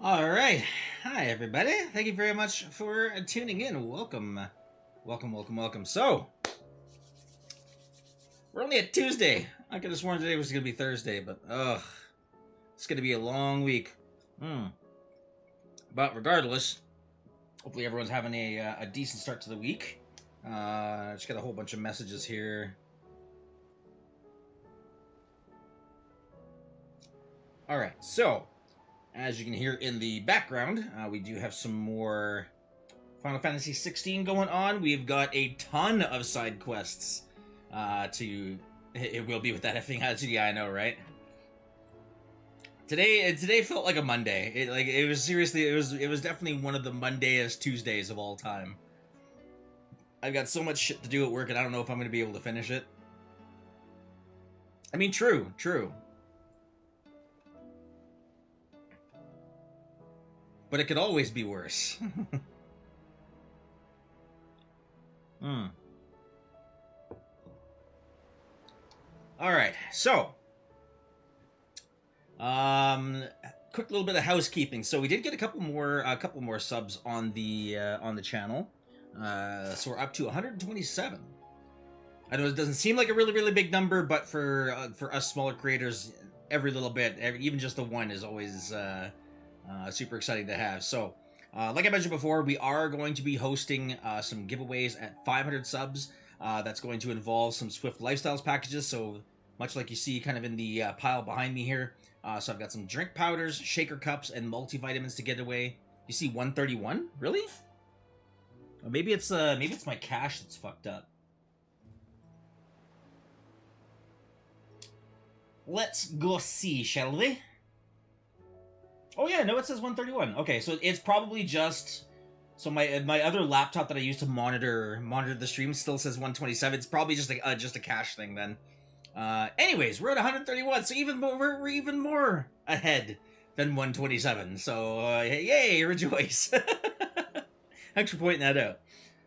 All right. Hi, everybody. Thank you very much for tuning in. Welcome. Welcome. So, we're only at Tuesday. I could have sworn today was going to be Thursday, but, it's going to be a long week. But regardless, hopefully everyone's having a decent start to the week. Just got a whole bunch of messages here. All right, so as you can hear in the background, we do have some more Final Fantasy XVI going on. We've got a ton of side quests it will be with that effing attitude. Yeah, I know, right? Today felt like a Monday. It was definitely one of the Mondayest Tuesdays of all time. I've got so much shit to do at work, and I don't know if I'm going to be able to finish it. I mean, true. But it could always be worse. Alright, so quick little bit of housekeeping. So we did get a couple more subs on the channel. So we're up to 127. I know it doesn't seem like a really big number, but for us smaller creators, every little bit, even just the one is always super exciting to have. So, like I mentioned before, we are going to be hosting some giveaways at 500 subs. That's going to involve some Swift Lifestyles packages, so much like you see kind of in the pile behind me here. So I've got some drink powders, shaker cups, and multivitamins to get away. You see 131? Really? Or maybe it's my cache that's fucked up. Let's go see, shall we? Oh yeah, no, it says 131. Okay, so it's probably just... So my other laptop that I use to monitor the stream still says 127. It's probably just a cache thing then. Anyways, we're at 131, so we're even more ahead than 127. So yay, rejoice! Thanks for pointing that out.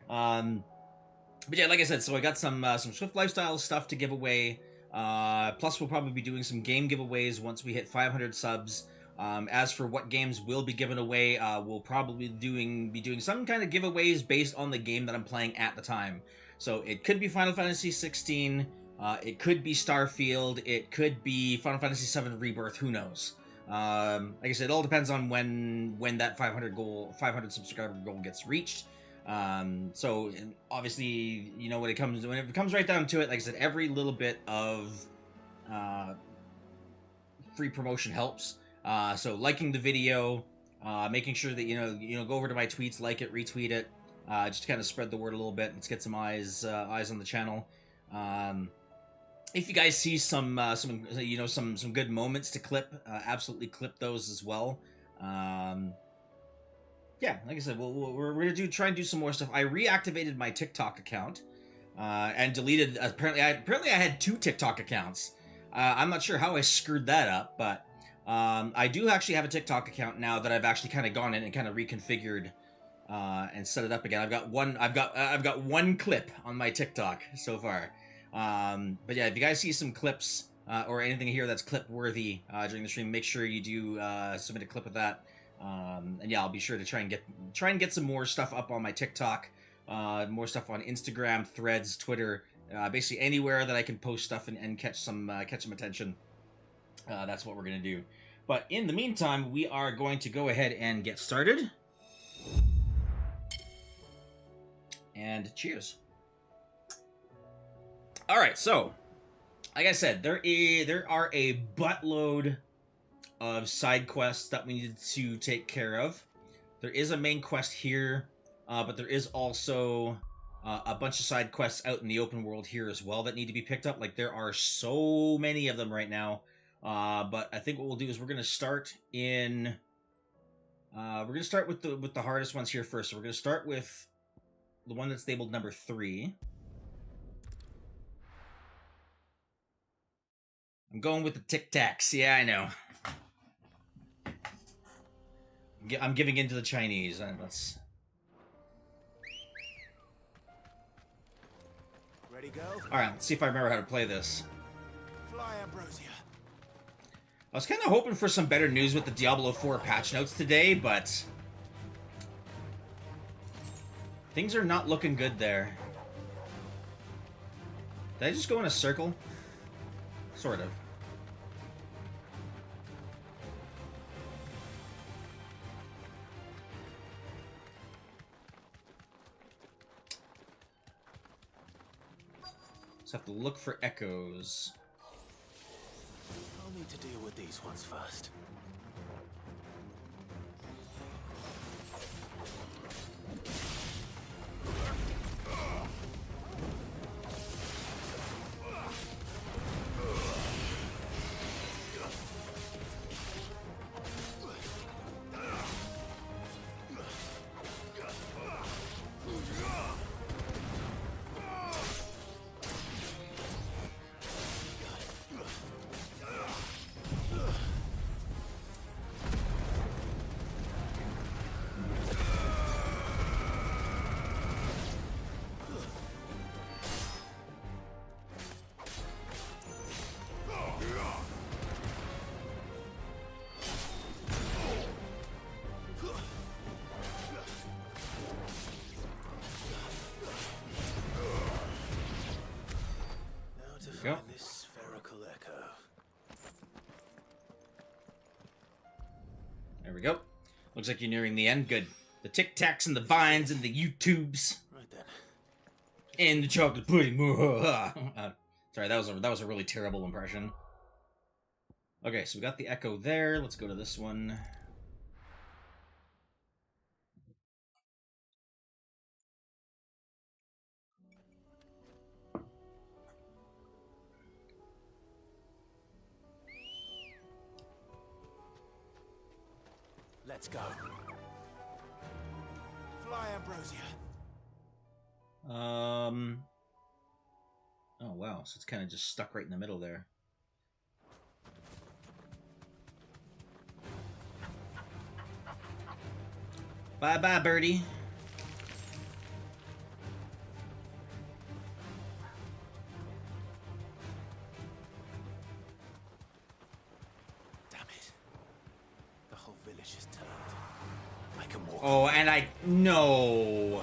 But yeah, like I said, so I got some Swift Lifestyle stuff to give away. Plus, we'll probably be doing some game giveaways once we hit 500 subs. As for what games will be given away, we'll probably be doing some kind of giveaways based on the game that I'm playing at the time. So it could be Final Fantasy 16, it could be Starfield, it could be Final Fantasy 7 Rebirth, who knows? Like I said, it all depends on when that 500 subscriber goal gets reached. So obviously, you know, when it comes right down to it, like I said, every little bit of free promotion helps. So liking the video, making sure that you know go over to my tweets, like it, retweet it, just to kind of spread the word a little bit. Let's get some eyes on the channel. If you guys see some good moments to clip, absolutely clip those as well. Yeah, like I said, we're gonna try and do some more stuff. I reactivated my TikTok account and deleted. Apparently I had 2 TikTok accounts. I'm not sure how I screwed that up, but I do actually have a TikTok account now that I've actually kind of gone in and kind of reconfigured and set it up again. I've got one clip on my TikTok so far. But yeah, if you guys see some clips or anything here that's clip worthy during the stream, make sure you do submit a clip of that. And yeah, I'll be sure to try and get some more stuff up on my TikTok, more stuff on Instagram, Threads, Twitter, basically anywhere that I can post stuff and catch some attention. That's what we're gonna do. But in the meantime, we are going to go ahead and get started. And cheers. All right, so like I said, there are a buttload of side quests that we need to take care of. There is a main quest here, but there is also a bunch of side quests out in the open world here as well that need to be picked up. Like, there are so many of them right now. But I think what we'll do is we're gonna start with the hardest ones here first. So we're gonna start with the one that's labeled number 3. I'm going with the Tic Tacs. Yeah, I know. I'm giving in to the Chinese. Let's. Ready, go? All right. Let's see if I remember how to play this. Fly, Ambrosia. I was kind of hoping for some better news with the Diablo 4 patch notes today, but things are not looking good there. Did I just go in a circle? Sort of. Just have to look for echoes. I'll need to deal with these ones first. Go. This spherical echo. There we go. Looks like you're nearing the end. Good. The Tic Tacs and the Vines and the YouTubes. Right then. And the chocolate pudding. Sorry, that was a really terrible impression. Okay, so we got the echo there. Let's go to this one. Let's go. Fly, Ambrosia. Oh, wow. So it's kind of just stuck right in the middle there. Bye-bye, birdie. Damn it. The whole village is turned. I can walk. Oh, and I... No.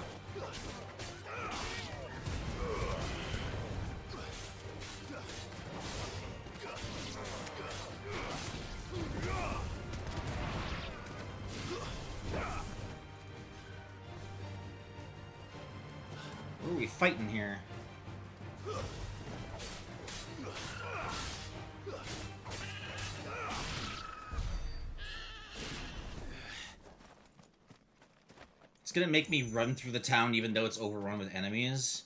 What are we fighting here? It's gonna make me run through the town even though it's overrun with enemies.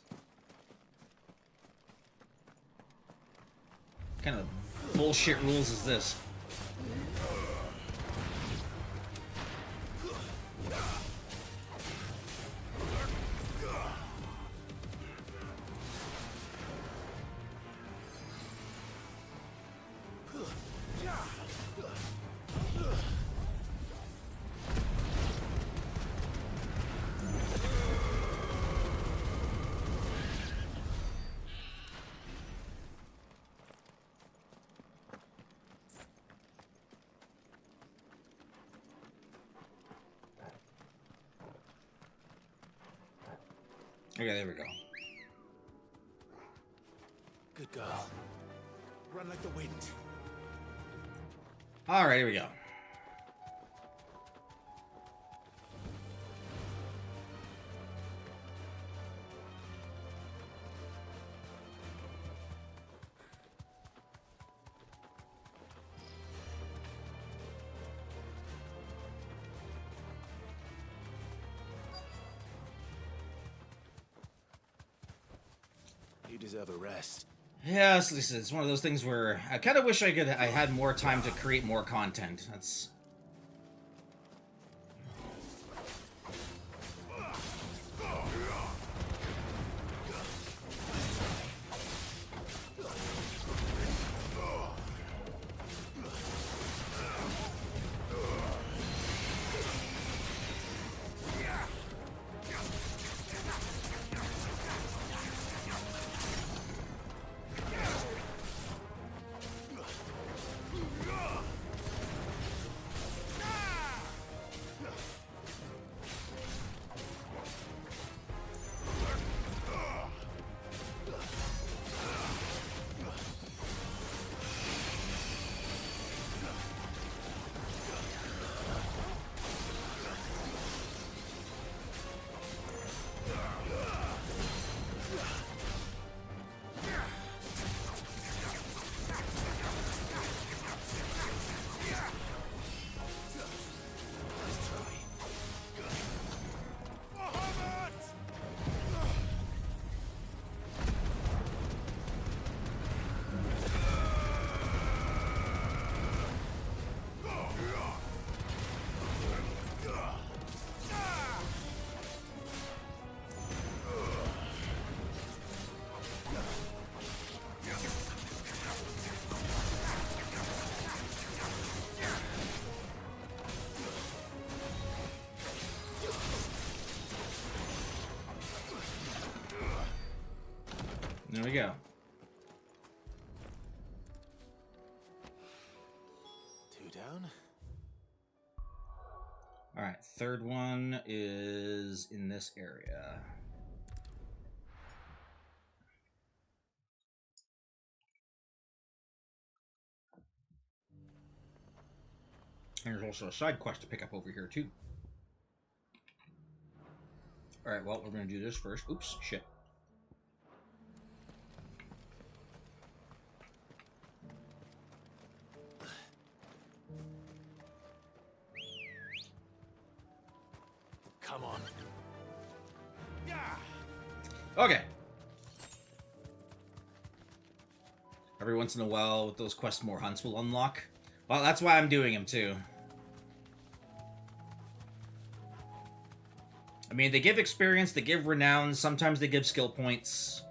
What kind of bullshit rules is this? Okay, there we go. Good girl. Run like the wind. Alright, here we go. You deserve a rest. Yes, Lisa, it's one of those things where I kind of wish I had more time to create more content. That's... There we go. Two down. Alright, third one is in this area. And there's also a side quest to pick up over here, too. Alright, well, we're going to do this first. Oops, shit. Come on. Yeah. Okay. Every once in a while, with those quests, more hunts will unlock. Well, that's why I'm doing them, too. I mean, they give experience, they give renown, sometimes they give skill points.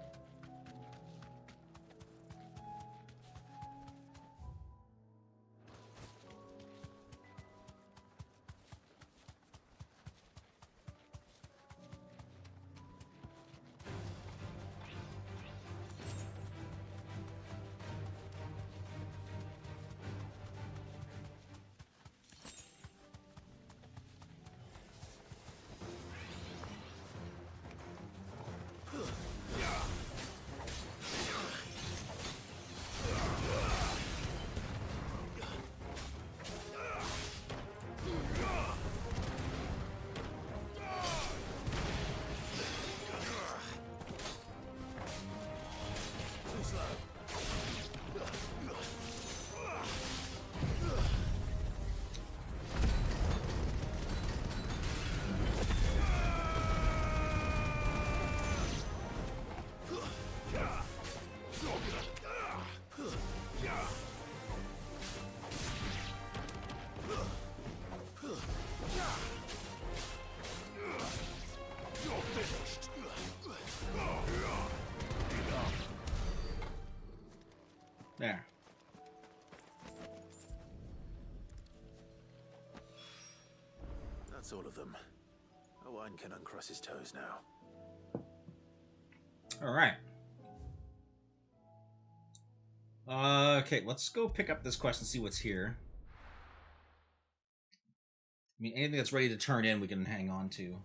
There. That's all of them. Owen can uncross his toes now. Alright. Okay, let's go pick up this quest and see what's here. I mean, anything that's ready to turn in, we can hang on to.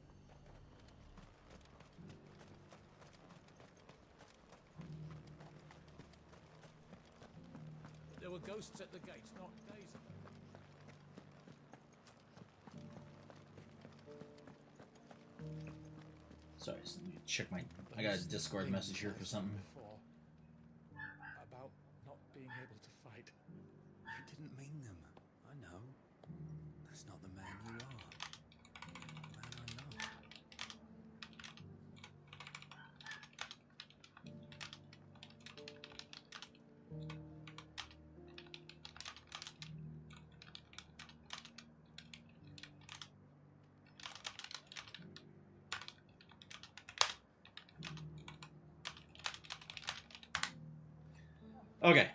There were ghosts at the gates not days ago. Sorry, let me check my... I got a Discord message here for something. Before, about not being able to fight. You didn't mean them. I know. That's not the man you are. The man I love. Okay.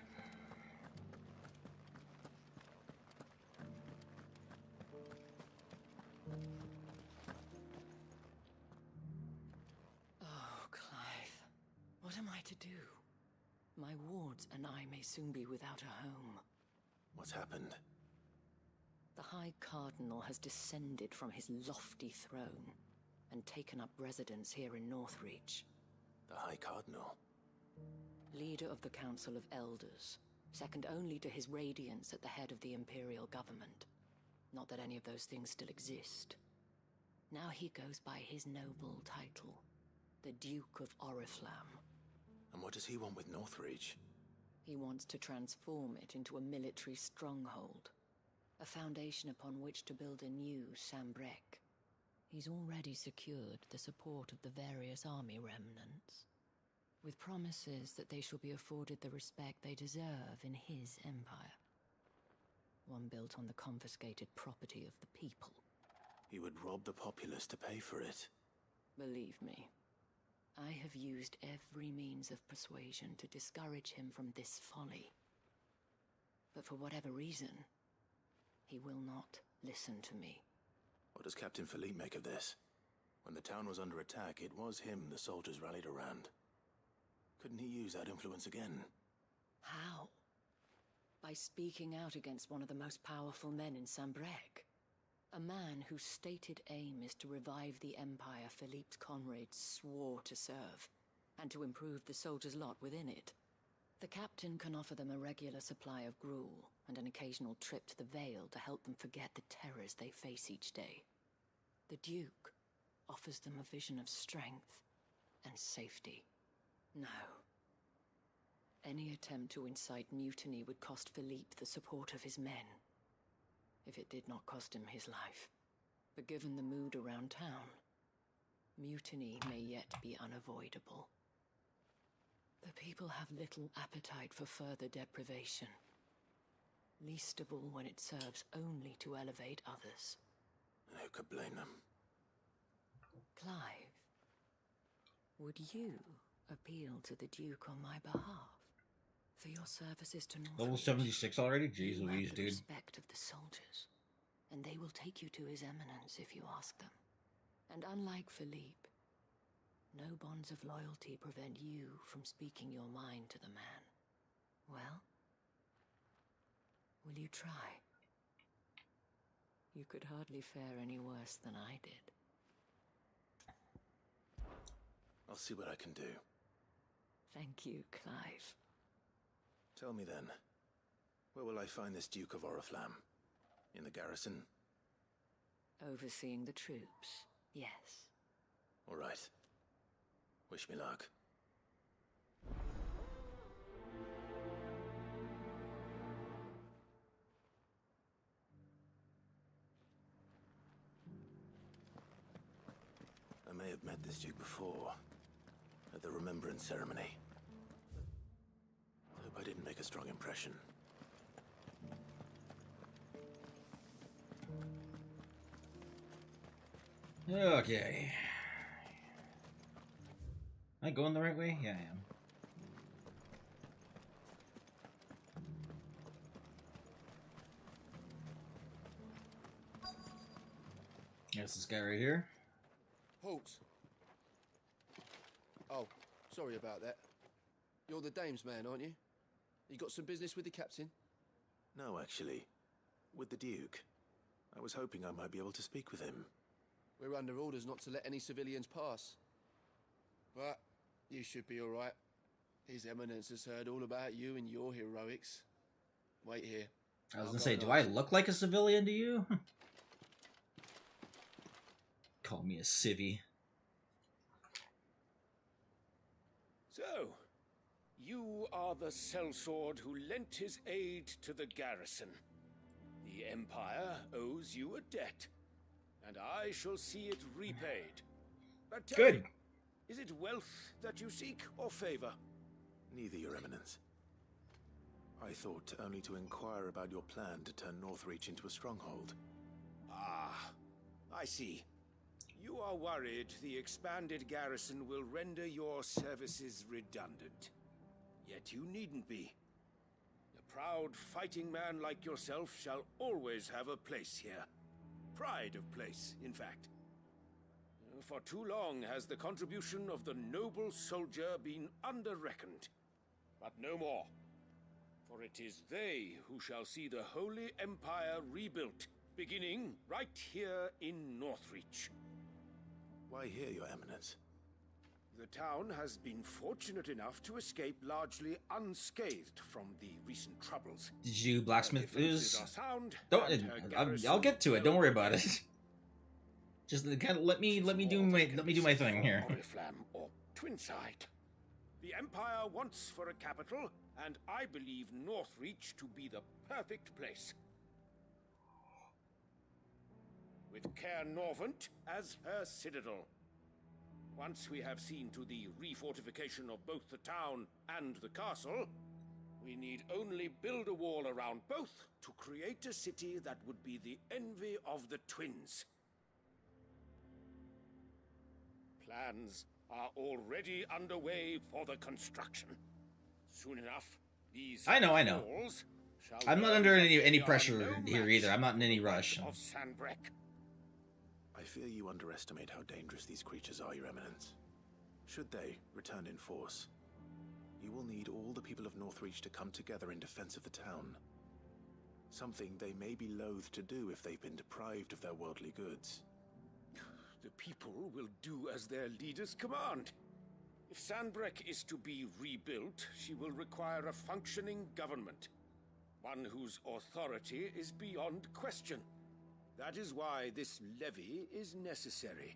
Oh, Clive. What am I to do? My wards and I may soon be without a home. What's happened? The High Cardinal has descended from his lofty throne and taken up residence here in Northreach. The High Cardinal? Leader of the Council of Elders, second only to his Radiance at the head of the Imperial government. Not that any of those things still exist. Now he goes by his noble title, the Duke of Oriflamme. And what does he want with Northreach? He wants to transform it into a military stronghold, a foundation upon which to build a new Sambrec. He's already secured the support of the various army remnants, with promises that they shall be afforded the respect they deserve in his empire. One built on the confiscated property of the people. He would rob the populace to pay for it. Believe me, I have used every means of persuasion to discourage him from this folly. But for whatever reason, he will not listen to me. What does Captain Philippe make of this? When the town was under attack, it was him the soldiers rallied around. Couldn't he use that influence again? How? By speaking out against one of the most powerful men in Sambrec. A man whose stated aim is to revive the empire Philippe's comrades swore to serve, and to improve the soldiers' lot within it. The captain can offer them a regular supply of gruel, and an occasional trip to the Vale to help them forget the terrors they face each day. The Duke offers them a vision of strength and safety. No. Any attempt to incite mutiny would cost Philippe the support of his men. If it did not cost him his life. But given the mood around town, mutiny may yet be unavoidable. The people have little appetite for further deprivation. Least of all when it serves only to elevate others. And who could blame them? Clive, would you appeal to the Duke on my behalf? For your services to North. Level 76 already? Jeez You Louise, have the dude. respect of the soldiers, and they will take you to His Eminence if you ask them. And unlike Philippe, no bonds of loyalty prevent you from speaking your mind to the man. Well, will you try? You could hardly fare any worse than I did. I'll see what I can do. Thank you, Clive. Tell me then, where will I find this Duke of Oriflamme? In the garrison? Overseeing the troops, yes. All right. Wish me luck. I may have met this Duke before, at the Remembrance Ceremony. Hope I didn't make a strong impression. Okay. Am I going the right way? Yeah, I am. There's this guy right here. Halt! Oh, sorry about that. You're the dame's man, aren't you? You got some business with the captain? No, actually. With the Duke. I was hoping I might be able to speak with him. We're under orders not to let any civilians pass. But you should be all right. His Eminence has heard all about you and your heroics. Wait here. I was I'll gonna go say, and do I ask him. look like a civilian to you? Call me a civvy. So, you are the sellsword who lent his aid to the garrison. The Empire owes you a debt, and I shall see it repaid. But tell Good. me, is it wealth that you seek, or favor? Neither, Your Eminence. I thought only to inquire about your plan to turn Northreach into a stronghold. Ah, I see. You are worried the expanded garrison will render your services redundant. Yet you needn't be. A proud fighting man like yourself shall always have a place here. Pride of place, in fact. For too long has the contribution of the noble soldier been under-reckoned. But no more. For it is they who shall see the Holy Empire rebuilt, beginning right here in Northreach. Why here, Your Eminence? The town has been fortunate enough to escape largely unscathed from the recent troubles. Did you blacksmith Her defenses is? are sound, Don't. and her I'll garrison get to it. Don't worry about it. well Just kind of let me do more my than can be thing said for here. Oriflamme or Twinside. The Empire wants for a capital, and I believe Northreach to be the perfect place. With Caer Norvent as her citadel. Once we have seen to the refortification of both the town and the castle, we need only build a wall around both to create a city that would be the envy of the twins. Plans are already underway for the construction. Soon enough, these I know. walls shall I'm not learn under that any they are pressure no here match either. I'm not in any for the rush. might of Sanbrec. I fear you underestimate how dangerous these creatures are, Your Eminence. Should they return in force, you will need all the people of Northreach to come together in defense of the town. Something they may be loath to do if they've been deprived of their worldly goods. The people will do as their leaders command. If Sanbreque is to be rebuilt, she will require a functioning government. One whose authority is beyond question. That is why this levy is necessary.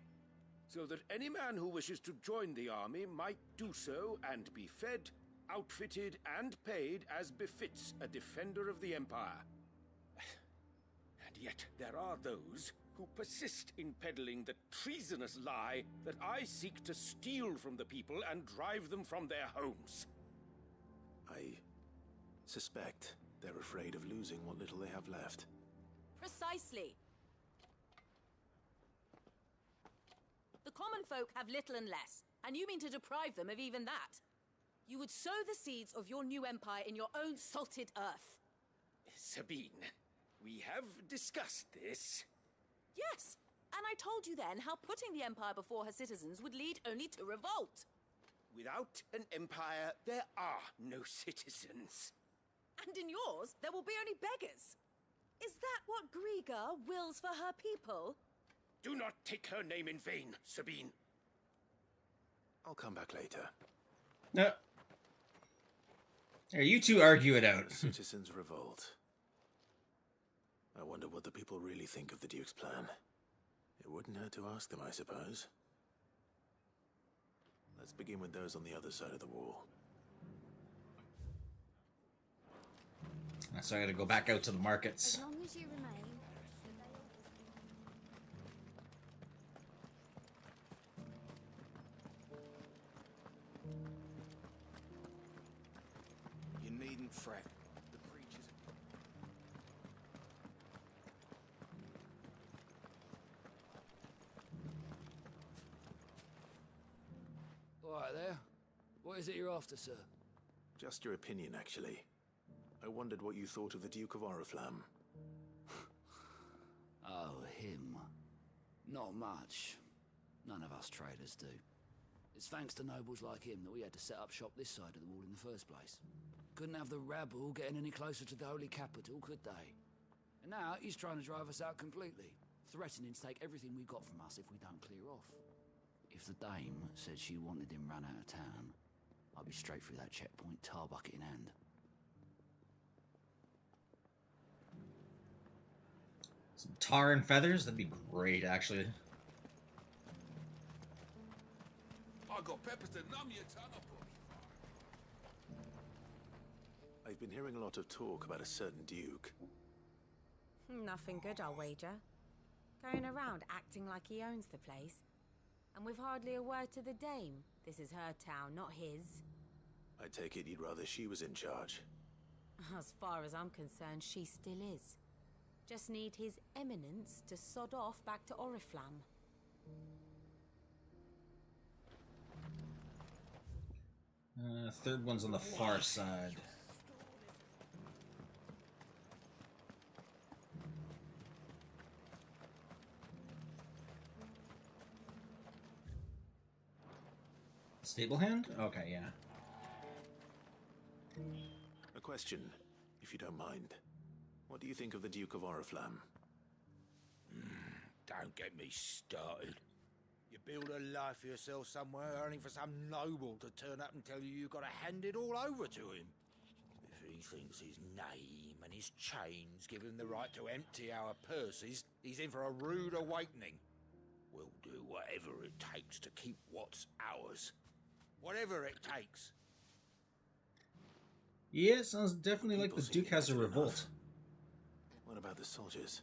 So that any man who wishes to join the army might do so and be fed, outfitted, and paid as befits a defender of the Empire. And yet there are those who persist in peddling the treasonous lie that I seek to steal from the people and drive them from their homes. I suspect they're afraid of losing what little they have left. Precisely. The common folk have little and less, and you mean to deprive them of even that. You would sow the seeds of your new empire in your own salted earth. Sabine, we have discussed this. Yes, and I told you then how putting the empire before her citizens would lead only to revolt. Without an empire, there are no citizens. And in yours, there will be only beggars. Is that what Griga wills for her people? Do not take her name in vain, Sabine. I'll come back later. No. Here, you two argue it out. Citizens revolt. I wonder what the people really think of the Duke's plan. It wouldn't hurt to ask them, I suppose. Let's begin with those on the other side of the wall. So I gotta go back out to the markets. As long as you remain. You needn't fret. The preachers... All right there. What is it you're after, sir? Just your opinion, actually. I wondered what you thought of the Duke of Oriflamme. Oh, him. Not much. None of us traders do. It's thanks to nobles like him that we had to set up shop this side of the wall in the first place. Couldn't have the rabble getting any closer to the holy capital, could they? And now he's trying to drive us out completely, threatening to take everything we got from us if we don't clear off. If the dame said she wanted him run out of town, I'd be straight through that checkpoint, tar bucket in hand. Some tar and feathers? That'd be great, actually. I got peppers to numb your tongue up. I've been hearing a lot of talk about a certain Duke. Nothing good, I'll wager. Going around acting like he owns the place. And with hardly a word to the dame. This is her town, not his. I take it you'd rather she was in charge. As far as I'm concerned, she still is. Just need his eminence to sod off back to Oriflamme. Third one's on the far side. Stable hand? Okay, yeah. A question, if you don't mind. What do you think of the Duke of Oriflamme? Don't get me started. You build a life for yourself somewhere, only for some noble to turn up and tell you you've got to hand it all over to him. If he thinks his name and his chains give him the right to empty our purses, he's in for a rude awakening. We'll do whatever it takes to keep what's ours. Whatever it takes. Yeah, sounds definitely like the Duke has a revolt. What about the soldiers?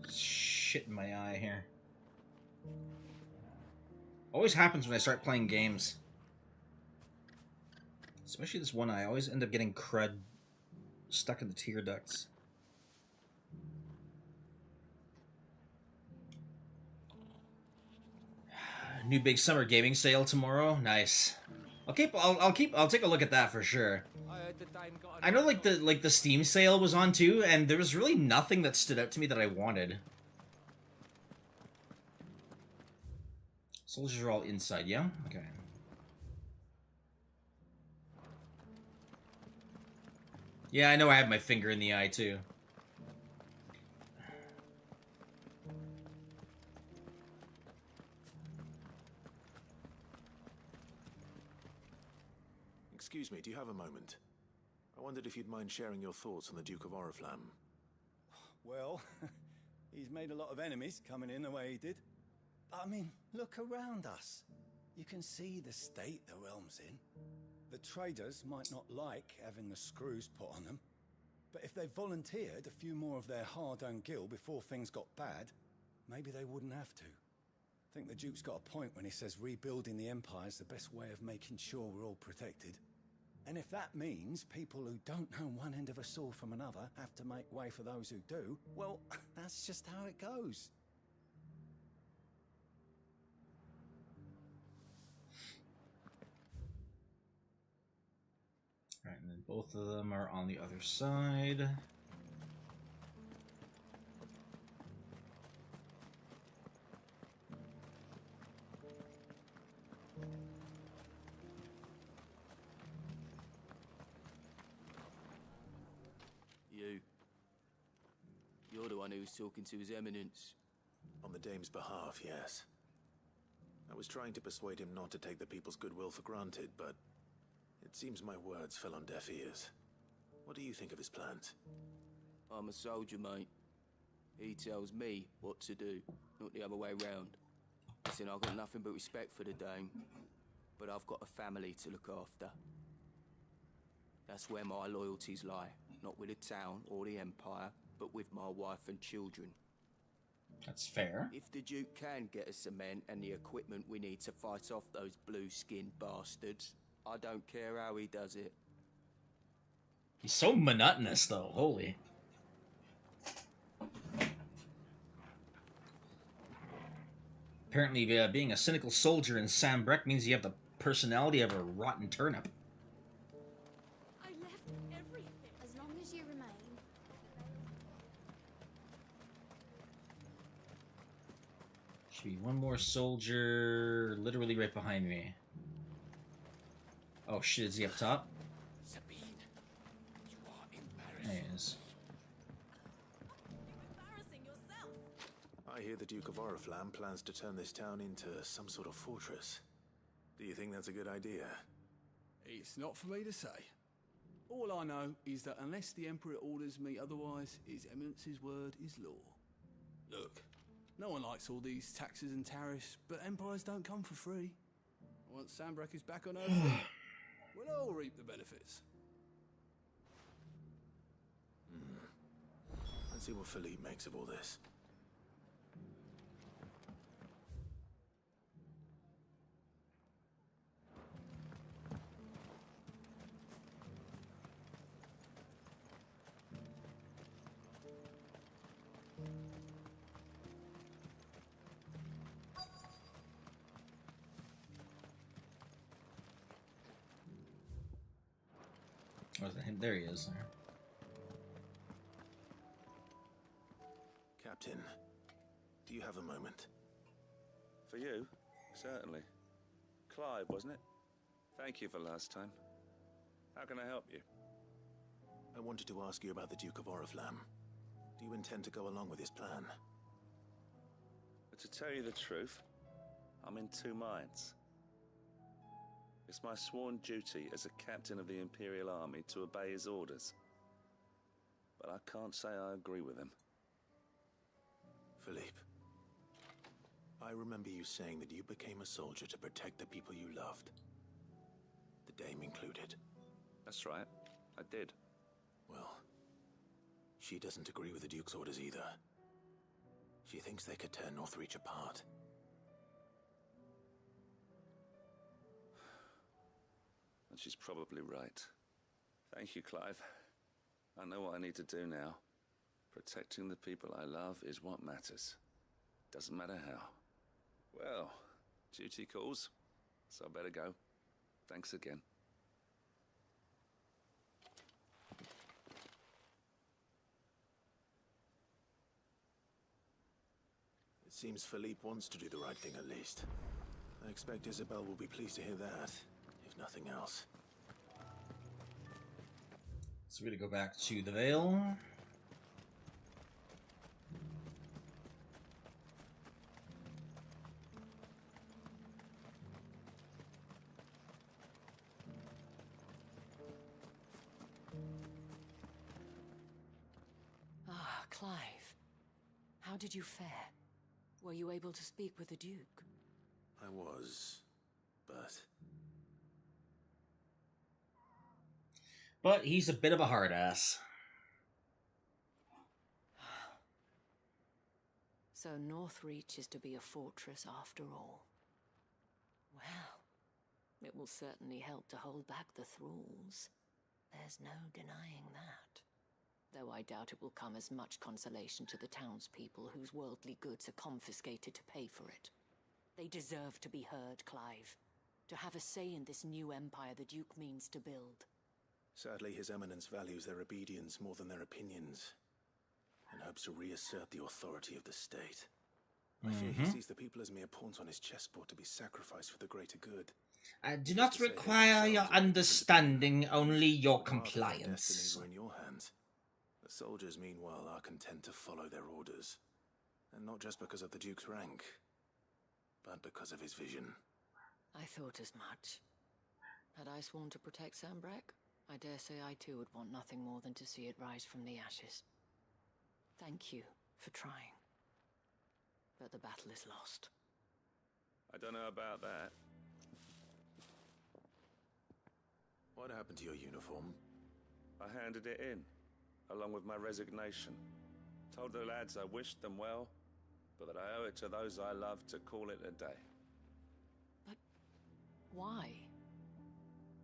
Shit in my eye here. Always happens when I start playing games. Especially this one eye. I always end up getting crud stuck in the tear ducts. New big summer gaming sale tomorrow. Nice. I'll take a look at that for sure. I know like the Steam sale was on too, and there was really nothing that stood out to me that I wanted. Soldiers are all inside, yeah? Okay. Yeah, I know I have my finger in the eye, too. Excuse me, do you have a moment? I wondered if you'd mind sharing your thoughts on the Duke of Oriflamme. Well, he's made a lot of enemies coming in the way he did. But I mean, look around us. You can see the state the realm's in. The traders might not like having the screws put on them, but if they volunteered a few more of their hard-earned gil before things got bad, maybe they wouldn't have to. I think the Duke's got a point when he says rebuilding the Empire's the best way of making sure we're all protected. And if that means people who don't know one end of a sword from another have to make way for those who do, well, that's just how it goes. Alright, and then both of them are on the other side. You're the one who was talking to His Eminence. On the Dame's behalf, yes. I was trying to persuade him not to take the people's goodwill for granted, but it seems my words fell on deaf ears. What do you think of his plans? I'm a soldier, mate. He tells me what to do, not the other way round. Listen, I've got nothing but respect for the Dame, but I've got a family to look after. That's where my loyalties lie, not with the town or the Empire, but with my wife and children. That's fair. If the Duke can get us cement and the equipment we need to fight off those blue-skinned bastards, I don't care how he does it. He's so monotonous, though. Holy. Apparently, being a cynical soldier in Sambrek means you have the personality of a rotten turnip. I left everything. As long as you remain. Should be one more soldier literally right behind me. Oh shit, is he up top? Sabine, you are There embarrassing. he is. You're embarrassing yourself. I hear the Duke of Oriflamme plans to turn this town into some sort of fortress. Do you think that's a good idea? It's not for me to say. All I know is that unless the Emperor orders me otherwise, His Eminence's word is law. Look, no one likes all these taxes and tariffs, but empires don't come for free. Once Sambrek is back on her feet, we'll all reap the benefits. Let's see what Philippe makes of all this. Oh, is that him? There he is. Captain, do you have a moment? For you? Certainly. Clive, wasn't it? Thank you for last time. How can I help you? I wanted to ask you about the Duke of Oriflamme. Do you intend to go along with his plan? But to tell you the truth, I'm in two minds. It's my sworn duty as a captain of the Imperial Army to obey his orders. But I can't say I agree with him. Philippe, I remember you saying that you became a soldier to protect the people you loved. The Dame included. That's right, I did. Well, she doesn't agree with the Duke's orders either. She thinks they could tear Northreach apart. And she's probably right. Thank you, Clive. I know what I need to do now. Protecting the people I love is what matters. Doesn't matter how. Well, duty calls, so I better go. Thanks again. It seems Philippe wants to do the right thing at least. I expect Isabel will be pleased to hear that, if nothing else. So we're gonna go back to the Vale. Ah, Clive. How did you fare? Were you able to speak with the Duke? I was, but... But he's a bit of a hard ass. So Northreach is to be a fortress after all. Well, it will certainly help to hold back the thralls. There's no denying that. Though I doubt it will come as much consolation to the townspeople whose worldly goods are confiscated to pay for it. They deserve to be heard, Clive. To have a say in this new empire the Duke means to build. Sadly, His Eminence values their obedience more than their opinions, and hopes to reassert the authority of the state. I fear he sees the people as mere pawns on his chessboard to be sacrificed for the greater good. I do not require your understanding, only your compliance. Destinies were in your hands. The soldiers, meanwhile, are content to follow their orders. And not just because of the Duke's rank, but because of his vision. I thought as much. Had I sworn to protect Sambrek, I dare say I too would want nothing more than to see it rise from the ashes. Thank you for trying. But the battle is lost. I don't know about that. What happened to your uniform? I handed it in, along with my resignation. Told the lads I wished them well, but that I owe it to those I love to call it a day. But why?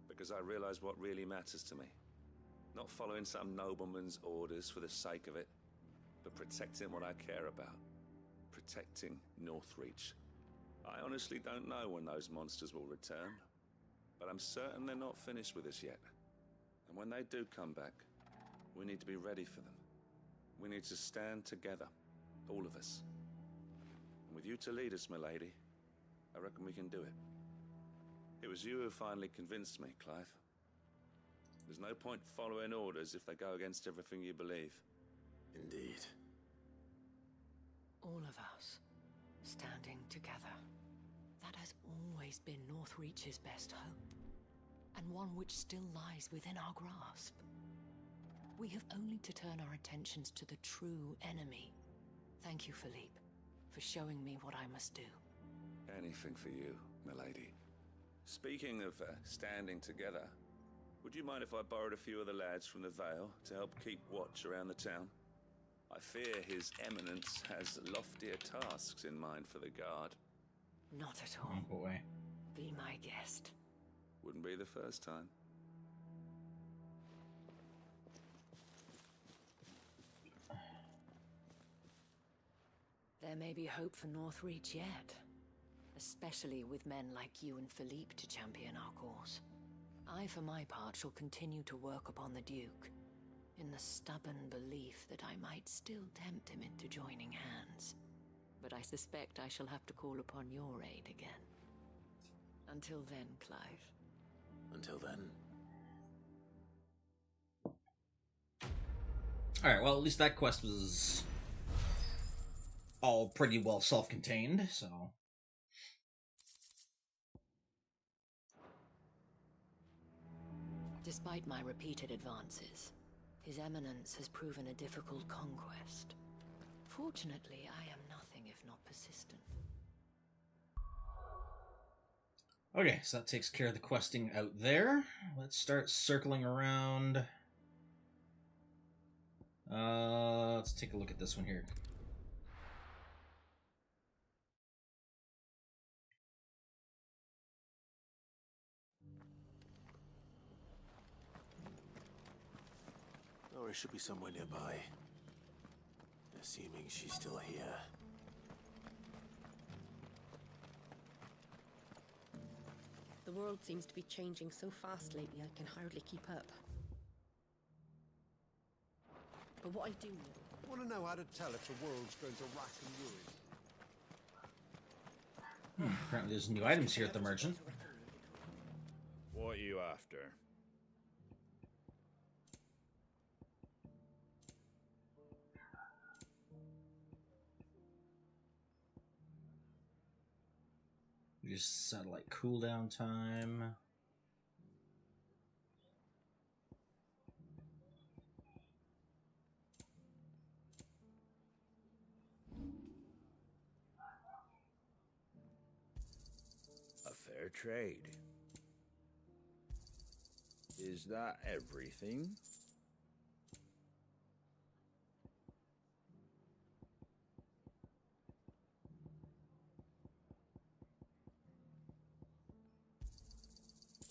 Because I realize what really matters to me. Not following some nobleman's orders for the sake of it, but protecting what I care about. Protecting Northreach. I honestly don't know when those monsters will return, but I'm certain they're not finished with us yet. And when they do come back, we need to be ready for them. We need to stand together, all of us. And with you to lead us, milady, I reckon we can do it. It was you who finally convinced me, Clive. There's no point following orders if they go against everything you believe. Indeed. All of us, standing together. That has always been Northreach's best hope, and one which still lies within our grasp. We have only to turn our attentions to the true enemy. Thank you, Philippe, for showing me what I must do. Anything for you, milady. Speaking of standing together, would you mind if I borrowed a few of the lads from the Vale to help keep watch around the town? I fear His Eminence has loftier tasks in mind for the guard. Not at all. Oh boy. Be my guest. Wouldn't be the first time. There may be hope for Northreach yet. Especially with men like you and Philippe to champion our cause. I, for my part, shall continue to work upon the Duke, in the stubborn belief that I might still tempt him into joining hands. But I suspect I shall have to call upon your aid again. Until then, Clive. Until then. Alright, well, at least that quest was all pretty well self-contained, so... Despite my repeated advances, His Eminence has proven a difficult conquest. Fortunately, I am nothing if not persistent. Okay, so that takes care of the questing out there. Let's start circling around. Let's take a look at this one here. Laura should be somewhere nearby. Assuming she's still here. The world seems to be changing so fast lately, I can hardly keep up. But what I do know... Want to know how to tell if the world's going to rack and ruin? Apparently there's new items here at the merchant. What are you after? Use satellite cooldown time. A fair trade. Is that everything?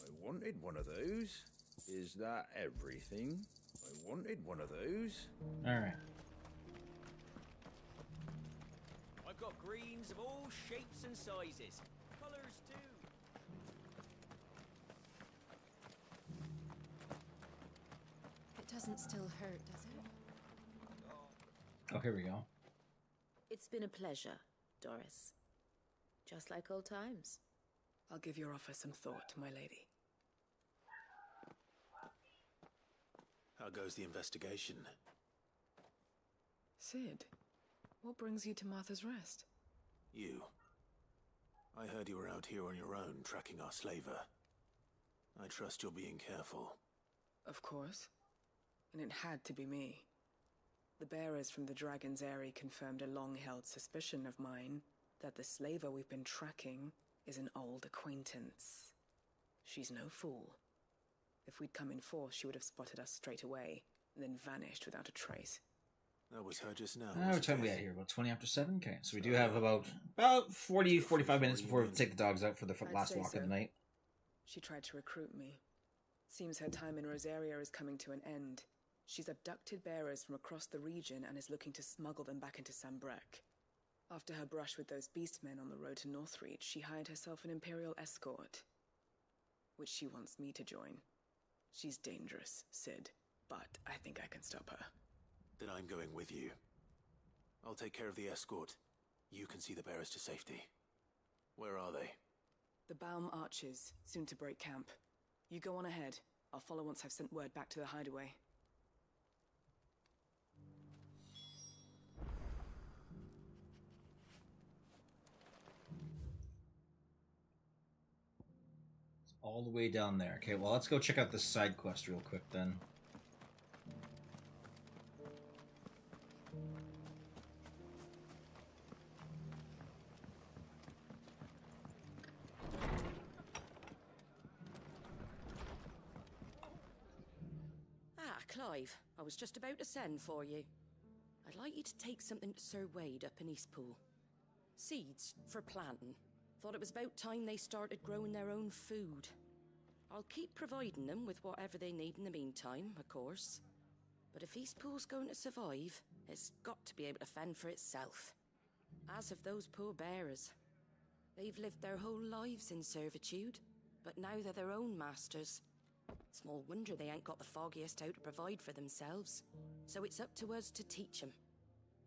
I wanted one of those. Is that everything? I wanted one of those. Alright. I've got greens of all shapes and sizes. Colors too. It doesn't still hurt, does it? Oh, here we go. It's been a pleasure, Doris. Just like old times. I'll give your offer some thought, my lady. How goes the investigation? Sid, what brings you to Martha's Rest? You. I heard you were out here on your own, tracking our slaver. I trust you're being careful. Of course. And it had to be me. The bearers from the Dragon's Eyrie confirmed a long-held suspicion of mine that the slaver we've been tracking is an old acquaintance. She's no fool. If we'd come in force, she would have spotted us straight away, and then vanished without a trace. That was her just now. What time are we at here? About 20 after 7? Okay, so we do have about 40, 45 minutes before we take the dogs out for the last walk of the night. She tried to recruit me. Seems her time in Rosaria is coming to an end. She's abducted bearers from across the region and is looking to smuggle them back into Sambrec. After her brush with those beastmen on the road to Northreach, she hired herself an Imperial escort, which she wants me to join. She's dangerous, Sid, but I think I can stop her. Then I'm going with you. I'll take care of the escort. You can see the bearers to safety. Where are they? The Baum Archers, soon to break camp. You go on ahead. I'll follow once I've sent word back to the hideaway. All the way down there. Okay, well, let's go check out this side quest real quick then. Ah, Clive, I was just about to send for you. I'd like you to take something to Sir Wade up in Eastpool. Seeds for planting. Thought it was about time they started growing their own food. I'll keep providing them with whatever they need in the meantime, of course. But if Eastpool's going to survive, it's got to be able to fend for itself. As have those poor bearers. They've lived their whole lives in servitude, but now they're their own masters. Small wonder they ain't got the foggiest how to provide for themselves. So it's up to us to teach them.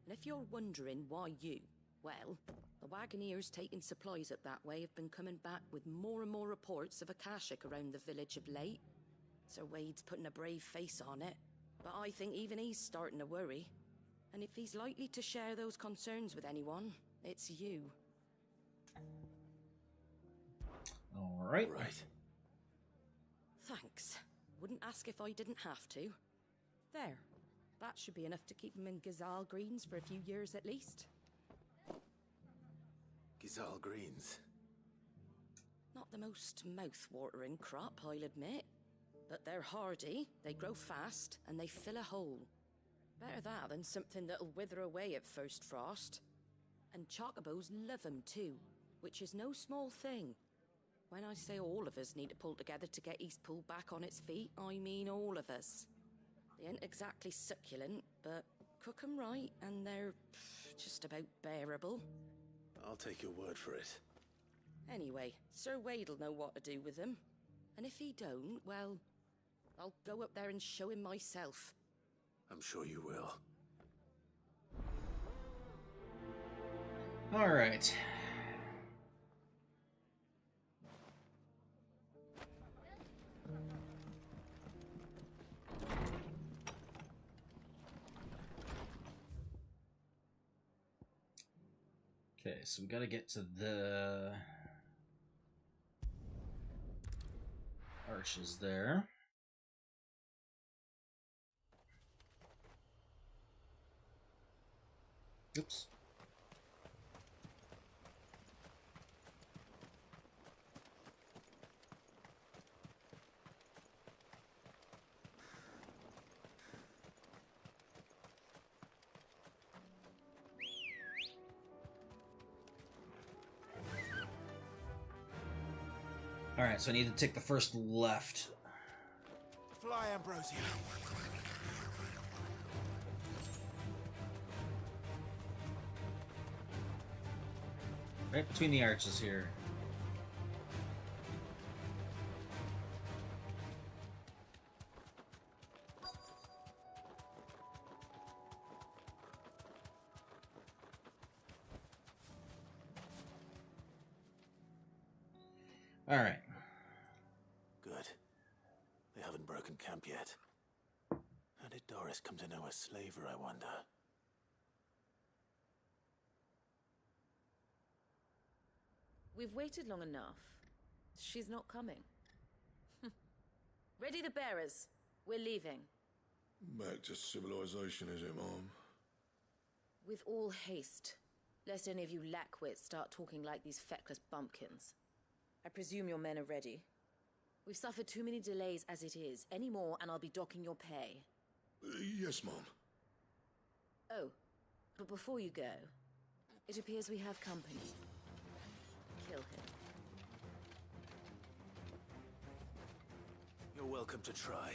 And if you're wondering why you, well, the Wagoneers taking supplies up that way have been coming back with more and more reports of Akashic around the village of late. Sir Wade's putting a brave face on it, but I think even he's starting to worry. And if he's likely to share those concerns with anyone, it's you. All right. Right. Thanks. Wouldn't ask if I didn't have to. There. That should be enough to keep him in Gazal Greens for a few years at least. Gazal Greens. Not the most mouth-watering crop, I'll admit. But they're hardy, they grow fast, and they fill a hole. Better that than something that'll wither away at first frost. And chocobos love 'em too, which is no small thing. When I say all of us need to pull together to get Eastpool back on its feet, I mean all of us. They ain't exactly succulent, but cook 'em right, and they're just about bearable. I'll take your word for it. Anyway, Sir Wade'll know what to do with them. And if he don't, well, I'll go up there and show him myself. I'm sure you will. All right. Okay, so we gotta get to the arches there. Oops. Alright, so I need to take the first left. Fly, Ambrosia. Right between the arches here. Alright. Good. They haven't broken camp yet. How did Doris come to know a slaver, I wonder? We've waited long enough. She's not coming. Ready the bearers. We're leaving. Back to civilization, is it, Mom? With all haste, lest any of you lackwits start talking like these feckless bumpkins. I presume your men are ready. We've suffered too many delays as it is. Any more and I'll be docking your pay. Yes, Mom. Oh, but before you go, it appears we have company. Kill him. You're welcome to try.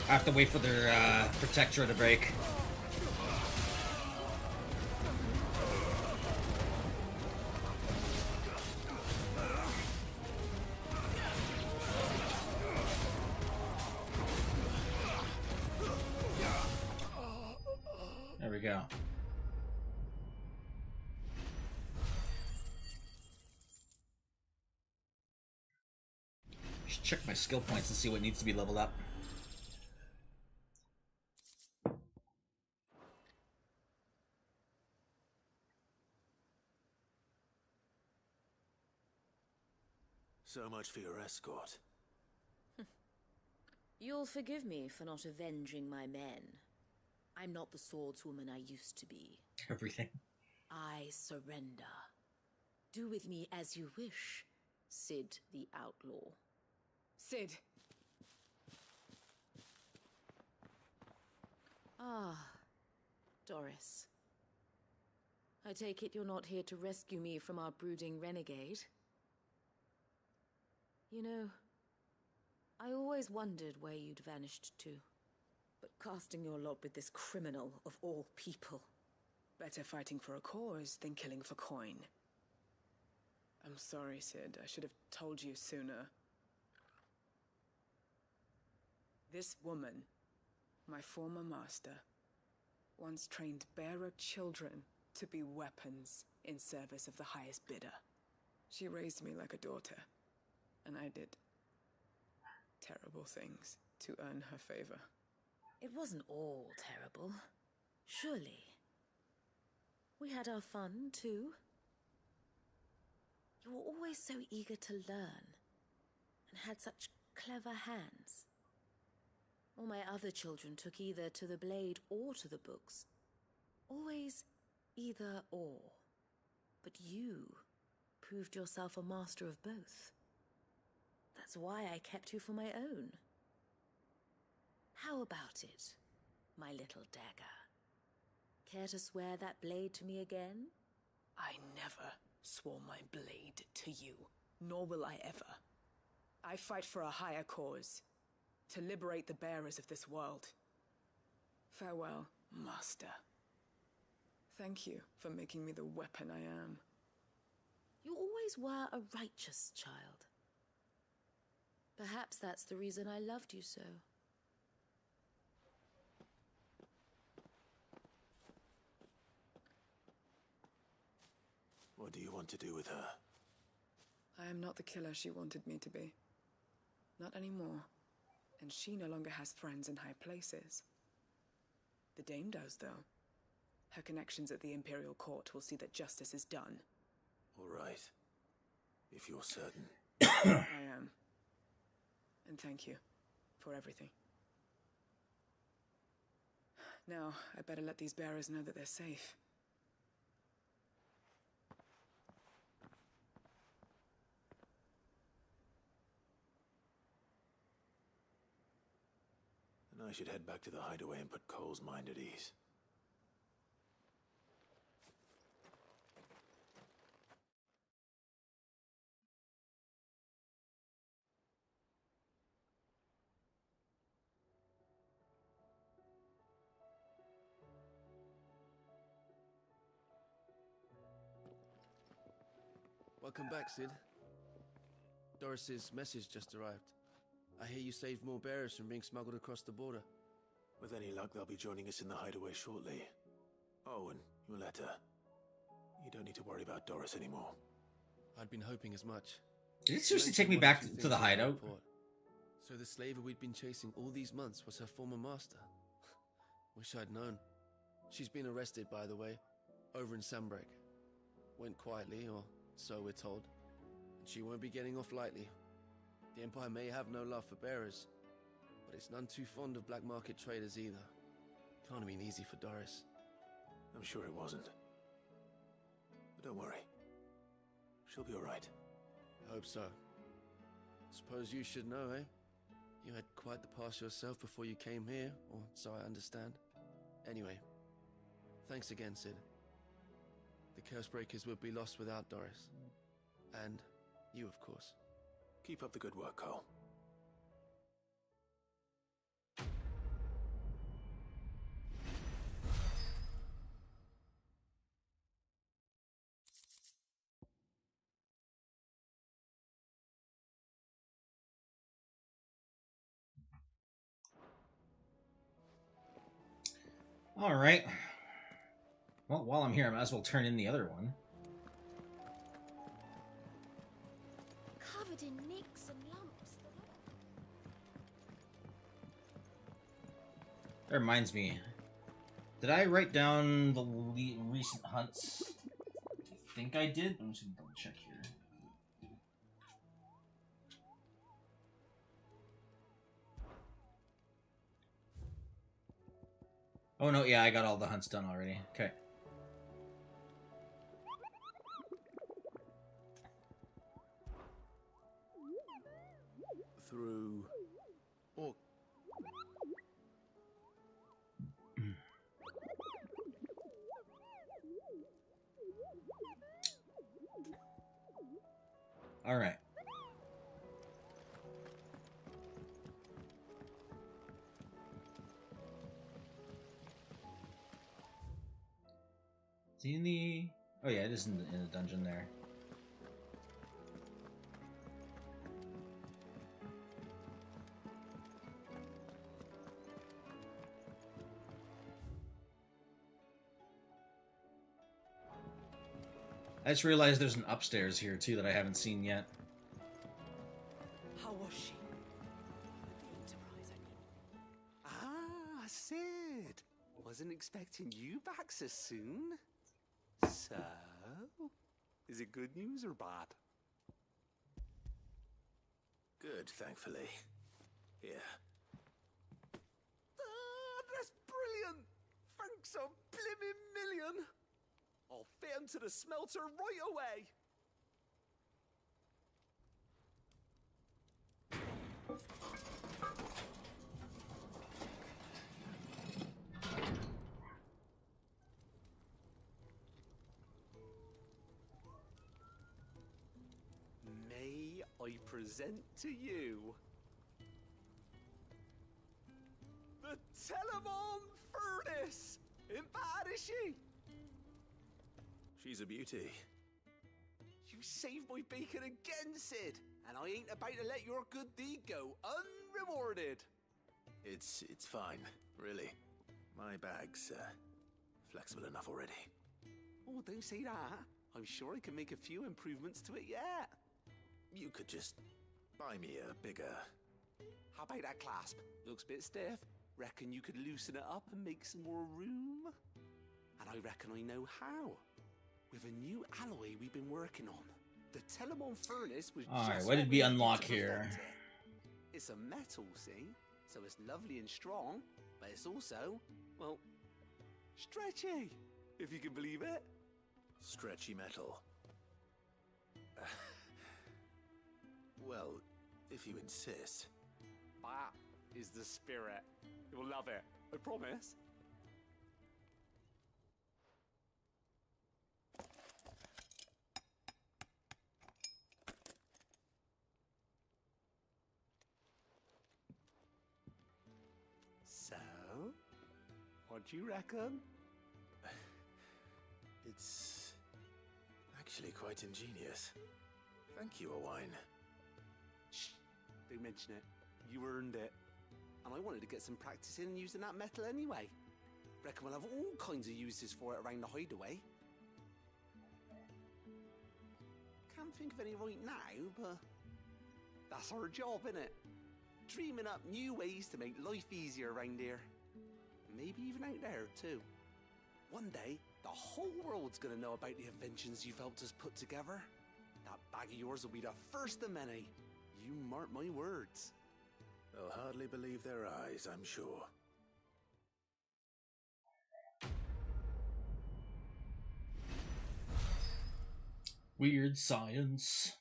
I have to wait for their protector to break. There we go. Just check my skill points and see what needs to be leveled up. So much for your escort. You'll forgive me for not avenging my men. I'm not the swordswoman I used to be. Everything. I surrender. Do with me as you wish, Sid the Outlaw. Sid! Ah, Doris. I take it you're not here to rescue me from our brooding renegade? You know, I always wondered where you'd vanished to. But casting your lot with this criminal of all people. Better fighting for a cause than killing for coin. I'm sorry, Sid. I should have told you sooner. This woman, my former master, once trained bearer children to be weapons in service of the highest bidder. She raised me like a daughter, and I did terrible things to earn her favor. It wasn't all terrible, surely. We had our fun, too. You were always so eager to learn, and had such clever hands. All my other children took either to the blade or to the books. Always either or. But you proved yourself a master of both. That's why I kept you for my own. How about it, my little dagger? Care to swear that blade to me again? I never swore my blade to you, nor will I ever. I fight for a higher cause, to liberate the bearers of this world. Farewell, Master. Thank you for making me the weapon I am. You always were a righteous child. Perhaps that's the reason I loved you so. What do you want to do with her? I am not the killer she wanted me to be. Not anymore. And she no longer has friends in high places. The Dame does, though. Her connections at the Imperial Court will see that justice is done. All right. If you're certain. I am. And thank you for everything. Now, I better let these bearers know that they're safe. And I should head back to the hideaway and put Cole's mind at ease. Welcome back, Sid. Doris's message just arrived. I hear you saved more bearers from being smuggled across the border. With any luck, they'll be joining us in the hideaway shortly. Oh, and your letter. You don't need to worry about Doris anymore. I'd been hoping as much. Did it seriously take me back to the hideout? So the slaver we'd been chasing all these months was her former master. Wish I'd known. She's been arrested, by the way, over in Sambrek. Went quietly, or so we're told. And she won't be getting off lightly. The Empire may have no love for bearers, but it's none too fond of black market traders either. Can't have been easy for Doris. I'm sure it wasn't. But don't worry. She'll be all right. I hope so. Suppose you should know, eh? You had quite the past yourself before you came here, or so I understand. Anyway, thanks again, Sid. The Cursebreakers would be lost without Doris. And you, of course. Keep up the good work, Cole. All right. Well, while I'm here, I might as well turn in the other one. Covered in nicks and lumps. That reminds me. Did I write down the recent hunts? I think I did. I'm just gonna double check here. Oh no, yeah, I got all the hunts done already. Okay. Through... Or... All right. Is he in the... Oh yeah, it is in the dungeon there. I just realized there's an upstairs here too that I haven't seen yet. How was she? Ah, Sid! Wasn't expecting you back so soon. So, is it good news or bad? Good, thankfully. Here. him to the smelter right away. May I present to you the Telemon Furnace? Ain't bad, is she? She's a beauty. You saved my bacon again, Sid, and I ain't about to let your good deed go unrewarded. It's fine, really. My bag's flexible enough already. Oh, don't say that. I'm sure I can make a few improvements to it yet. You could just buy me a bigger... How about that clasp? Looks a bit stiff. Reckon you could loosen it up and make some more room? And I reckon I know how. With a new alloy we've been working on. The Telemon Furnace was Alright, what did we unlock here? It's a metal, see? So it's lovely and strong, but it's also, well, stretchy, if you can believe it. Stretchy metal. Well, if you insist. That is the spirit. You'll love it, I promise. So, what do you reckon? It's actually quite ingenious. Thank you, Owain. Shh, don't mention it. You earned it. And I wanted to get some practice in using that metal anyway. Reckon we'll have all kinds of uses for it around the hideaway. Can't think of any right now, but that's our job, innit? Dreaming up new ways to make life easier around here. Maybe even out there, too. One day, the whole world's gonna know about the inventions you've helped us put together. That bag of yours will be the first of many. You mark my words. They'll hardly believe their eyes, I'm sure. Weird science.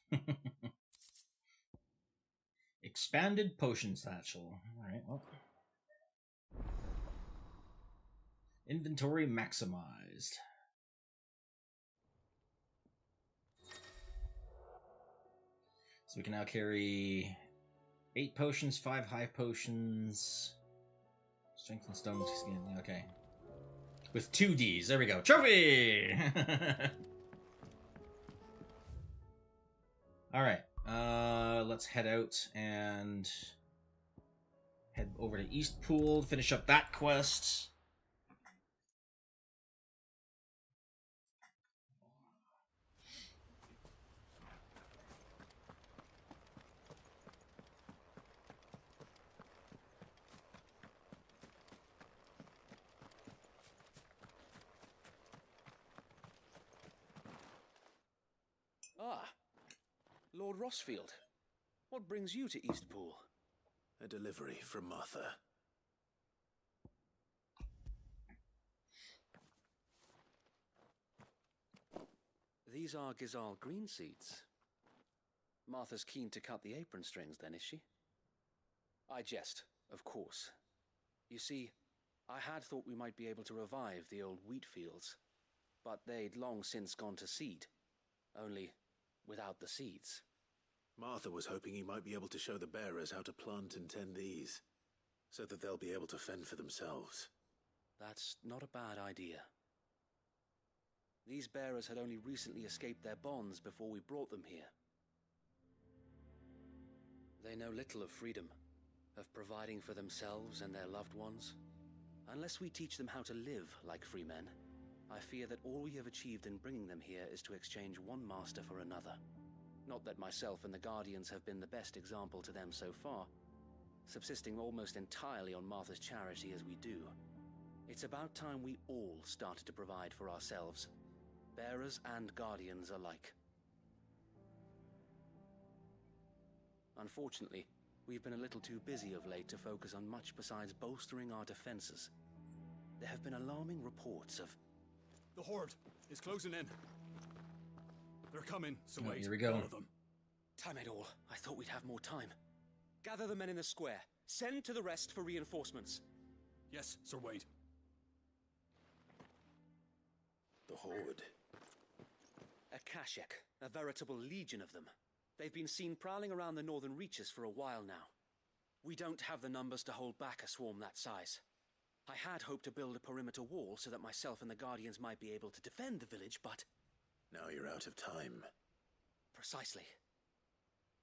Expanded potion satchel. Alright, well. Inventory maximized. So we can now carry 8 potions, 5 high potions. Strength and stone skin. Okay. With 2 Ds. There we go. Trophy! Alright. Let's head out and head over to East Pool, finish up that quest. Ah, Lord Rossfield. What brings you to Eastpool? A delivery from Martha. These are Gizal green seeds. Martha's keen to cut the apron strings then, is she? I jest, of course. You see, I had thought we might be able to revive the old wheat fields, but they'd long since gone to seed, only without the seeds. Martha was hoping he might be able to show the bearers how to plant and tend these, so that they'll be able to fend for themselves. That's not a bad idea. These bearers had only recently escaped their bonds before we brought them here. They know little of freedom, of providing for themselves and their loved ones. Unless we teach them how to live like free men, I fear that all we have achieved in bringing them here is to exchange one master for another. Not that myself and the Guardians have been the best example to them so far, subsisting almost entirely on Martha's charity as we do. It's about time we all started to provide for ourselves, bearers and Guardians alike. Unfortunately, we've been a little too busy of late to focus on much besides bolstering our defenses. There have been alarming reports of... The Horde! It's closing in. They're coming, so Oh, wait. here we go. All of them. Time it all. I thought we'd have more time. Gather the men in the square. Send to the rest for reinforcements. Yes, Sir Wade. The Horde. Akashic, a veritable legion of them. They've been seen prowling around the northern reaches for a while now. We don't have the numbers to hold back a swarm that size. I had hoped to build a perimeter wall so that myself and the Guardians might be able to defend the village, but... Now you're out of time. Precisely.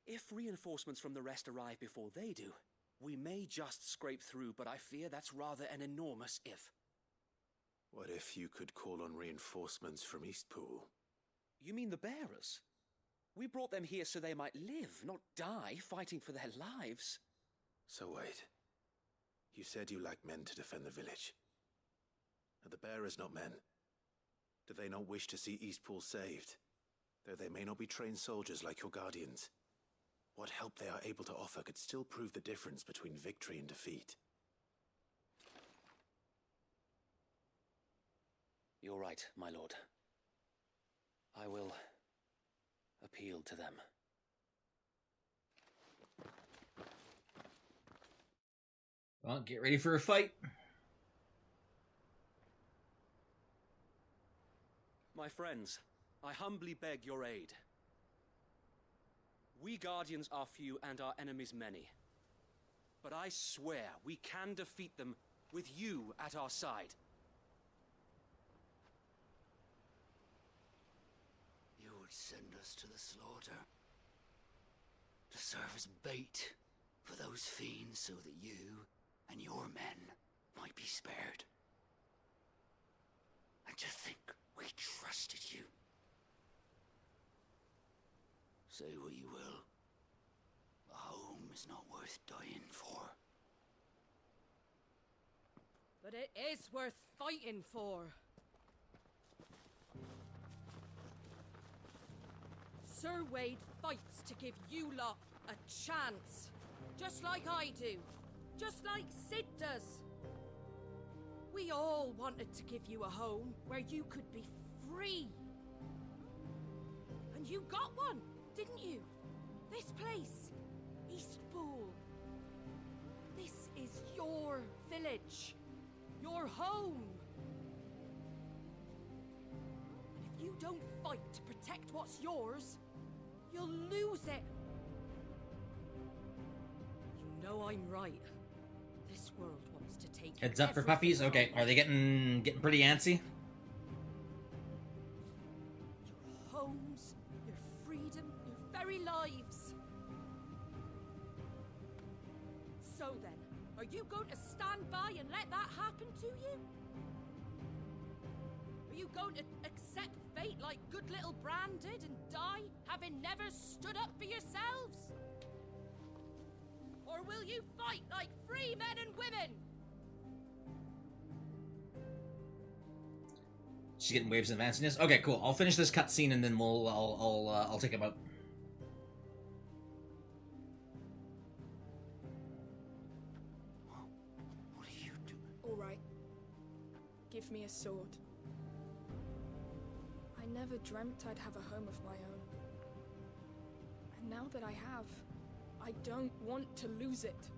If reinforcements from the rest arrive before they do, we may just scrape through, but I fear that's rather an enormous if. What if you could call on reinforcements from Eastpool? You mean the bearers? We brought them here so they might live, not die, fighting for their lives. So wait. You said you lacked men to defend the village. Are the bearers not men? Do they not wish to see Eastpool saved? Though they may not be trained soldiers like your guardians. What help they are able to offer could still prove the difference between victory and defeat. You're right, my lord. I will appeal to them. Well, get ready for a fight. My friends, I humbly beg your aid. We Guardians are few and our enemies many. But I swear we can defeat them with you at our side. You would send us to the slaughter. To serve as bait for those fiends so that you and your men might be spared. And to think we trusted you. Say what you will. A home is not worth dying for. But it is worth fighting for. Sir Wade fights to give you lot a chance. Just like I do. Just like Sid does. We all wanted to give you a home where you could be free. And you got one, didn't you? This place, Eastpool. This is your village. Your home. And if you don't fight to protect what's yours, you'll lose it. You know I'm right. This world wants to take Heads up for everything puppies. Okay, from are they getting pretty antsy? your homes, your freedom, your very lives. So then, are you going to stand by and let that happen to you? Are you going to accept fate like good little Bran did and die, having never stood up for yourselves? Or will you fight like free men and women? She's getting waves of advanciness. Okay, cool. I'll finish this cutscene and then I'll take him out. What are you doing? All right. Give me a sword. I never dreamt I'd have a home of my own. And now that I have, I don't want to lose it.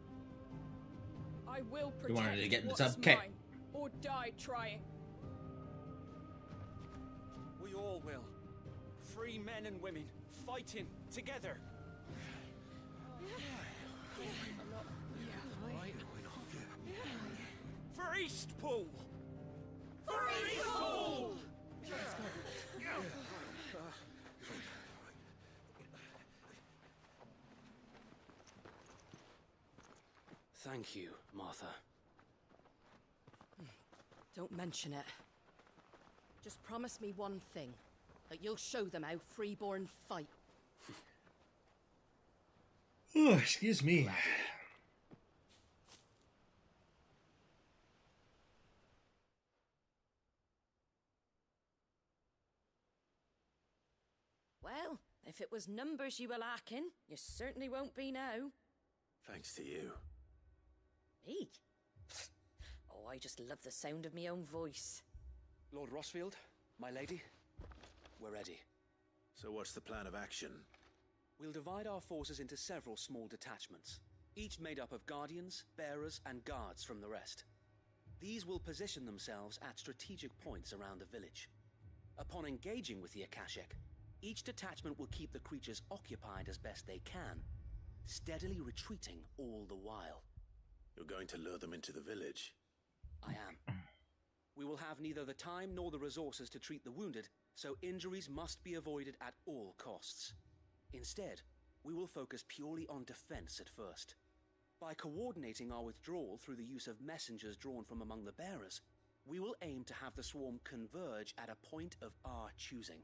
I will You wanted protect to get in the what's tub? 'Kay. mine, or die trying. We all will. Free men and women, fighting together. For Eastpool! For Eastpool! Thank you, Martha. Don't mention it. Just promise me one thing. That you'll show them how freeborn fight. Oh, excuse me. Well, if it was numbers you were lacking, you certainly won't be now. Thanks to you. Me? Oh, I just love the sound of my own voice. Lord Rossfield, my lady, we're ready. So what's the plan of action? We'll divide our forces into several small detachments, each made up of guardians, bearers, and guards from the rest. These will position themselves at strategic points around the village. Upon engaging with the Akashic, each detachment will keep the creatures occupied as best they can, steadily retreating all the while. You're going to lure them into the village? I am. We will have neither the time nor the resources to treat the wounded, so injuries must be avoided at all costs. Instead, we will focus purely on defense at first. By coordinating our withdrawal through the use of messengers drawn from among the bearers, we will aim to have the swarm converge at a point of our choosing.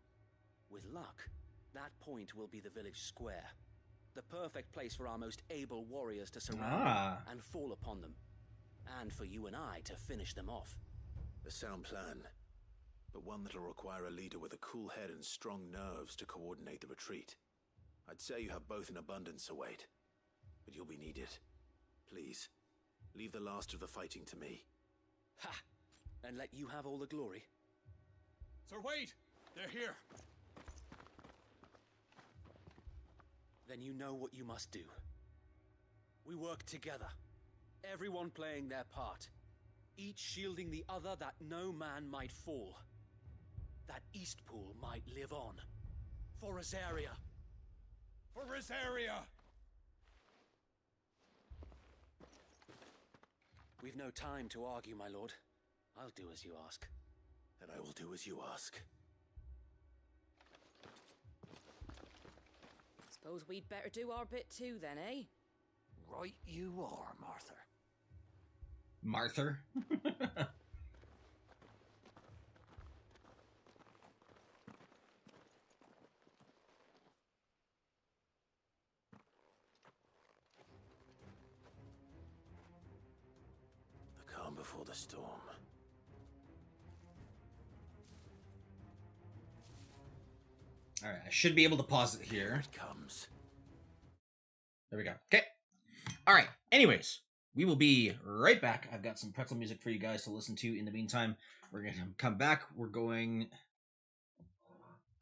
With luck, that point will be the village square, the perfect place for our most able warriors to surround them and fall upon them, and for you and I to finish them off. A sound plan, but one that'll require a leader with a cool head and strong nerves to coordinate the retreat. I'd say you have both in abundance, Sir Wade, but you'll be needed. Please, leave the last of the fighting to me. Ha! And let you have all the glory. Sir Wade! They're here! Then you know what you must do. We work together, everyone playing their part, each shielding the other that no man might fall, that Eastpool might live on. For Rosaria! For Rosaria! We've no time to argue, my lord. I'll do as you ask. And I will do as you ask. Suppose we'd better do our bit too, then, eh? Right you are, Martha. Martha? The calm before the storm. Alright, I should be able to pause it here. It comes. There we go. Okay. Alright, anyways, we will be right back. I've got some pretzel music for you guys to listen to. In the meantime, we're going to come back. We're going...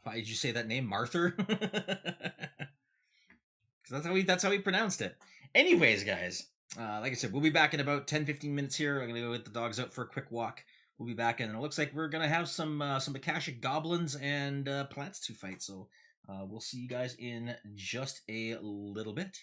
Why did you say that name? Martha? Because that's how we pronounced it. Anyways, guys, like I said, we'll be back in about 10-15 minutes here. I'm going to go get the dogs out for a quick walk. We'll be back, and it looks like we're going to have some Akashic goblins and plants to fight, so we'll see you guys in just a little bit.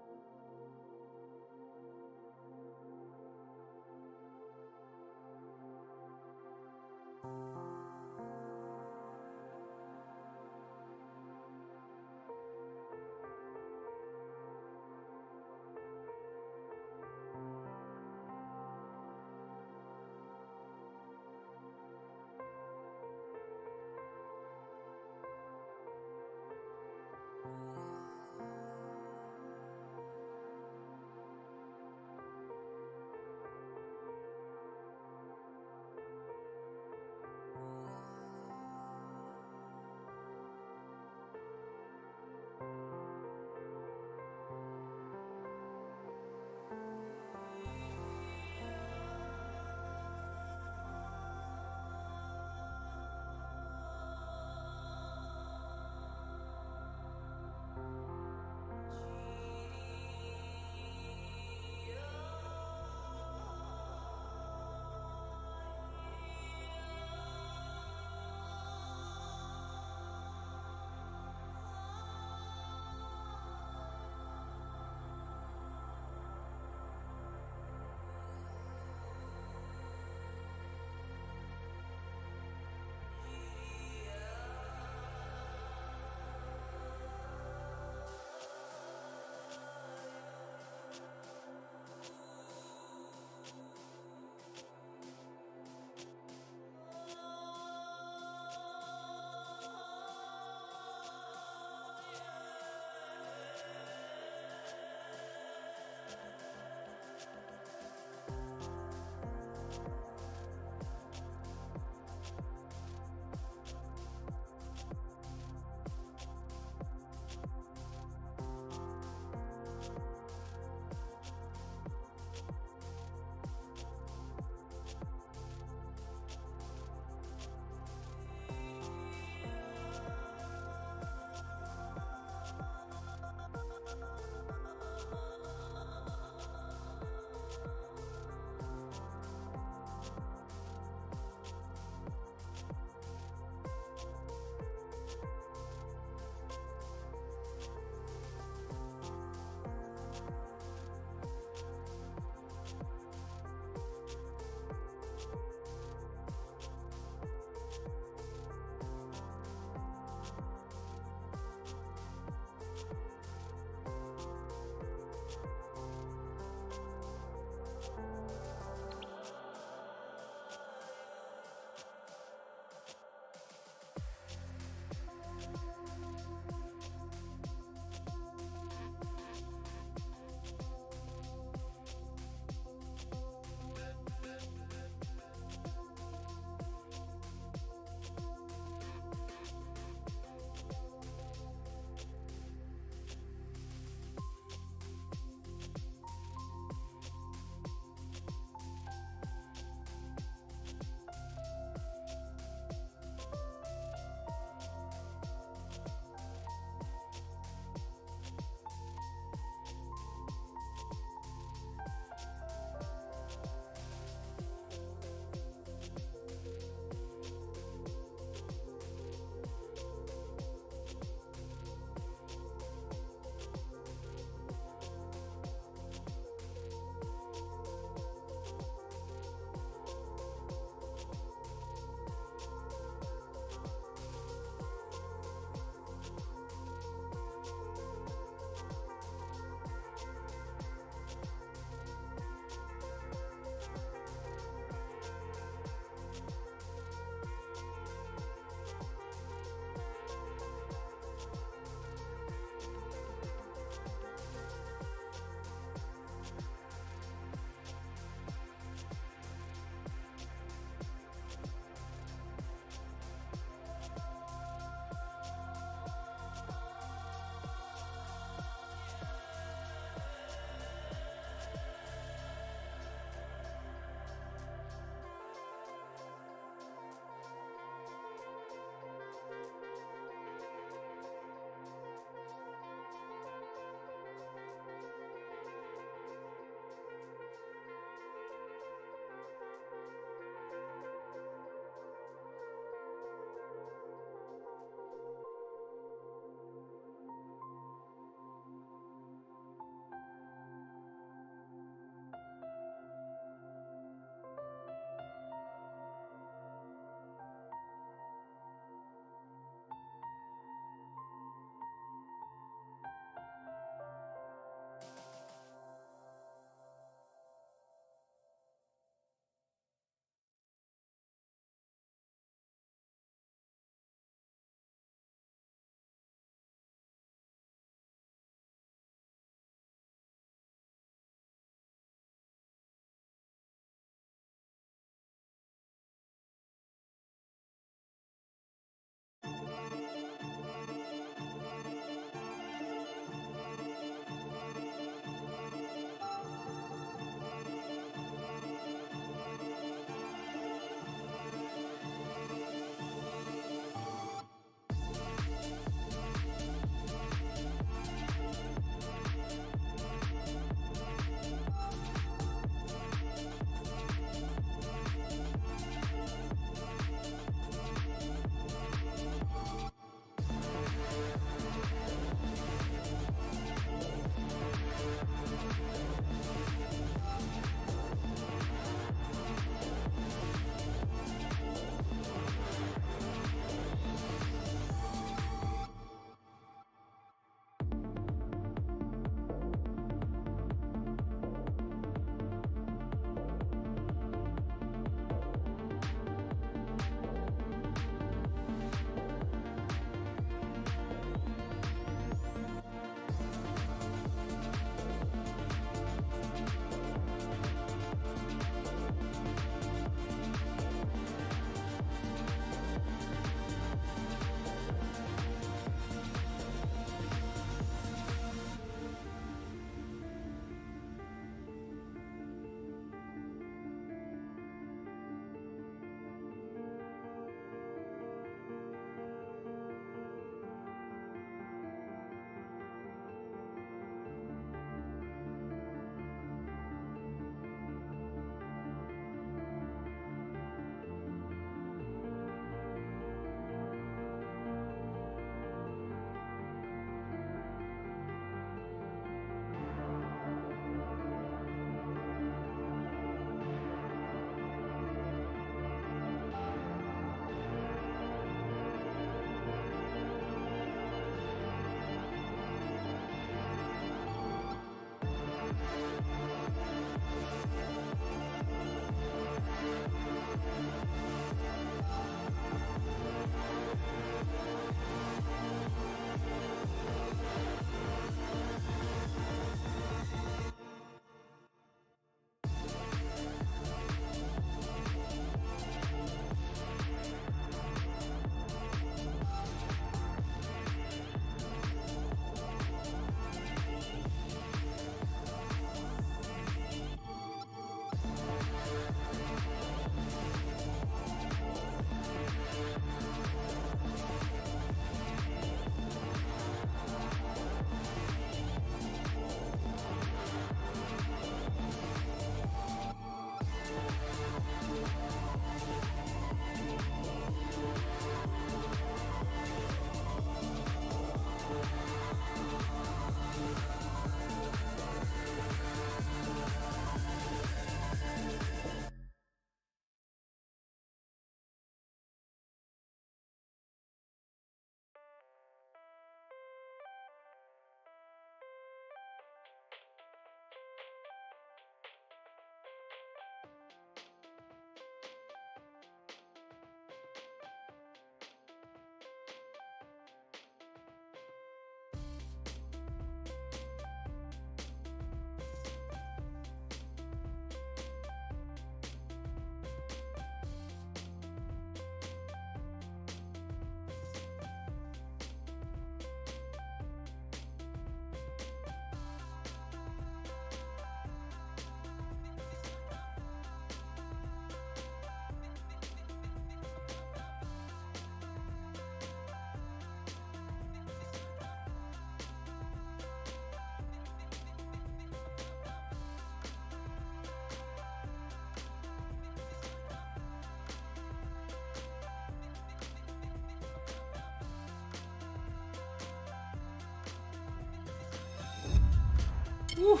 Whew.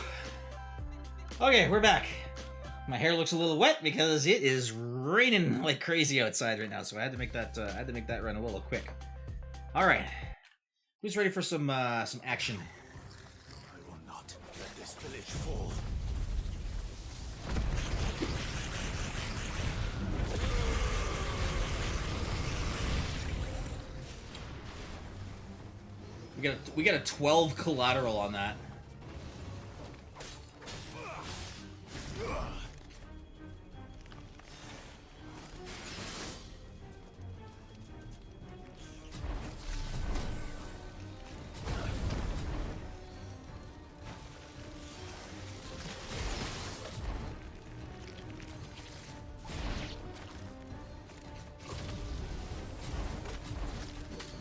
Okay, we're back. My hair looks a little wet because it is raining like crazy outside right now, so I had to make that run a little quick. All right, who's ready for some action? I will not let this village fall. We got a 12 collateral on that.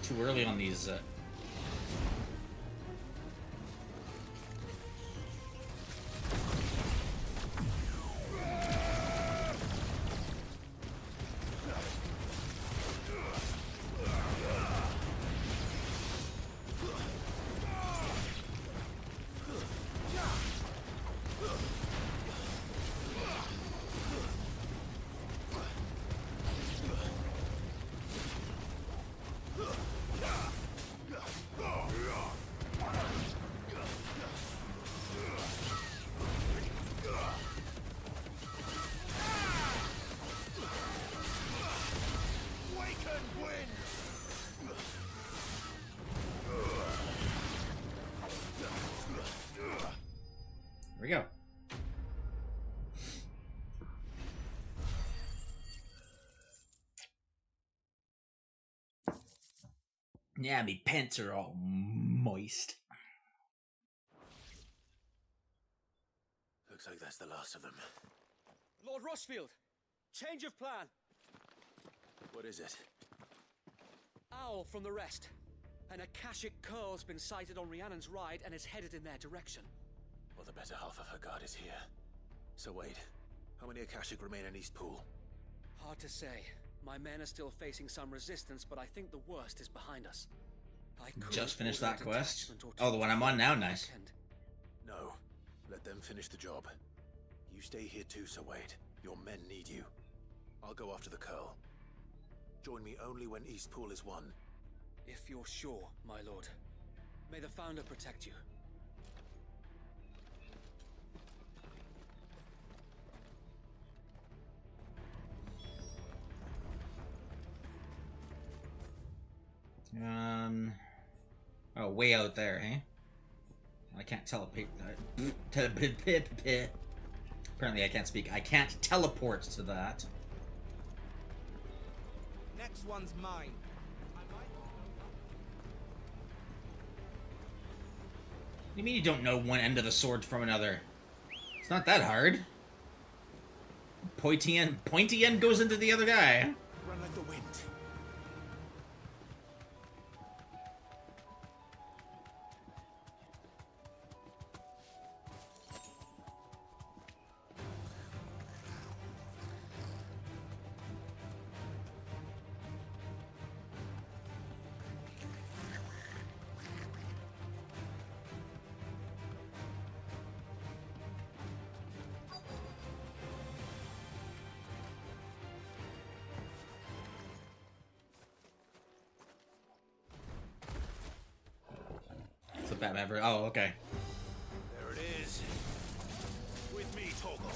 Too early on these. Here we go. Yeah, me pants are all moist. Looks like that's the last of them. Lord Rossfield, change of plan. What is it? Owl from the rest. An Akashic curl's been sighted on Rhiannon's ride and is headed in their direction. Well, the better half of her guard is here. So wait, how many Akashic remain in East Pool? Hard to say. My men are still facing some resistance, but I think the worst is behind us. I Just finished that quest? Oh, the one I'm on now, nice. No, let them finish the job. You stay here too, Sir Wade. Your men need you. I'll go after the Curl. Join me only when East Pool is won. If you're sure, my lord. May the Founder protect you. Oh, way out there, eh? I can't teleport. Apparently, I can't speak. I can't teleport to that. Next one's mine. What do you mean you don't know one end of the sword from another? It's not that hard. Pointy end goes into the other guy. Run like the wind. It's a Batman. Oh, okay. There it is. With me, Toggle.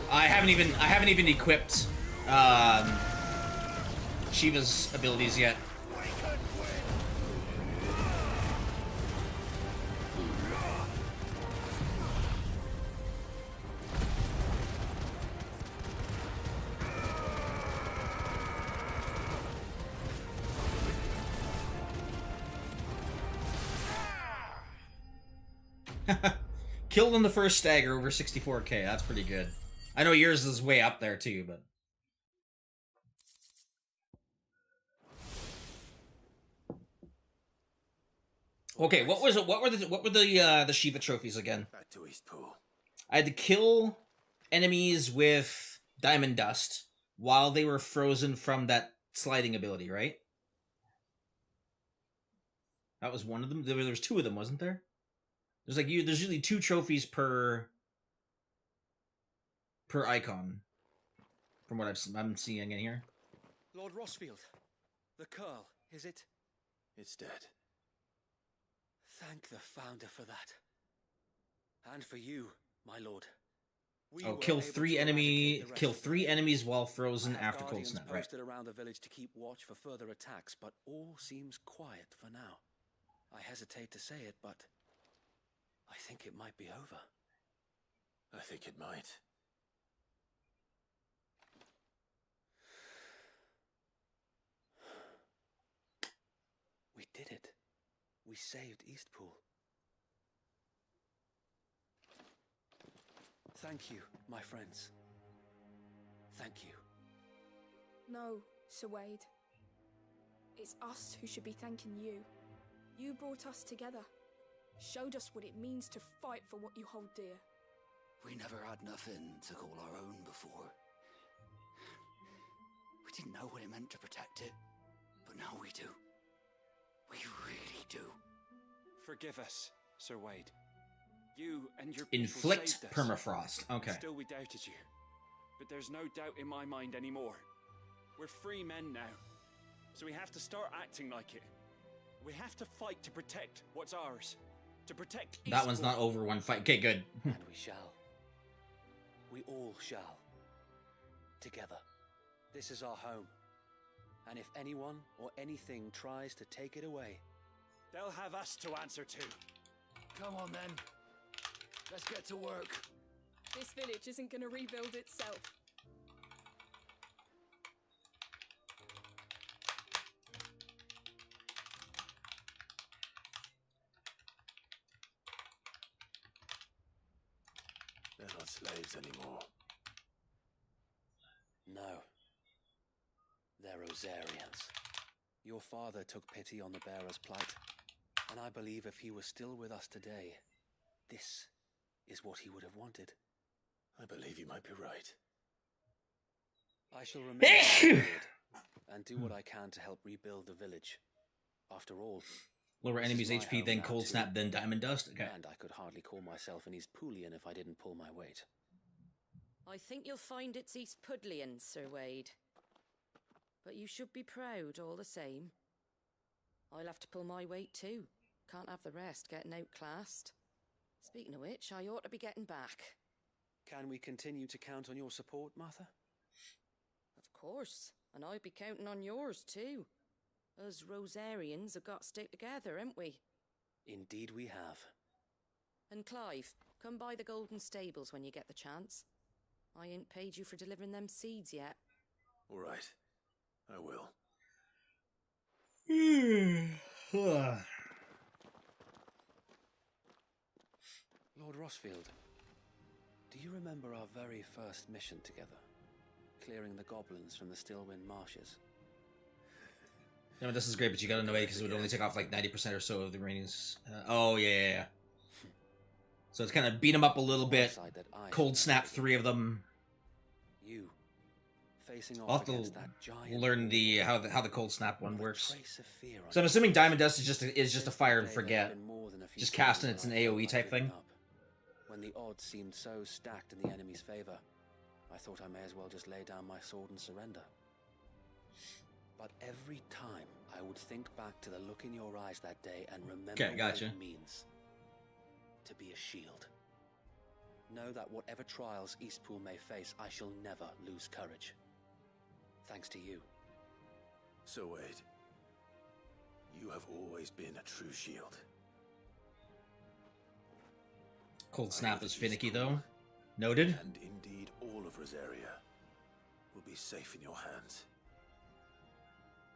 I haven't even equipped Shiva's abilities yet. Killed in the first stagger over 64k. That's pretty good. I know yours is way up there too, but okay. What was it? What were the Shiva trophies again? Back to Eastpool. I had to kill enemies with diamond dust while they were frozen from that sliding ability, right? That was one of them. There was two of them, wasn't there? There's usually 2 trophies per icon, from what I'm seeing in here. Lord Rossfield, the curl, is it? It's dead. Thank the Founder for that. And for you, my lord. Kill 3 enemies while frozen after cold snap. Right. Posted around the village to keep watch for further attacks, but all seems quiet for now. I hesitate to say it, but I think it might be over. I think it might. We did it. We saved Eastpool. Thank you, my friends. Thank you. No, Sir Wade. It's us who should be thanking you. You brought us together. Showed us what it means to fight for what you hold dear. We never had nothing to call our own before. We didn't know what it meant to protect it, but now we do. We really do. Forgive us, Sir Wade. You and your people Inflict saved us. permafrost. Okay. Still we doubted you. But there's no doubt in my mind anymore. We're free men now. So we have to start acting like it. We have to fight to protect what's ours. To protect That one's not over one fight. Okay, good. And we shall. We all shall. Together. This is our home. And if anyone or anything tries to take it away, they'll have us to answer to. Come on then. Let's get to work. This village isn't going to rebuild itself. They're not slaves anymore. No. They're Rosarians. Your father took pity on the bearer's plight, and I believe if he was still with us today, this is what he would have wanted. I believe you might be right. I shall remain and do what I can to help rebuild the village. After all, Lower enemies' HP, then cold snap, then diamond dust. Okay. And I could hardly call myself an Eastpoolian if I didn't pull my weight. I think you'll find it's Eastpudlian, Sir Wade. But you should be proud all the same. I'll have to pull my weight too. Can't have the rest getting outclassed. Speaking of which, I ought to be getting back. Can we continue to count on your support, Martha? Of course, and I'd be counting on yours too. Us Rosarians have got to stick together, haven't we? Indeed we have. And Clive, come by the Golden Stables when you get the chance. I ain't paid you for delivering them seeds yet. All right. I will. Lord Rossfield, do you remember our very first mission together? Clearing the goblins from the Stillwind marshes? No, this is great, but you gotta know it because it would only take off like 90% or so of the remaining. Oh, yeah. So it's kind of beat them up a little bit. Cold snap 3 of them. You facing I'll off have against to that giant learn the how the cold snap one works. trace of fear on So I'm you. assuming diamond dust is just a fire and Today forget. there've been more than a few Just times casting when it's an I felt AoE like type giving thing. up. When the odds seemed so stacked in the enemy's favor, I thought I may as well just lay down my sword and surrender. But every time I would think back to the look in your eyes that day and remember what gotcha. it means to be a shield. Know that whatever trials Eastpool may face, I shall never lose courage. Thanks to you. So Wade, you have always been a true shield. Cold snap is finicky though. Noted. And indeed all of Rosaria will be safe in your hands.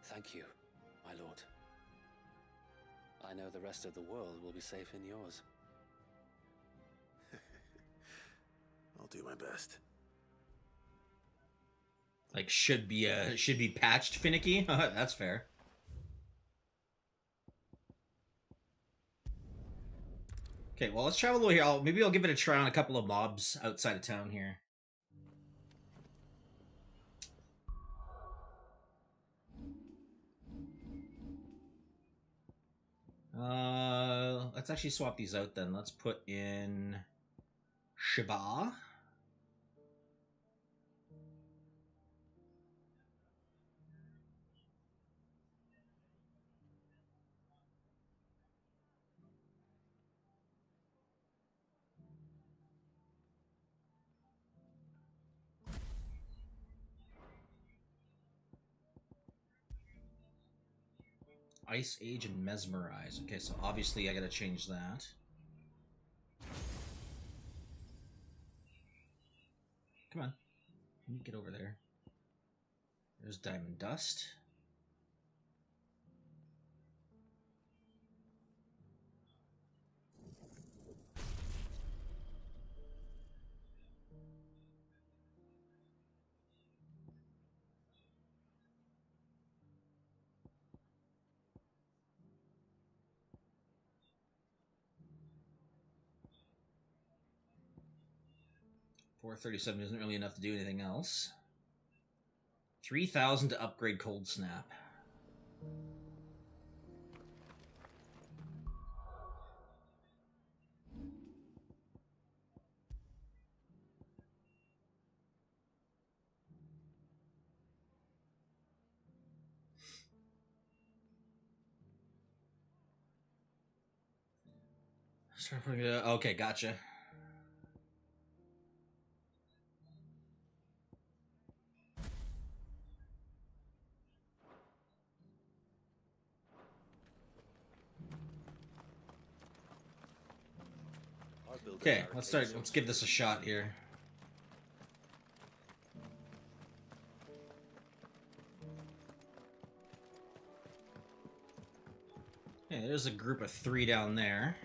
Thank you, my lord. I know the rest of the world will be safe in yours. do my best. Like, should be patched finicky? That's fair. Okay, well, let's travel over here. Maybe I'll give it a try on a couple of mobs outside of town here. Let's actually swap these out then. Let's put in Shiba. Ice Age and Mesmerize. Okay, so obviously I gotta change that. Come on. Let me get over there. There's Diamond Dust. $437 isn't really enough to do anything else. 3,000 to upgrade Cold Snap. Start putting it. Okay, gotcha. Okay, let's start. Let's give this a shot here. Okay, there's a group of 3 down there.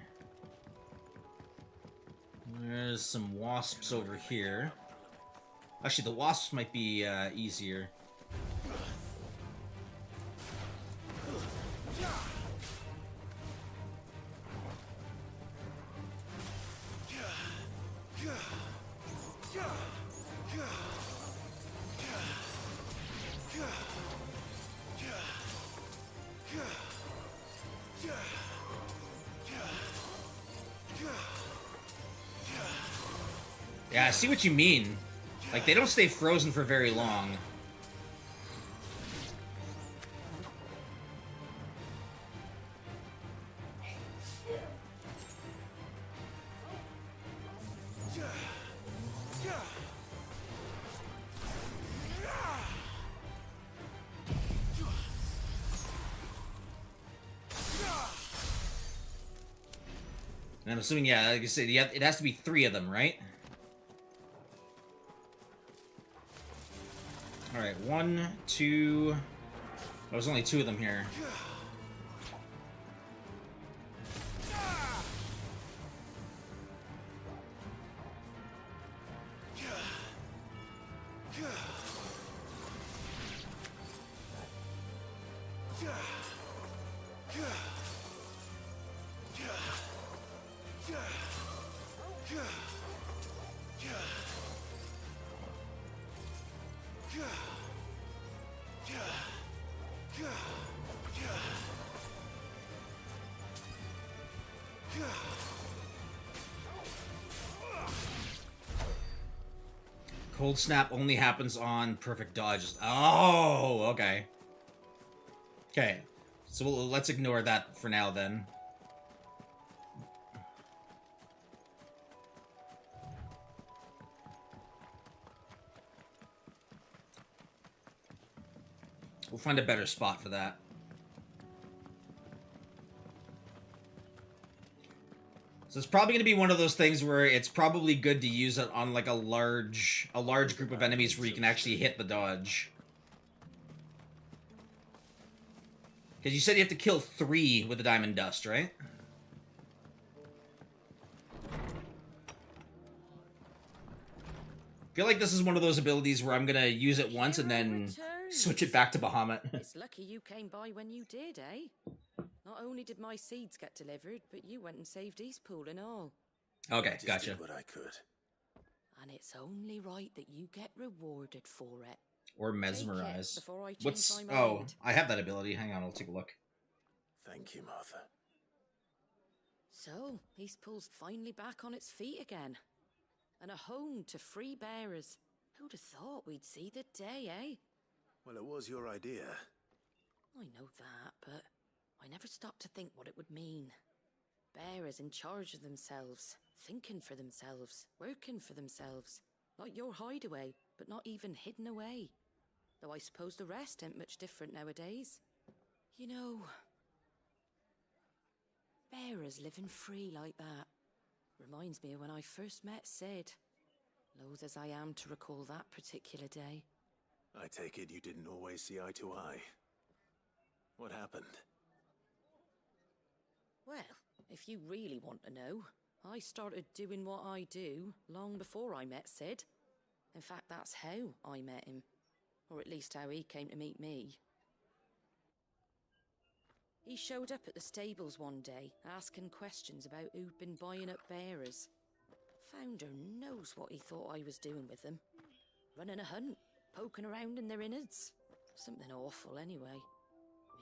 There's some wasps over here. Actually, the wasps might be easier. Yeah, I see what you mean. Like, they don't stay frozen for very long. And I'm assuming, yeah, like I said, it has to be 3 of them, right? Alright, 1, 2... Oh, there's only 2 of them here. Cold Snap only happens on perfect dodges. Oh, okay. Okay, so let's ignore that for now then. We'll find a better spot for that. So it's probably going to be one of those things where it's probably good to use it on like a large group of enemies where you can actually hit the dodge. Because you said you have to kill 3 with the Diamond Dust, right? feel like this is one of those abilities where I'm gonna use it once and then switch it back to Bahamut. It's lucky you came by when you did, eh? Not only did my seeds get delivered, but you went and saved Eastpool and all. Okay, I just gotcha. did what I could. And it's only right that you get rewarded for it. Or Take mesmerize. it before I change What's... my Oh, mind. I have that ability. Hang on, I'll take a look. Thank you, Martha. So, Eastpool's finally back on its feet again. And a home to free bearers. Who'd have thought we'd see the day, eh? Well, it was your idea. I know that, but I never stopped to think what it would mean. Bearers in charge of themselves, thinking for themselves, working for themselves. Not your hideaway, but not even hidden away. Though I suppose the rest ain't much different nowadays. You know, bearers living free like that reminds me of when I first met Sid. Loath as I am to recall that particular day. I take it you didn't always see eye to eye. What happened? Well, if you really want to know, I started doing what I do long before I met Sid. In fact, that's how I met him. Or at least how he came to meet me. He showed up at the stables one day, asking questions about who'd been buying up bearers. Founder knows what he thought I was doing with them. Running a hunt, poking around in their innards. Something awful anyway.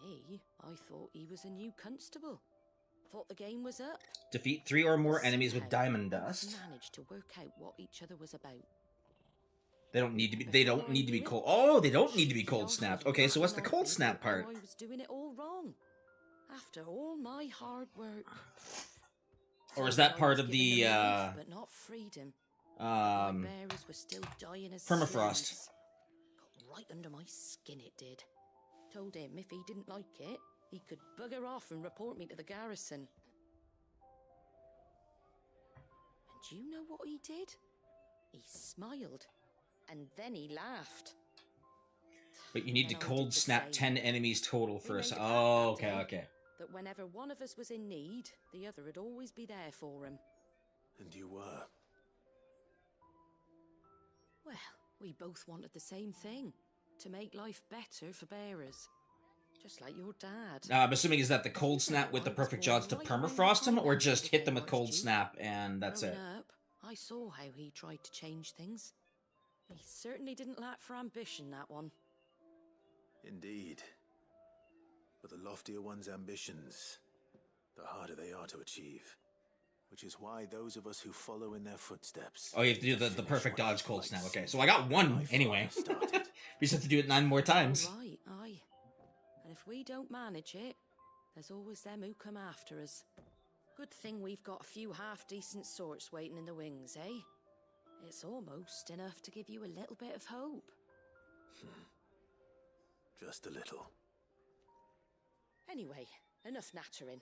Me, I thought he was a new constable. Thought the game was up. Defeat 3 or more enemies with diamond dust. Managed to work out what each other was about. They don't need to be. They don't need to be cold. Oh, they don't need to be cold snapped. Okay, so what's the cold snap part? I was doing it all wrong. After all my hard work. Or is that part of the but not freedom. My bearers were still dying as permafrost? slaves. Got right under my skin, it did. Told him if he didn't like it, he could bugger off and report me to the garrison. And you know what he did? He smiled. And then he laughed. But you need to cold snap 10 enemies total first. Oh, okay, okay. That whenever one of us was in need, the other would always be there for him. And you were? Well, we both wanted the same thing. To make life better for bearers. Just like your dad. I'm assuming is that the cold snap with the perfect odds to permafrost him, or just hit them with cold snap and that's it? Growing up, I saw how he tried to change things. He certainly didn't lack for ambition, that one. Indeed. But the loftier one's ambitions, the harder they are to achieve. Which is why those of us who follow in their footsteps... Oh, you have to do the perfect dodge cold snap. Okay, so I got one anyway. We just have to do it 9 more times. All right, aye. And if we don't manage it, there's always them who come after us. Good thing we've got a few half-decent sorts waiting in the wings, eh? It's almost enough to give you a little bit of hope. Just a little. Anyway, enough nattering.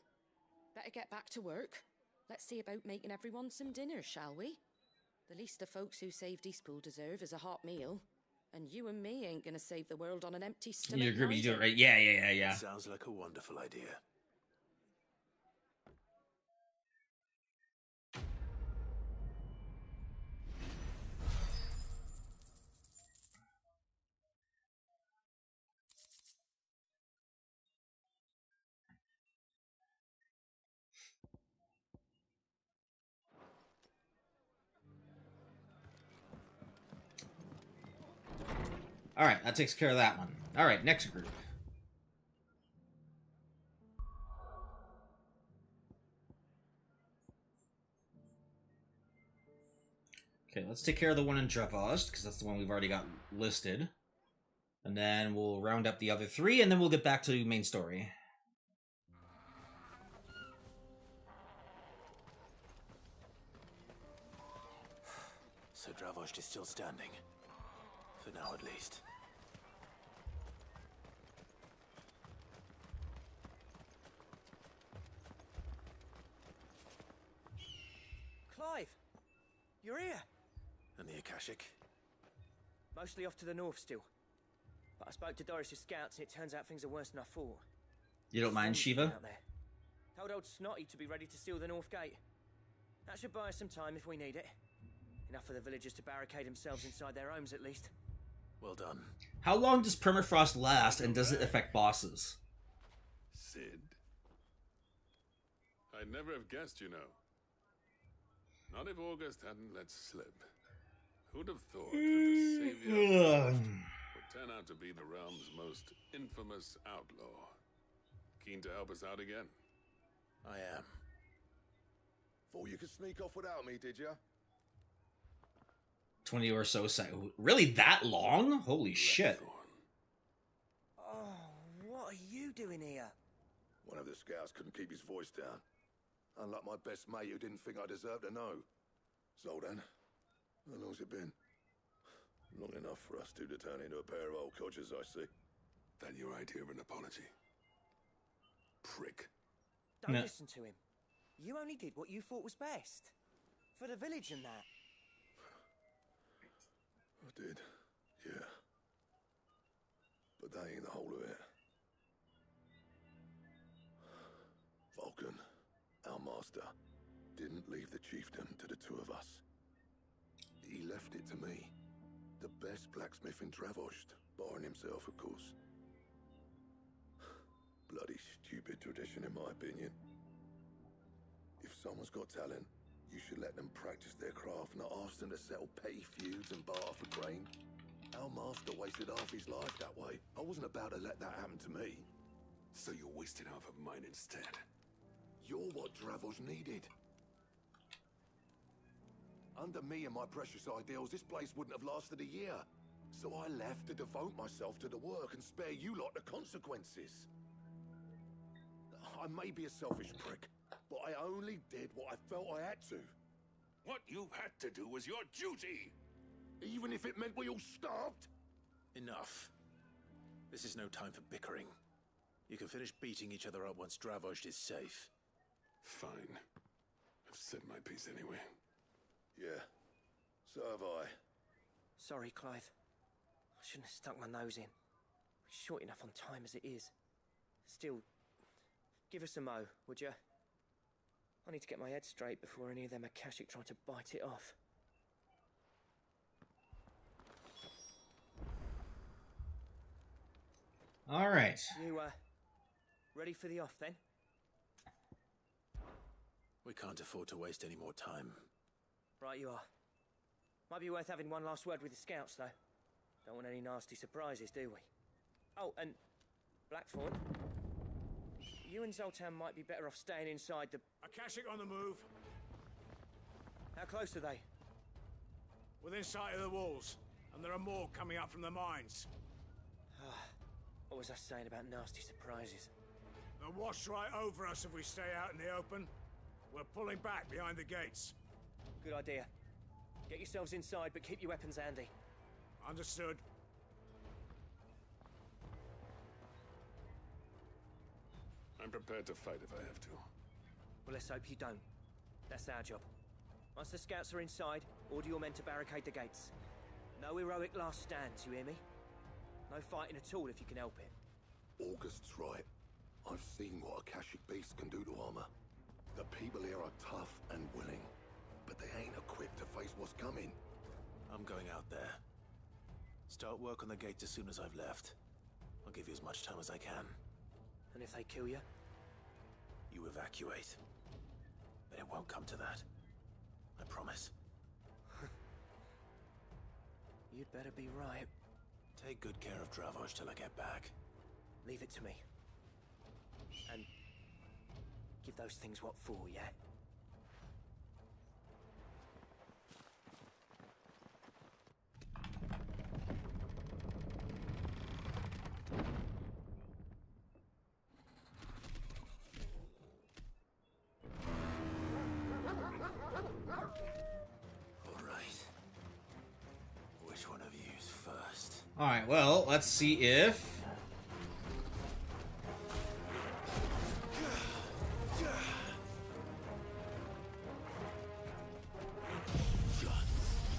Better get back to work. Let's see about making everyone some dinner, shall we? The least the folks who saved Eastpool deserve is a hot meal. And you and me ain't gonna save the world on an empty stomach. You agree, you do it neither. right. Yeah. Sounds like a wonderful idea. Alright, that takes care of that one. Alright, next group. Okay, let's take care of the one in Dravost, because that's the one we've already got listed. And then we'll round up the other 3, and then we'll get back to main story. So Dravost is still standing. For now, at least. Clive! You're here! And the Akashic? Mostly off to the north still. But I spoke to Doris's scouts and it turns out things are worse than I thought. You don't mind, Shiva? Out there. Told old Snotty to be ready to seal the north gate. That should buy us some time if we need it. Enough for the villagers to barricade themselves inside their homes, at least. Well done. How long does permafrost last, and does it affect bosses? Sid. I'd never have guessed, you know. Not if August hadn't let slip. Who'd have thought that the savior of August would turn out to be the realm's most infamous outlaw? Keen to help us out again? I am. Thought you could sneak off without me, did ya? 20 or so seconds. Really that long? Holy shit. Oh, what are you doing here? One of the scouts couldn't keep his voice down. Unlike my best mate who didn't think I deserved to know. So then, how long's it been? Long enough for us two to turn into a pair of old codgers, I see. That your idea of an apology? Prick. Don't listen to him. You only did what you thought was best. For the village and that. I did, yeah. But that ain't the whole of it. Vulcan, our master, didn't leave the chiefdom to the two of us. He left it to me. The best blacksmith in Dravost, barring himself, of course. Bloody stupid tradition, in my opinion. If someone's got talent, you should let them practice their craft, not ask them to settle petty feuds and barter for grain. Our master wasted half his life that way. I wasn't about to let that happen to me. So you wasted half of mine instead. You're what Dravost needed. Under me and my precious ideals, this place wouldn't have lasted a year. So I left to devote myself to the work and spare you lot the consequences. I may be a selfish prick, but I only did what I felt I had to. What you had to do was your duty! Even if it meant we all starved? Enough. This is no time for bickering. You can finish beating each other up once Dravost is safe. Fine. I've said my piece anyway. Yeah, so have I. Sorry, Clive. I shouldn't have stuck my nose in. We're short enough on time as it is. Still, give us a mo, would you? I need to get my head straight before any of them Akashic try to bite it off. All right. You, ready for the off, then? We can't afford to waste any more time. Right you are. Might be worth having one last word with the scouts, though. Don't want any nasty surprises, do we? Oh, and Blackthorn, you and Zoltan might be better off staying inside the... Akashic on the move. How close are they? Within sight of the walls. And there are more coming up from the mines. What was I saying about nasty surprises? They'll wash right over us if we stay out in the open. We're pulling back behind the gates. Good idea. Get yourselves inside, but keep your weapons handy. Understood. I'm prepared to fight if I have to. Well, let's hope you don't. That's our job. Once the scouts are inside, order your men to barricade the gates. No heroic last stands, you hear me? No fighting at all if you can help it. August's right. I've seen what Akashic beasts can do to armor. The people here are tough and willing, but they ain't equipped to face what's coming. I'm going out there. Start work on the gates as soon as I've left. I'll give you as much time as I can. And if they kill you? You evacuate. But it won't come to that. I promise. You'd better be right. Take good care of Dravost till I get back. Leave it to me. And give those things what for, yeah? Alright, well, let's see if...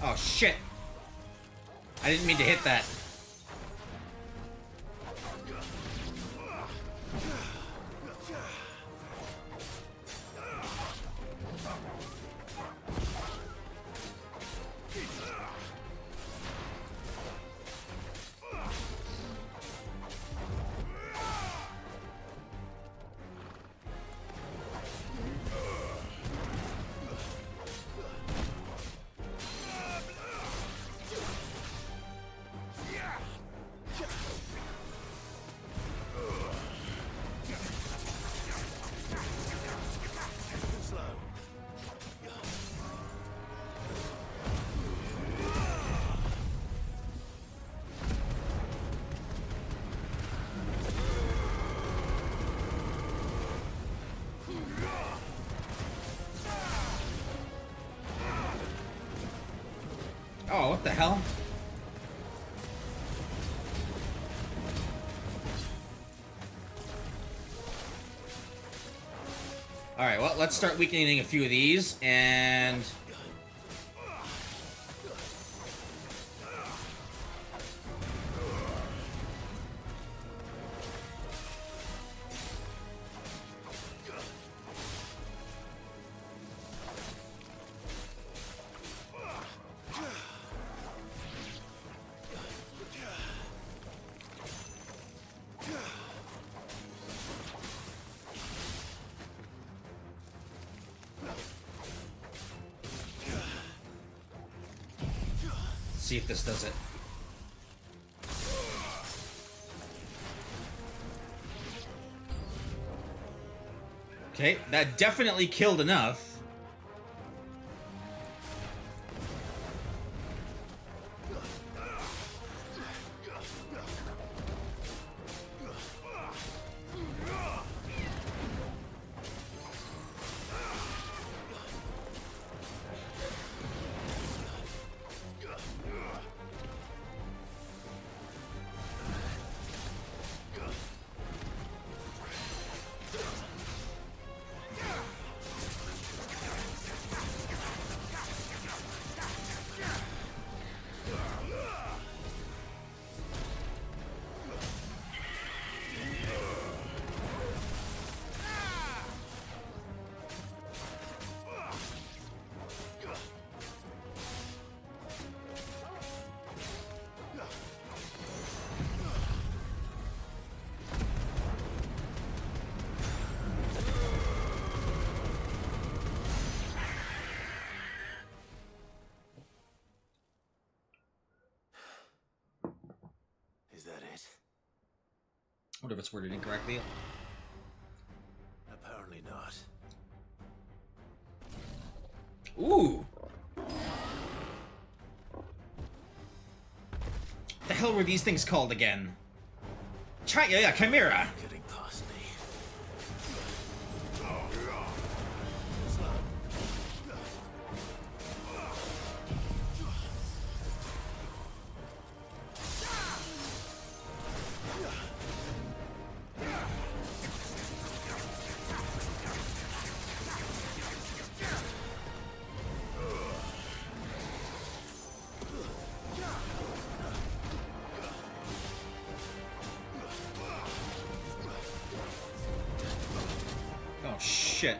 Oh, shit! I didn't mean to hit that. What the hell? Alright, well, let's start weakening a few of these, and... see if this does it. Okay, that definitely killed enough. Is that it? What if it's worded incorrectly? Apparently not. Ooh! The hell were these things called again? Yeah, Chimera! Getting past me. Oh, shit.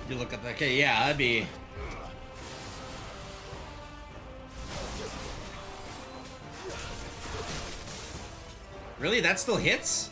You look at that. Okay, yeah, that'd be. Really? That still hits?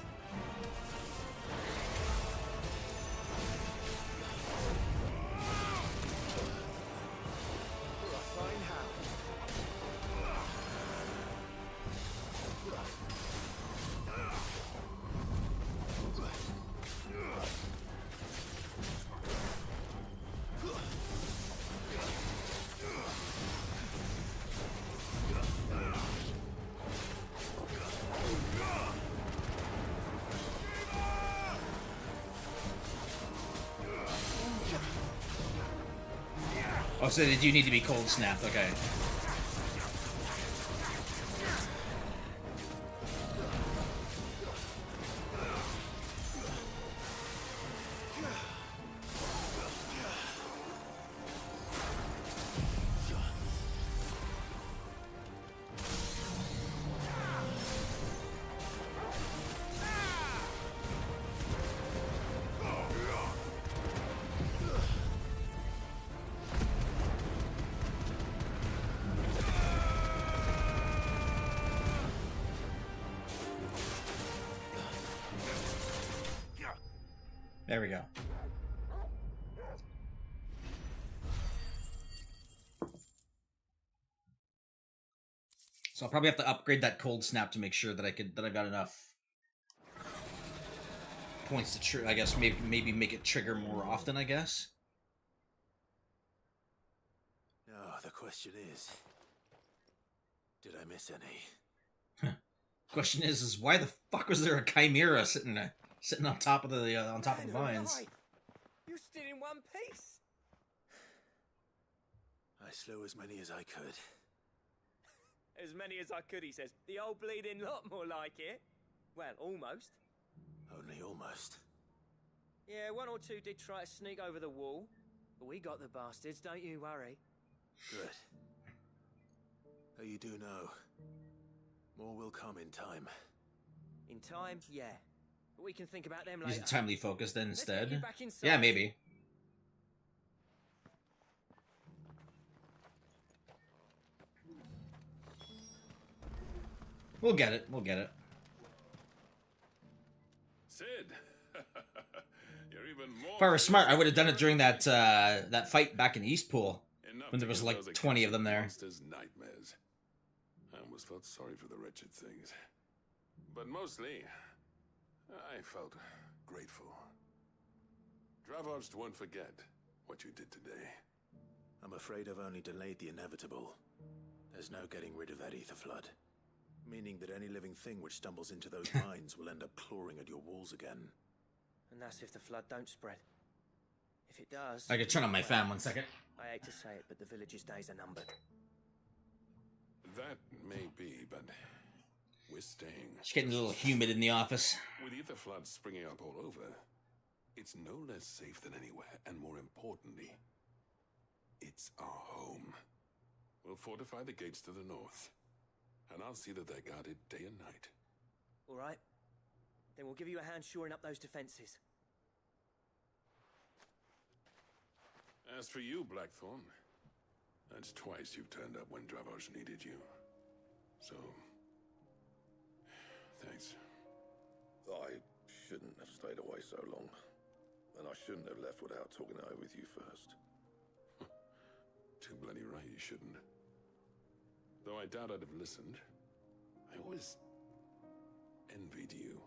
Oh, so they do need to be cold snapped, okay. There we go. So I'll probably have to upgrade that cold snap to make sure that I got enough points to trigger. I guess maybe make it trigger more often. I guess. Now the question is, did I miss any? Question is why the fuck was there a chimera sitting on top of the vines? You're still in one piece. I slew as many as I could. As many as I could, he says. The old bleeding lot, more like it. Well, almost. Only almost. Yeah, one or two did try to sneak over the wall, but we got the bastards, don't you worry. Good. Oh, you do know. More will come in time. In time, yeah. But we can think about them later. Use a timely focus then Let's get instead. you back inside. Yeah, maybe. We'll get it. We'll get it. Sid, you're even more. If I were smart, I would have done it during that that fight back in Eastpool Enough when to there was give like those 20 of them there. monsters nightmares. I almost felt sorry for the wretched things, but mostly I felt grateful. Dravos won't forget what you did today. I'm afraid I've only delayed the inevitable. There's no getting rid of that ether flood. Meaning that any living thing which stumbles into those mines will end up clawing at your walls again. And that's if the flood don't spread. If it does... I could turn on my fan 1 second. I hate to say it, but the village's days are numbered. That may be, but we're staying. It's getting a little humid in the office. With ether floods springing up all over, it's no less safe than anywhere, and more importantly, it's our home. We'll fortify the gates to the north, and I'll see that they're guarded day and night. All right. Then we'll give you a hand shoring up those defenses. As for you, Blackthorn, that's twice you've turned up when Dravos needed you. So, thanks. I shouldn't have stayed away so long. And I shouldn't have left without talking it over with you first. Too bloody right you shouldn't. Though I doubt I'd have listened. I always envied you.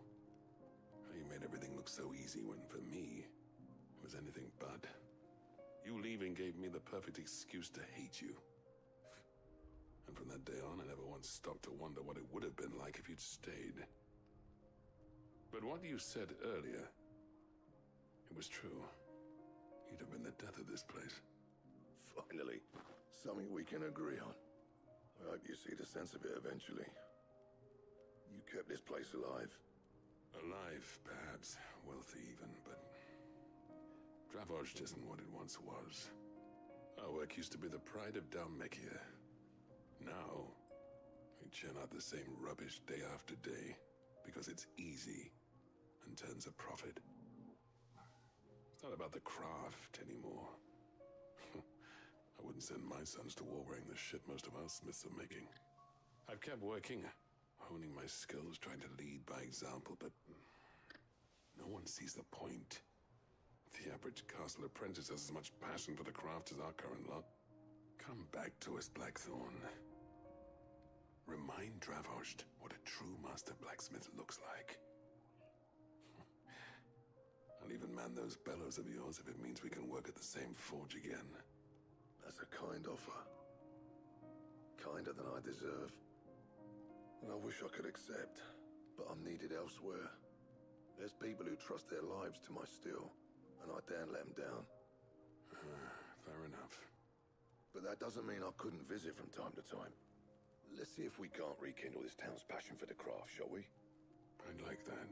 How you made everything look so easy when, for me, it was anything but. You leaving gave me the perfect excuse to hate you. And from that day on, I never once stopped to wonder what it would have been like if you'd stayed. But what you said earlier, it was true. You'd have been the death of this place. Finally, something we can agree on. I hope you see the sense of it eventually. You kept this place alive. Alive, perhaps. Wealthy even, but... Dravos isn't what it once was. Our work used to be the pride of Dalmekia. Now, we churn out the same rubbish day after day, because it's easy and turns a profit. It's not about the craft anymore. I wouldn't send my sons to war wearing the shit most of our smiths are making. I've kept working, honing my skills, trying to lead by example, but no one sees the point. The average castle apprentice has as much passion for the craft as our current lot. Come back to us, Blackthorn. Remind Dravos what a true master blacksmith looks like. I'll even man those bellows of yours if it means we can work at the same forge again. That's a kind offer. Kinder than I deserve. And I wish I could accept, but I'm needed elsewhere. There's people who trust their lives to my steel, and I daren't let them down. Fair enough. But that doesn't mean I couldn't visit from time to time. Let's see if we can't rekindle this town's passion for the craft, shall we? I'd like that.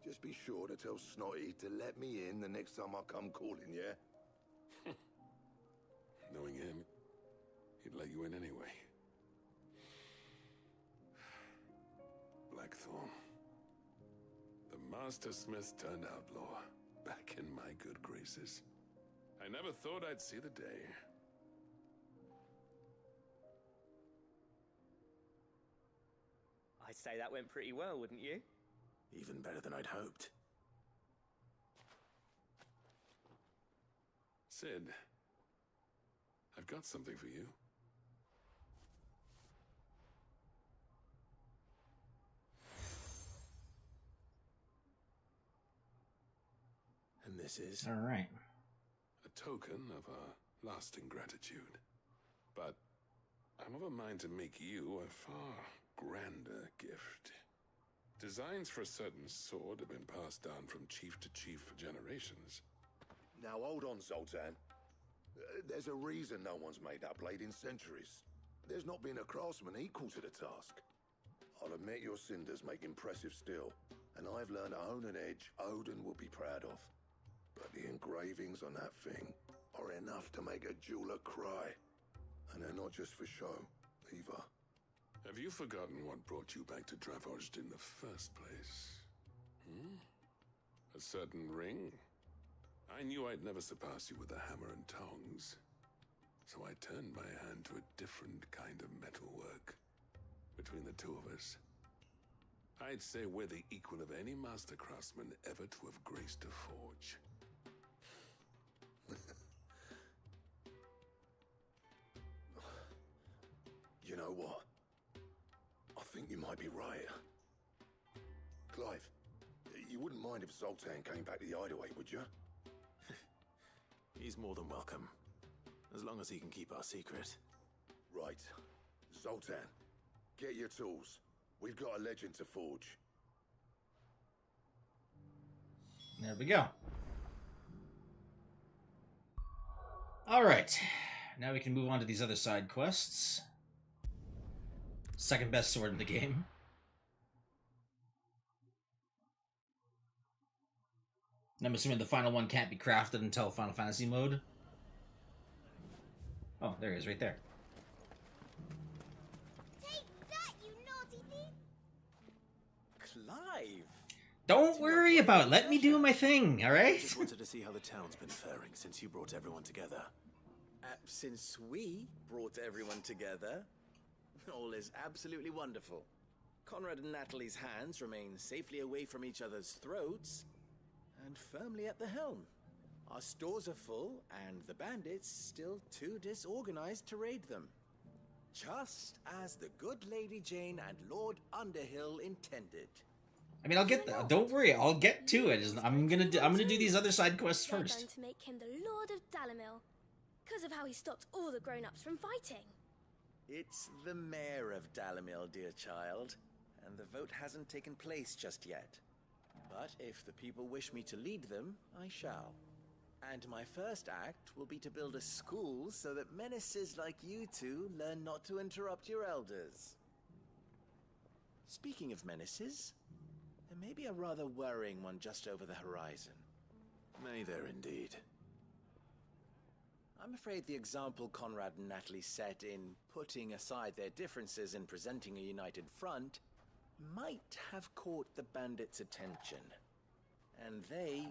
Just be sure to tell Snotty to let me in the next time I come calling, yeah? Knowing him, he'd let you in anyway. Blackthorn. The Master Smith turned outlaw, back in my good graces. I never thought I'd see the day. I'd say that went pretty well, wouldn't you? Even better than I'd hoped. Sid, I've got something for you. And this is? All right. A token of a lasting gratitude. But I'm of a mind to make you a far grander gift. Designs for a certain sword have been passed down from chief to chief for generations. Now hold on, Zoltan. There's a reason no one's made that blade in centuries. There's not been a craftsman equal to the task. I'll admit your cinders make impressive steel, and I've learned to hone an edge Odin would be proud of. But the engravings on that thing are enough to make a jeweler cry. And they're not just for show, either. Have you forgotten what brought you back to Dravojd in the first place? Hmm? A certain ring? I knew I'd never surpass you with a hammer and tongs. So I turned my hand to a different kind of metalwork. Between the two of us, I'd say we're the equal of any master craftsman ever to have graced a forge. You know what? I think you might be right. Clive, you wouldn't mind if Zoltan came back to the hideaway, would you? He's more than welcome. As long as he can keep our secret. Right. Zoltan, get your tools. We've got a legend to forge. There we go. All right. Now we can move on to these other side quests. Second best sword in the game. And I'm assuming the final one can't be crafted until Final Fantasy mode. Oh, there he is, right there. Take that, you naughty thief! Clive! Don't worry about it. Let me do my thing, alright? Just wanted to see how the town's been faring since you brought everyone together. Since we brought everyone together, all is absolutely wonderful. Conrad and Natalie's hands remain safely away from each other's throats and firmly at the helm. Our stores are full, and the bandits still too disorganized to raid them. Just as the good Lady Jane and Lord Underhill intended. I mean, I'll get that. Don't worry, I'll get to it. I'm gonna do these other side quests They're first. going to make him the Lord of Dalimil, because of how he stopped all the grown-ups from fighting. It's the mayor of Dalimil, dear child, and the vote hasn't taken place just yet. But if the people wish me to lead them, I shall. And my first act will be to build a school so that menaces like you two learn not to interrupt your elders. Speaking of menaces, there may be a rather worrying one just over the horizon. May there indeed. I'm afraid the example Conrad and Natalie set in putting aside their differences and presenting a united front might have caught the bandits' attention. And they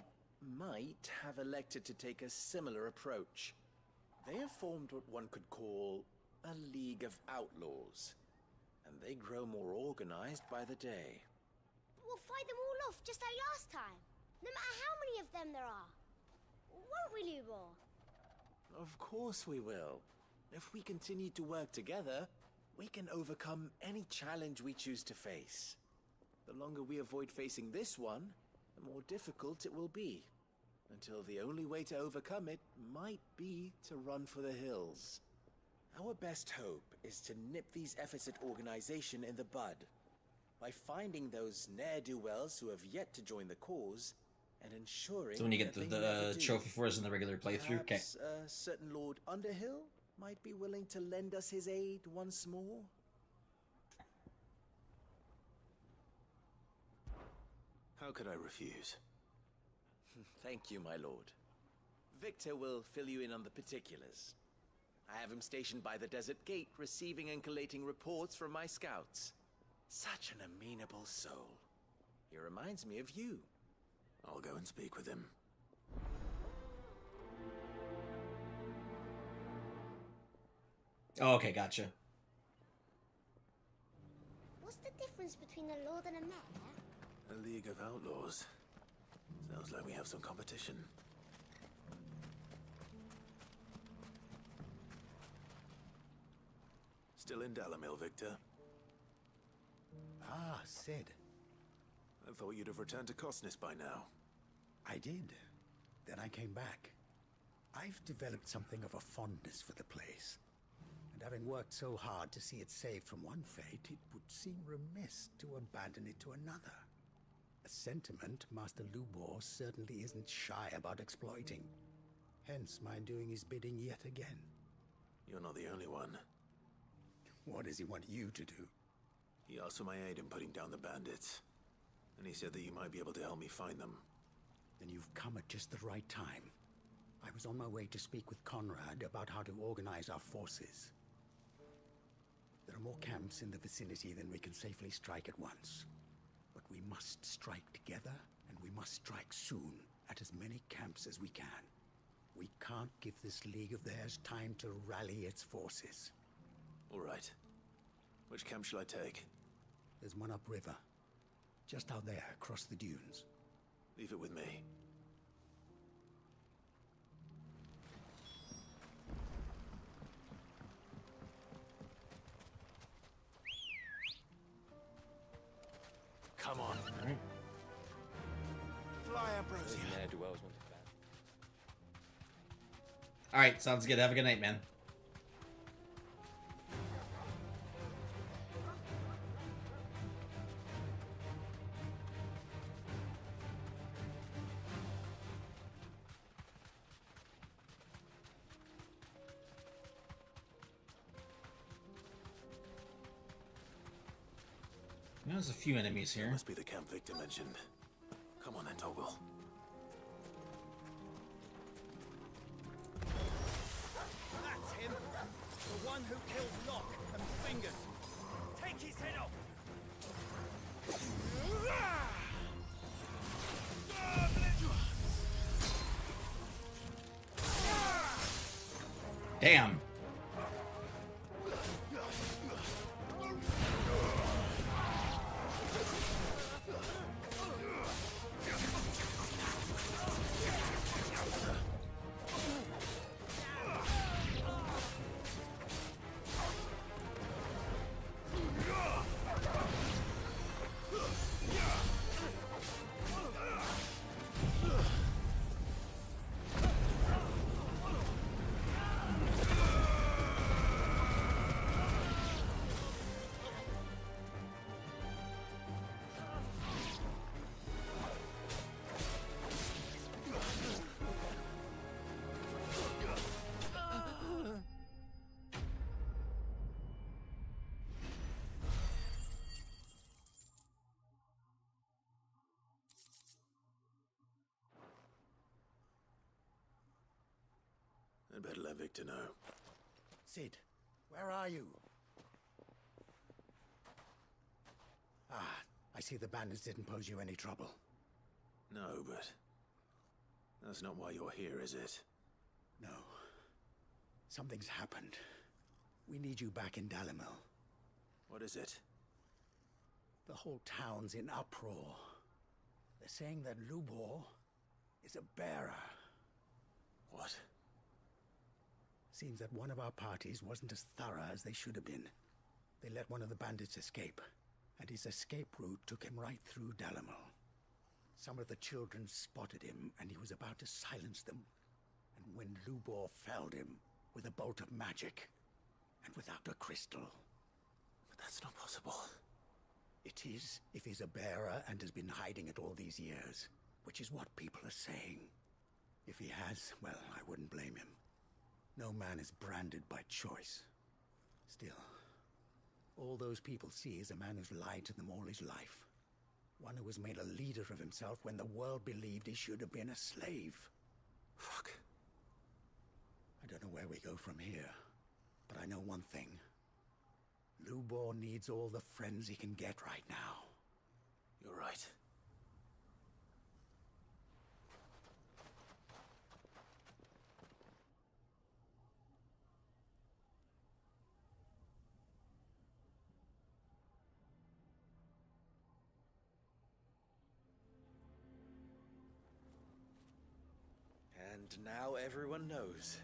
might have elected to take a similar approach. They have formed what one could call a League of Outlaws, and they grow more organized by the day. We'll fight them all off just like last time, no matter how many of them there are. Won't we, Lubor? Of course we will. If we continue to work together, we can overcome any challenge we choose to face. The longer we avoid facing this one, the more difficult it will be. Until the only way to overcome it might be to run for the hills. Our best hope is to nip these efforts at organization in the bud. By finding those ne'er-do-wells who have yet to join the cause, and ensuring So when you get that the they never do. trophy for us in the regular playthrough, okay. Perhaps a certain Lord Underhill might be willing to lend us his aid once more. How could I refuse? Thank you, my lord. Victor will fill you in on the particulars. I have him stationed by the desert gate, receiving and collating reports from my scouts. Such an amenable soul. He reminds me of you. I'll go and speak with him. Oh, okay, gotcha. What's the difference between a lord and a mayor? A League of Outlaws. Sounds like we have some competition. Still in Dalamil, Victor? Ah, Sid. I thought you'd have returned to Cosnis by now. I did. Then I came back. I've developed something of a fondness for the place. And having worked so hard to see it saved from one fate, it would seem remiss to abandon it to another. A sentiment Master Lubor certainly isn't shy about exploiting. Hence my doing his bidding yet again. You're not the only one. What does he want you to do? He asked for my aid in putting down the bandits. And he said that you might be able to help me find them. Then you've come at just the right time. I was on my way to speak with Conrad about how to organize our forces. There are more camps in the vicinity than we can safely strike at once. But we must strike together, and we must strike soon at as many camps as we can. We can't give this league of theirs time to rally its forces. All right. Which camp shall I take? There's one upriver. Just out there, across the dunes. Leave it with me. Come on. Fly, Ambrosia. Alright, sounds good. Have a good night, man. There's a few enemies here. Must be the camp Victor mentioned. Come on then, Toggle. That's him! The one who killed Locke and Fingers! Take his head off! Damn. I'd better let Victor know. Sid, where are you? Ah, I see the bandits didn't pose you any trouble. No, but that's not why you're here, is it? No. Something's happened. We need you back in Dalamil. What is it? The whole town's in uproar. They're saying that Lubor is a bearer. What? Seems that one of our parties wasn't as thorough as they should have been. They let one of the bandits escape, and his escape route took him right through Dalamil. Some of the children spotted him, and he was about to silence them. And when Lubor felled him with a bolt of magic, and without a crystal. But that's not possible. It is, if he's a bearer and has been hiding it all these years, which is what people are saying. If he has, well, I wouldn't blame him. No man is branded by choice. Still, all those people see is a man who's lied to them all his life. One who was made a leader of himself when the world believed he should have been a slave. Fuck. I don't know where we go from here, but I know one thing. Lubor needs all the friends he can get right now. You're right. And now everyone knows.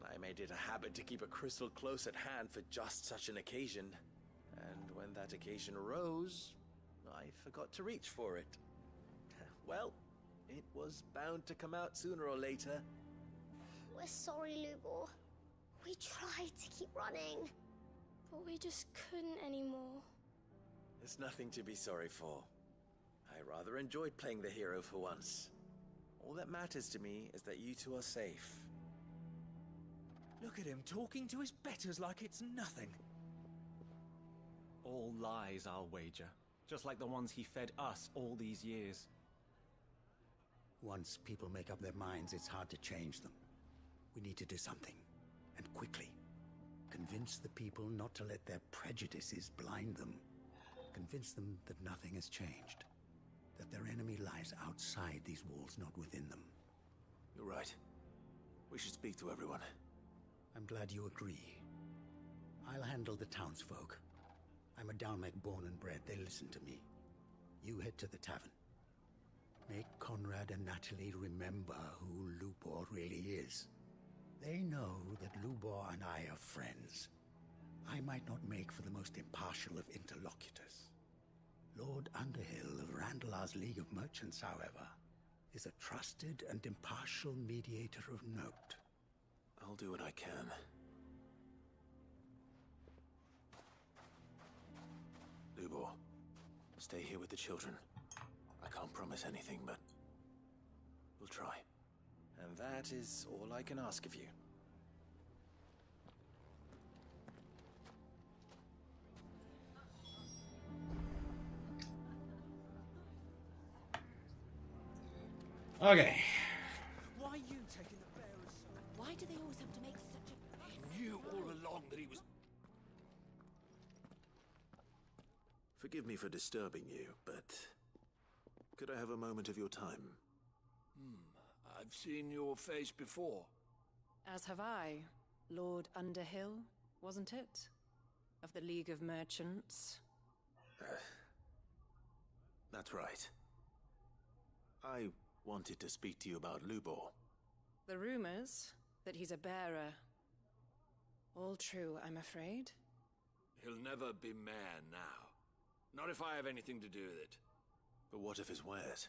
I made it a habit to keep a crystal close at hand for just such an occasion. And when that occasion arose, I forgot to reach for it. Well, it was bound to come out sooner or later. We're sorry, Lubor. We tried to keep running, but we just couldn't anymore. There's nothing to be sorry for. I rather enjoyed playing the hero for once. All that matters to me is that you two are safe. Look at him talking to his betters like it's nothing. All lies, I'll wager. Just like the ones he fed us all these years. Once people make up their minds, it's hard to change them. We need to do something, and quickly. Convince the people not to let their prejudices blind them. Convince them that nothing has changed. That their enemy lies outside these walls, not within them. You're right. We should speak to everyone. I'm glad you agree. I'll handle the townsfolk. I'm a Dalmek born and bred. They listen to me. You head to the tavern. Make Conrad and Natalie remember who Lubor really is. They know that Lubor and I are friends. I might not make for the most impartial of interlocutors. Lord Underhill of Randalar's League of Merchants, however, is a trusted and impartial mediator of note. I'll do what I can. Lubor, stay here with the children. I can't promise anything, but we'll try. And that is all I can ask of you. Okay. Why are you taking the bearers? Why do they always have to make such a... He knew all along that he was... Forgive me for disturbing you, but could I have a moment of your time? I've seen your face before. As have I. Lord Underhill, wasn't it? Of the League of Merchants. That's right. I wanted to speak to you about Lubor. The rumors that he's a bearer. All true, I'm afraid. He'll never be mayor now. Not if I have anything to do with it. But what of his wares?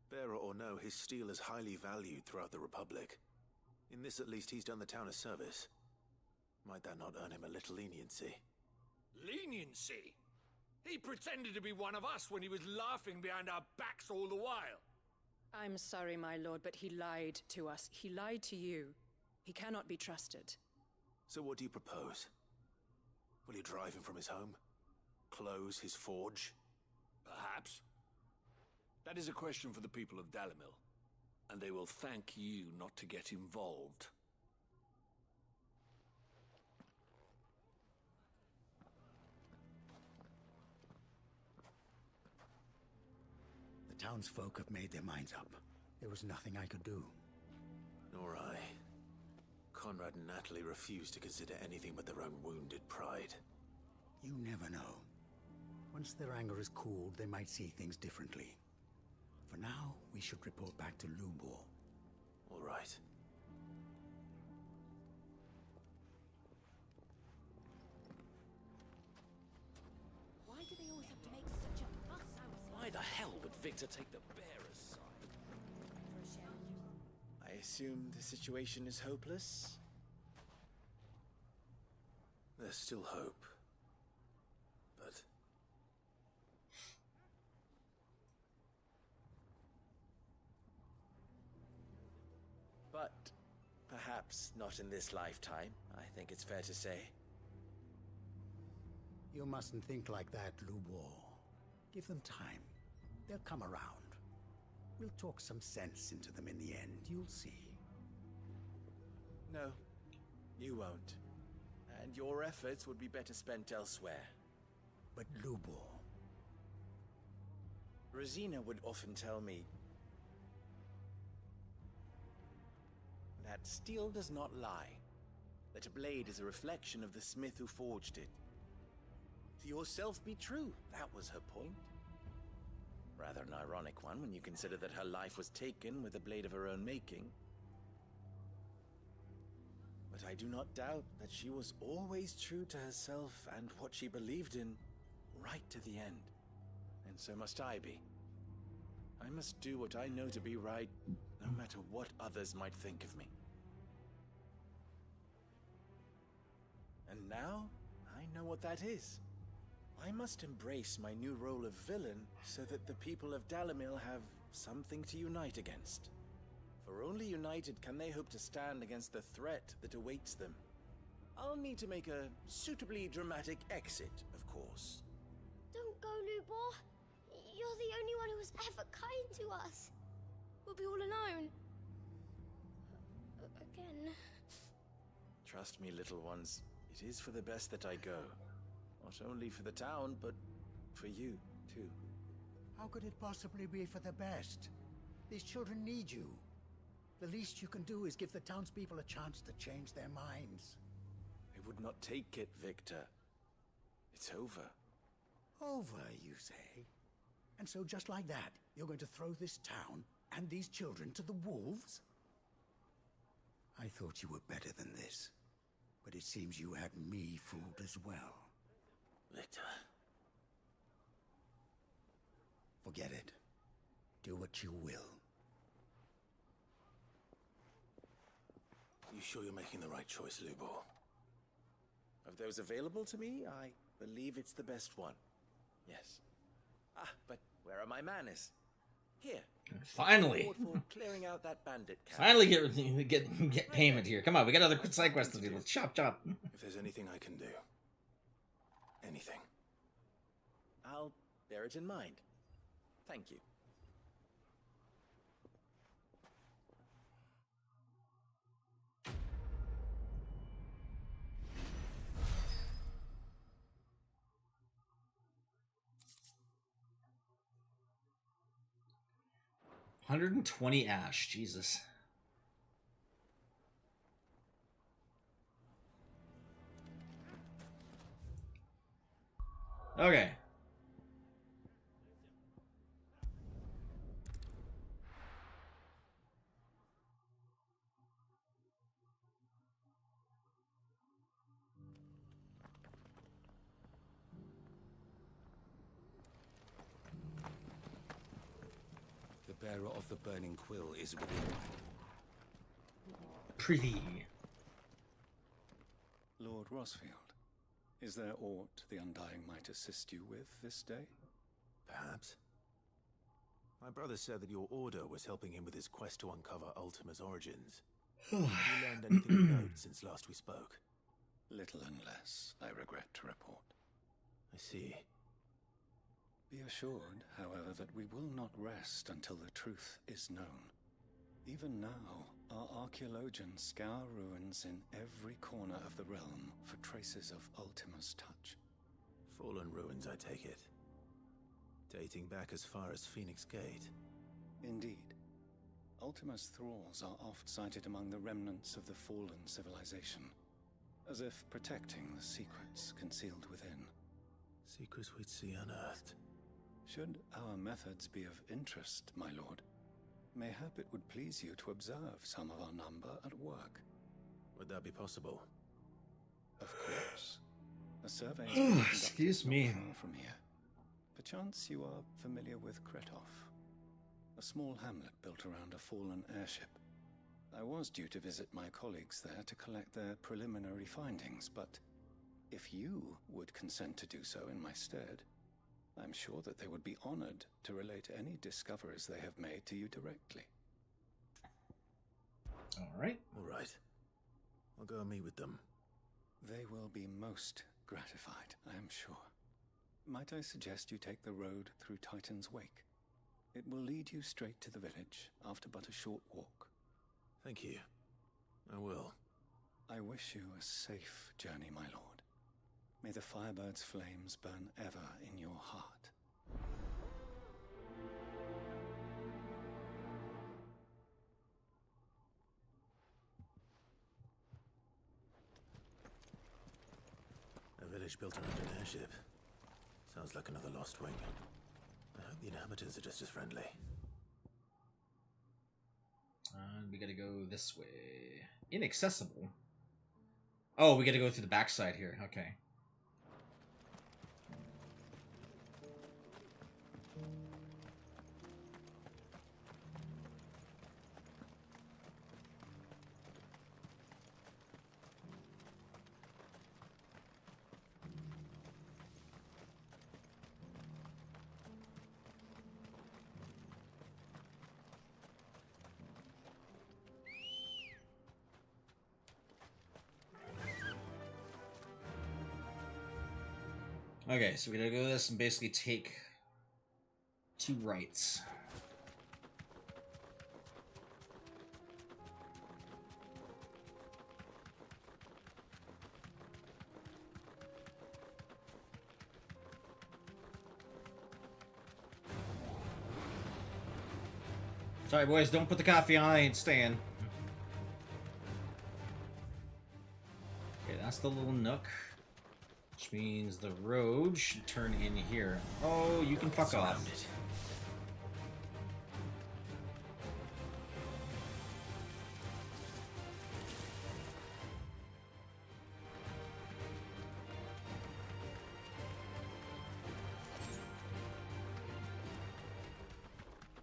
Bearer or no, his steel is highly valued throughout the Republic. In this, at least, he's done the town a service. Might that not earn him a little leniency? Leniency? He pretended to be one of us when he was laughing behind our backs all the while. I'm sorry, my lord, but he lied to us. He lied to you. He cannot be trusted. So what do you propose? Will you drive him from his home? Close his forge? Perhaps. That is a question for the people of Dalimil, and they will thank you not to get involved. The townsfolk have made their minds up. There was nothing I could do. Nor I. Conrad and Natalie refused to consider anything but their own wounded pride. You never know. Once their anger is cooled, they might see things differently. For now, we should report back to Lubor. All right. Why do they always have to make such a fuss outside? Why the hell would Victor take the bearer's side? I assume the situation is hopeless? There's still hope. But perhaps not in this lifetime, I think it's fair to say. You mustn't think like that, Lubor. Give them time. They'll come around. We'll talk some sense into them in the end, you'll see. No, you won't. And your efforts would be better spent elsewhere. But Lubor... Rosina would often tell me that steel does not lie, that a blade is a reflection of the smith who forged it. To yourself be true, that was her point. Rather an ironic one when you consider that her life was taken with a blade of her own making. But I do not doubt that she was always true to herself and what she believed in, right to the end. And so must I be. I must do what I know to be right, no matter what others might think of me. And now, I know what that is. I must embrace my new role of villain so that the people of Dalamil have something to unite against. For only united can they hope to stand against the threat that awaits them. I'll need to make a suitably dramatic exit, of course. Don't go, Lubor. You're the only one who was ever kind to us. We'll be all alone. Again. Trust me, little ones. It is for the best that I go. Not only for the town, but for you, too. How could it possibly be for the best? These children need you. The least you can do is give the townspeople a chance to change their minds. I would not take it, Victor. It's over. Over, you say? And so just like that, you're going to throw this town and these children to the wolves? I thought you were better than this. But it seems you had me fooled as well. Victor. Forget it. Do what you will. You sure you're making the right choice, Lubor? Of those available to me, I believe it's the best one. Yes. Ah, but where are my manners? Here. Finally. For clearing out that bandit camp. Finally get payment here. Come on, we got other side quests to do. Let's chop. If there's anything I can do. Anything. I'll bear it in mind. Thank you. $120 ash, Jesus. Okay. The bearer of the burning quill is within. Prithee. Lord Rosfield, is there aught the Undying might assist you with this day? Perhaps. My brother said that your order was helping him with his quest to uncover Ultima's origins. Have you learned anything of note since last we spoke? Little and less, I regret to report. I see. Be assured, however, that we will not rest until the truth is known. Even now, our archaeologians scour ruins in every corner of the realm for traces of Ultima's touch. Fallen ruins, I take it. Dating back as far as Phoenix Gate. Indeed. Ultima's thralls are oft sighted among the remnants of the fallen civilization, as if protecting the secrets concealed within. Secrets we'd see unearthed. Should our methods be of interest, my lord, mayhap it would please you to observe some of our number at work. Would that be possible? Of course. A survey is being conducted Excuse me. not far from here. Perchance you are familiar with Kretov, a small hamlet built around a fallen airship. I was due to visit my colleagues there to collect their preliminary findings, but if you would consent to do so in my stead, I'm sure that they would be honored to relate any discoveries they have made to you directly. All right. I'll go and meet with them. They will be most gratified, I am sure. Might I suggest you take the road through Titan's Wake? It will lead you straight to the village after but a short walk. Thank you. I will. I wish you a safe journey, my lord. May the Firebird's flames burn ever in your heart. A village built around an airship. Sounds like another lost wing. I hope the inhabitants are just as friendly. And we gotta go this way. Inaccessible. Oh, we gotta go through the backside here. Okay. Okay, so we gotta go this and basically take 2 rights. Sorry, boys, don't put the coffee on. I ain't staying. Okay, that's the little nook. Which means the road should turn in here. Oh, you can fuck off.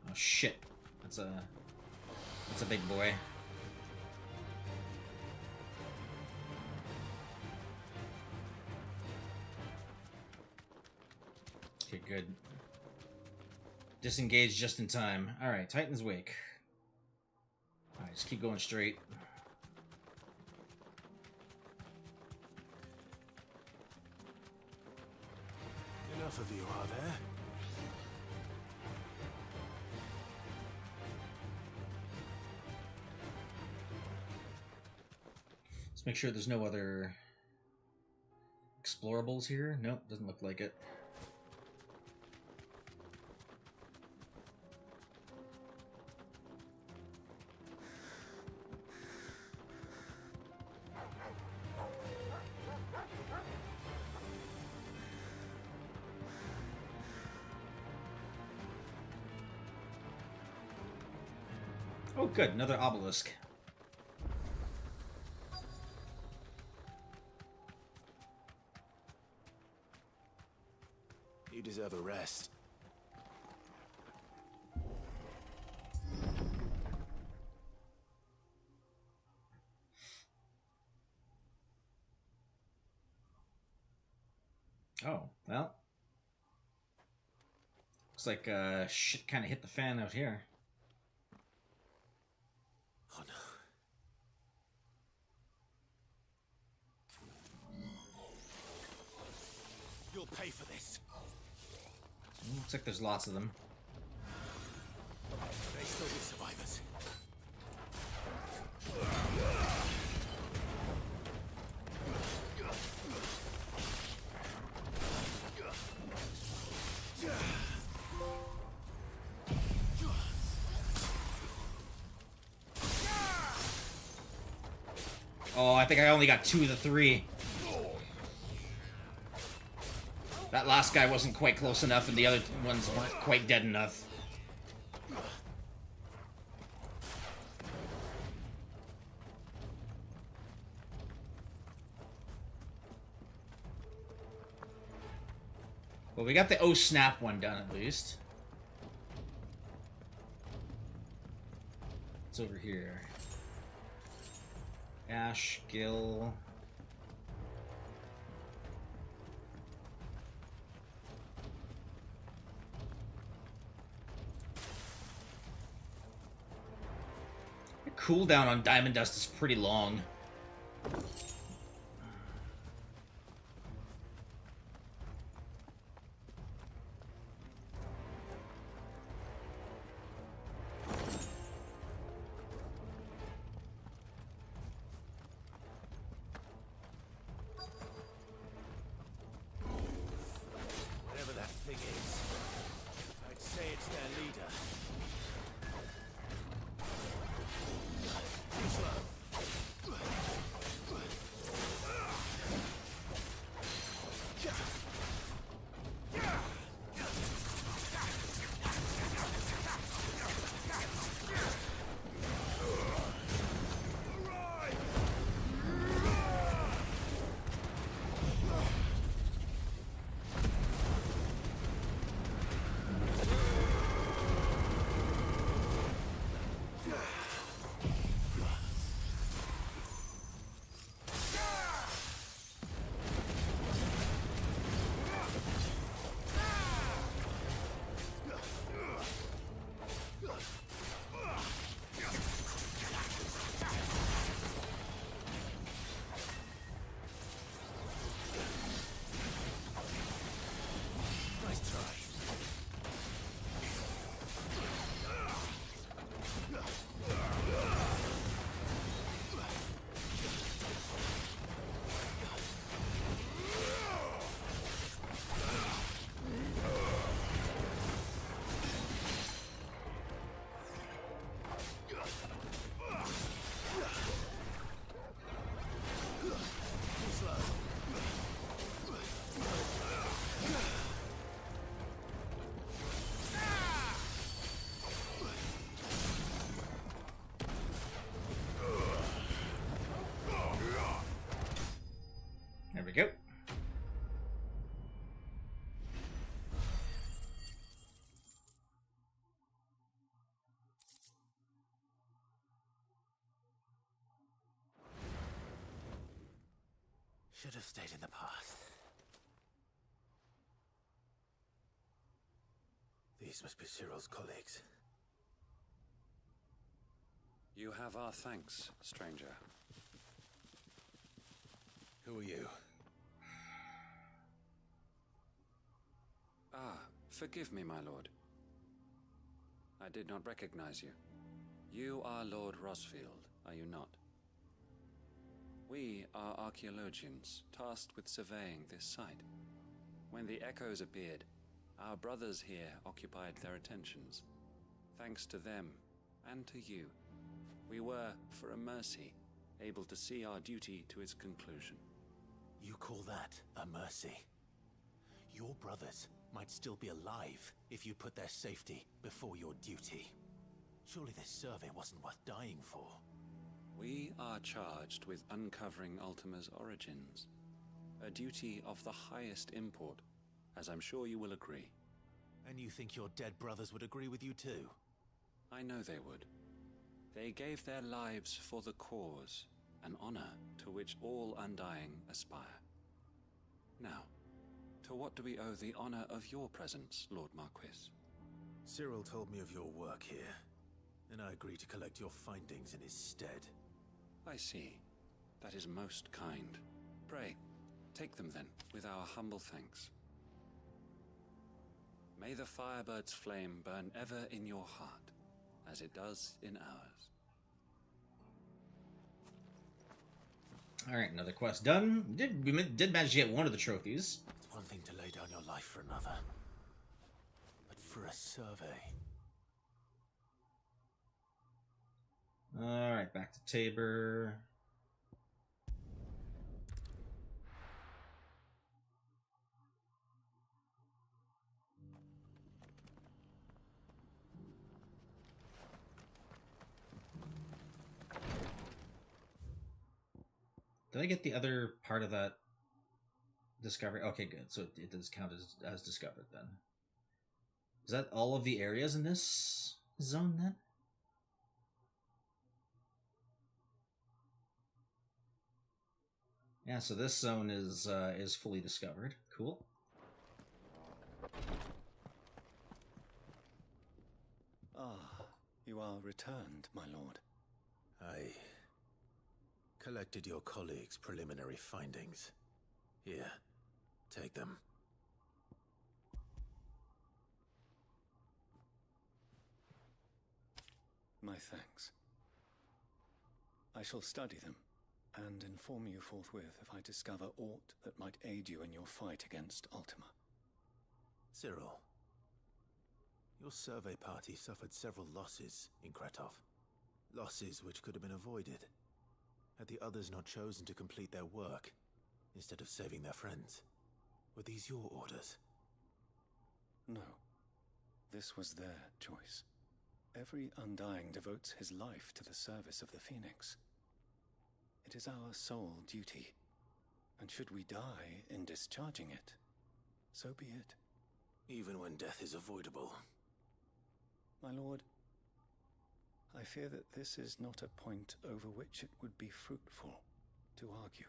Oh shit. That's a big boy. Okay, good. Disengage just in time. Alright, Titan's Wake. Alright, just keep going straight. Enough of you, are there? Let's make sure there's no other explorables here. Nope, doesn't look like it. Oh, good, another obelisk. You deserve a rest. Oh, well. Looks like shit kind of hit the fan out here. Oh no. You'll pay for this. Looks like there's lots of them. They still be survivors. Oh, I think I only got 2 of the 3. That last guy wasn't quite close enough, and the other ones weren't quite dead enough. Well, we got the oh snap one done at least. What's over here? Ash, Gill. The cooldown on Diamond Dust is pretty long. Whatever that thing is, I'd say it's their leader. Too slow. Should have stayed in the past. These must be Cyril's colleagues. You have our thanks, stranger. Who are you? Ah, forgive me, my lord. I did not recognize you. You are Lord Rosfield, are you not? We are archaeologians, tasked with surveying this site. When the echoes appeared, our brothers here occupied their attentions. Thanks to them, and to you, we were, for a mercy, able to see our duty to its conclusion. You call that a mercy? Your brothers might still be alive if you put their safety before your duty. Surely this survey wasn't worth dying for. We are charged with uncovering Ultima's origins. A duty of the highest import, as I'm sure you will agree. And you think your dead brothers would agree with you too? I know they would. They gave their lives for the cause, an honor to which all Undying aspire. Now, to what do we owe the honor of your presence, Lord Marquis? Cyril told me of your work here, and I agreed to collect your findings in his stead. I see. That is most kind. Pray, take them then, with our humble thanks. May the Firebird's flame burn ever in your heart, as it does in ours. Alright, another quest done. We did manage to get one of the trophies. It's one thing to lay down your life for another, but for a survey... Alright, back to Tabor. Did I get the other part of that discovery? Okay, good. So it does count as discovered then. Is that all of the areas in this zone then? Yeah, so this zone is fully discovered. Cool. Ah, you are returned, my lord. I collected your colleagues' preliminary findings. Here, take them. My thanks. I shall study them, and inform you forthwith if I discover aught that might aid you in your fight against Ultima. Cyril, your survey party suffered several losses in Kretov. Losses which could have been avoided, had the others not chosen to complete their work, instead of saving their friends. Were these your orders? No. This was their choice. Every Undying devotes his life to the service of the Phoenix. It is our sole duty, and should we die in discharging it, so be it. Even when death is avoidable. My lord, I fear that this is not a point over which it would be fruitful to argue.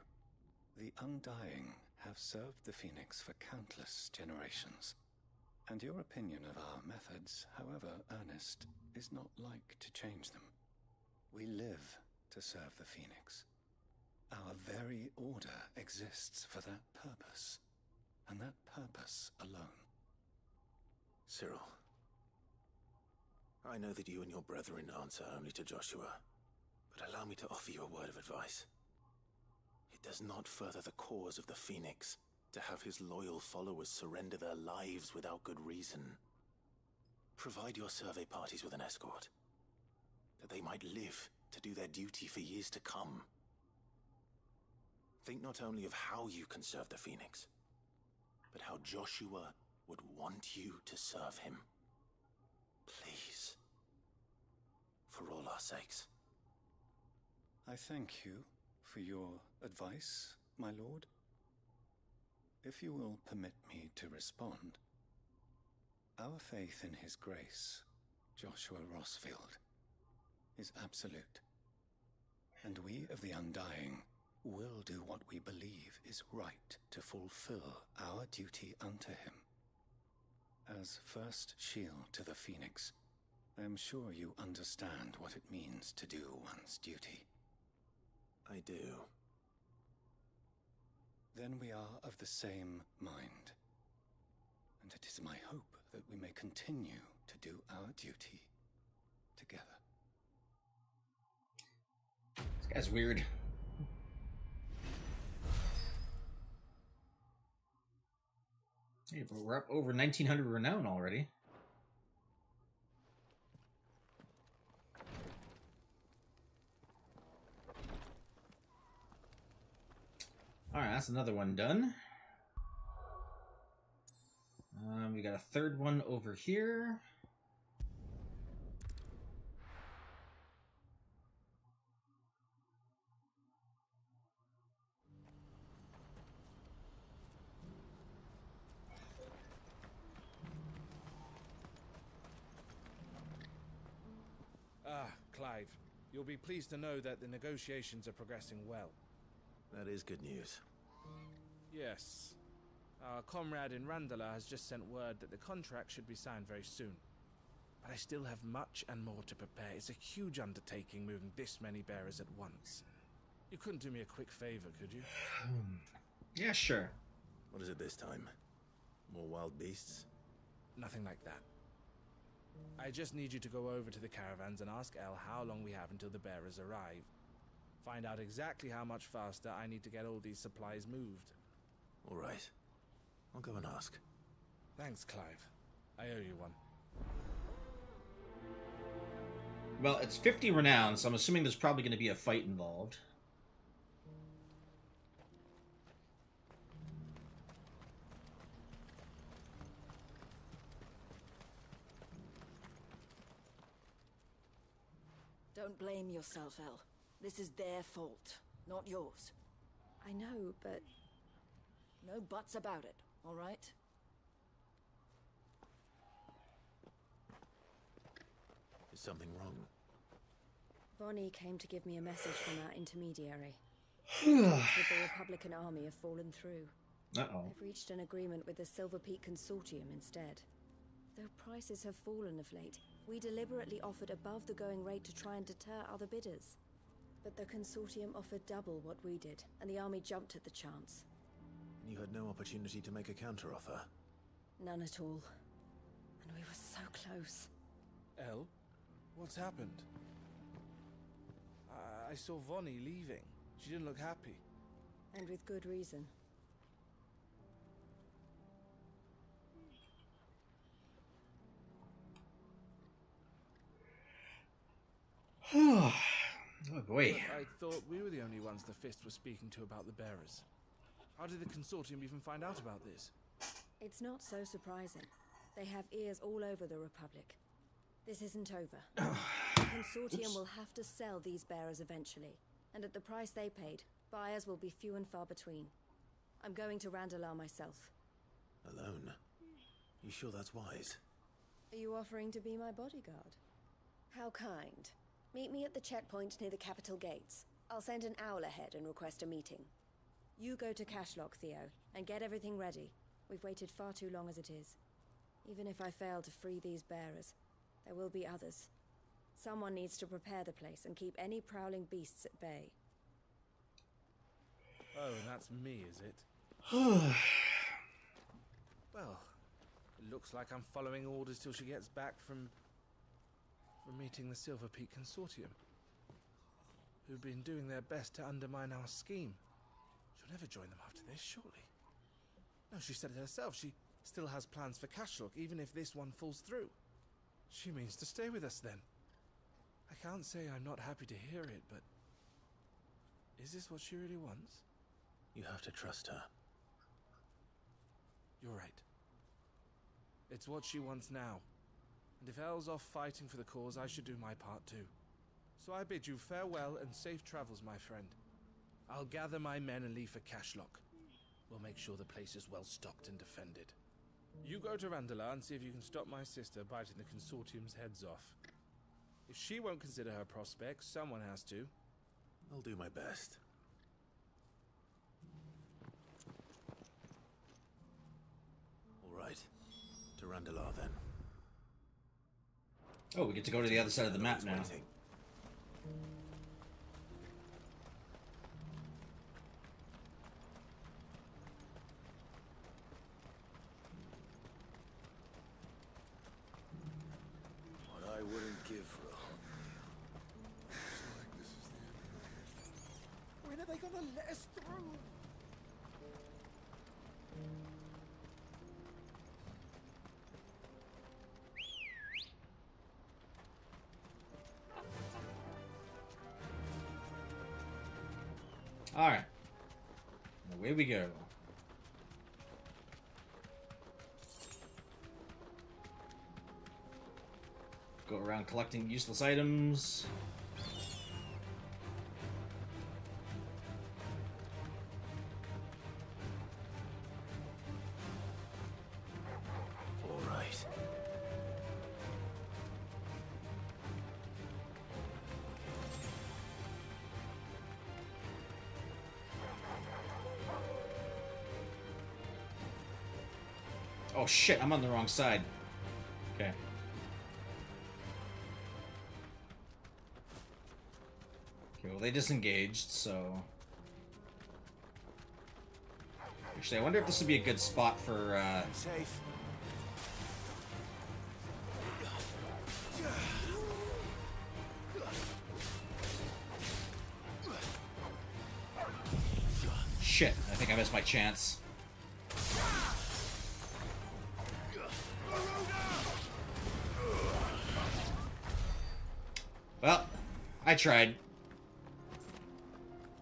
The Undying have served the Phoenix for countless generations, and your opinion of our methods, however earnest, is not like to change them. We live to serve the Phoenix. Our very order exists for that purpose, and that purpose alone. Cyril, I know that you and your brethren answer only to Joshua, but allow me to offer you a word of advice. It does not further the cause of the Phoenix to have his loyal followers surrender their lives without good reason. Provide your survey parties with an escort, that they might live to do their duty for years to come. Think not only of how you can serve the Phoenix, but how Joshua would want you to serve him. Please. For all our sakes. I thank you for your advice, my lord. If you will permit me to respond, our faith in his grace, Joshua Rosfield, is absolute, and we of the Undying will do what we believe is right to fulfill our duty unto him. As first shield to the Phoenix, I am sure you understand what it means to do one's duty. I do. Then we are of the same mind. And it is my hope that we may continue to do our duty together. This guy's weird. Hey, but we're up over 1900 renown already. Alright, that's another one done. We got a third one over here. Ah, Clive. You'll be pleased to know that the negotiations are progressing well. That is good news. Yes. Our comrade in Randala has just sent word that the contract should be signed very soon. But I still have much and more to prepare. It's a huge undertaking moving this many bearers at once. You couldn't do me a quick favor, could you? Yeah, sure. What is it this time? More wild beasts? Nothing like that. I just need you to go over to the caravans and ask El how long we have until the bearers arrive. Find out exactly how much faster I need to get all these supplies moved. All right. I'll go and ask. Thanks, Clive. I owe you one. Well, it's 50 renown, so I'm assuming there's probably going to be a fight involved. Don't blame yourself, El. This is their fault, not yours. I know, but... No buts about it, all right? Is something wrong? Vonnie came to give me a message from our intermediary. With the Republican army have fallen through. Uh-oh. They've reached an agreement with the Silver Peak Consortium instead. Though prices have fallen of late, we deliberately offered above the going rate to try and deter other bidders. But the Consortium offered double what we did, and the army jumped at the chance. And you had no opportunity to make a counteroffer? None at all. And we were so close. El? What's happened? I saw Vonnie leaving. She didn't look happy. And with good reason. Oh boy. But I thought we were the only ones the Fist was speaking to about the bearers. How did the Consortium even find out about this? It's not so surprising. They have ears all over the Republic. This isn't over. The Consortium will have to sell these bearers eventually. And at the price they paid, buyers will be few and far between. I'm going to Randalar myself. Alone? You sure that's wise? Are you offering to be my bodyguard? How kind. Meet me at the checkpoint near the capital gates. I'll send an owl ahead and request a meeting. You go to Cashlock, Theo, and get everything ready. We've waited far too long as it is. Even if I fail to free these bearers, there will be others. Someone needs to prepare the place and keep any prowling beasts at bay. Oh, and that's me, is it? Well, it looks like I'm following orders till she gets back from meeting the Silver Peak Consortium, who've been doing their best to undermine our scheme. She'll never join them after this, surely. No, she said it herself. She still has plans for Cashlock, even if this one falls through. She means to stay with us then. I can't say I'm not happy to hear it, but is this what she really wants? You have to trust her. You're right. It's what she wants now. And if Elle's off fighting for the cause, I should do my part too. So I bid you farewell and safe travels, my friend. I'll gather my men and leave for Cashlock. We'll make sure the place is well stocked and defended. You go to Randalar and see if you can stop my sister biting the Consortium's heads off. If she won't consider her prospects, someone has to. I'll do my best. To Randalar, then. Oh, we get to go to the other side of the map now. What I wouldn't give for a hot meal. When are they gonna let us through? Alright. Away we go. Go around collecting useless items. All right. Oh shit, I'm on the wrong side. Okay. Okay, well they disengaged, so... Actually, I wonder if this would be a good spot for, Safe. Shit, I think I missed my chance. Well, I tried.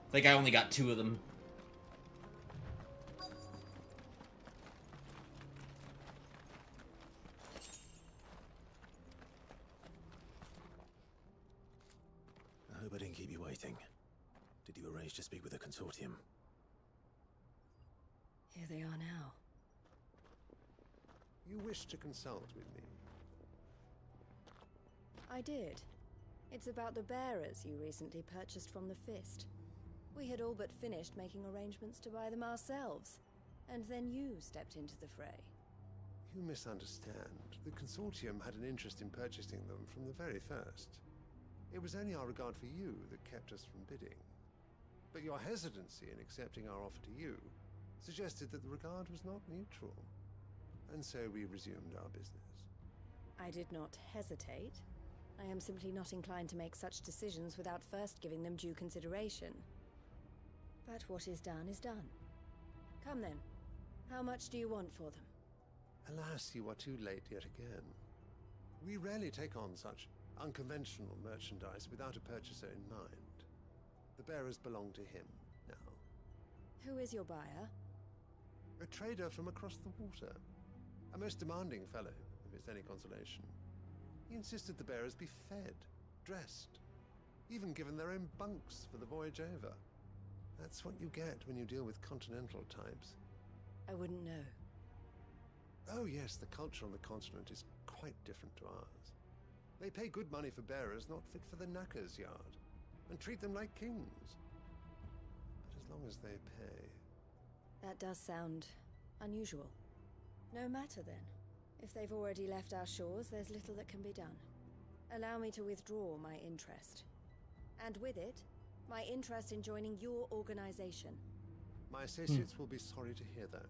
I think I only got 2 of them. I hope I didn't keep you waiting. Did you arrange to speak with the consortium? Here they are now. You wish to consult with me? I did. It's about the bearers you recently purchased from the Fist. We had all but finished making arrangements to buy them ourselves, and then you stepped into the fray. You misunderstand. The consortium had an interest in purchasing them from the very first. It was only our regard for you that kept us from bidding. But your hesitancy in accepting our offer to you suggested that the regard was not mutual. And so we resumed our business. I did not hesitate. I am simply not inclined to make such decisions without first giving them due consideration. But what is done is done. Come then. How much do you want for them? Alas, you are too late yet again. We rarely take on such unconventional merchandise without a purchaser in mind. The bearers belong to him now. Who is your buyer? A trader from across the water. A most demanding fellow, if it's any consolation. He insisted the bearers be fed, dressed, even given their own bunks for the voyage over. That's what you get when you deal with continental types. I wouldn't know. Oh yes, the culture on the continent is quite different to ours. They pay good money for bearers not fit for the knacker's yard, and treat them like kings. But as long as they pay... That does sound unusual. No matter then. If they've already left our shores, there's little that can be done. Allow me to withdraw my interest. And with it, my interest in joining your organization. My associates will be sorry to hear that.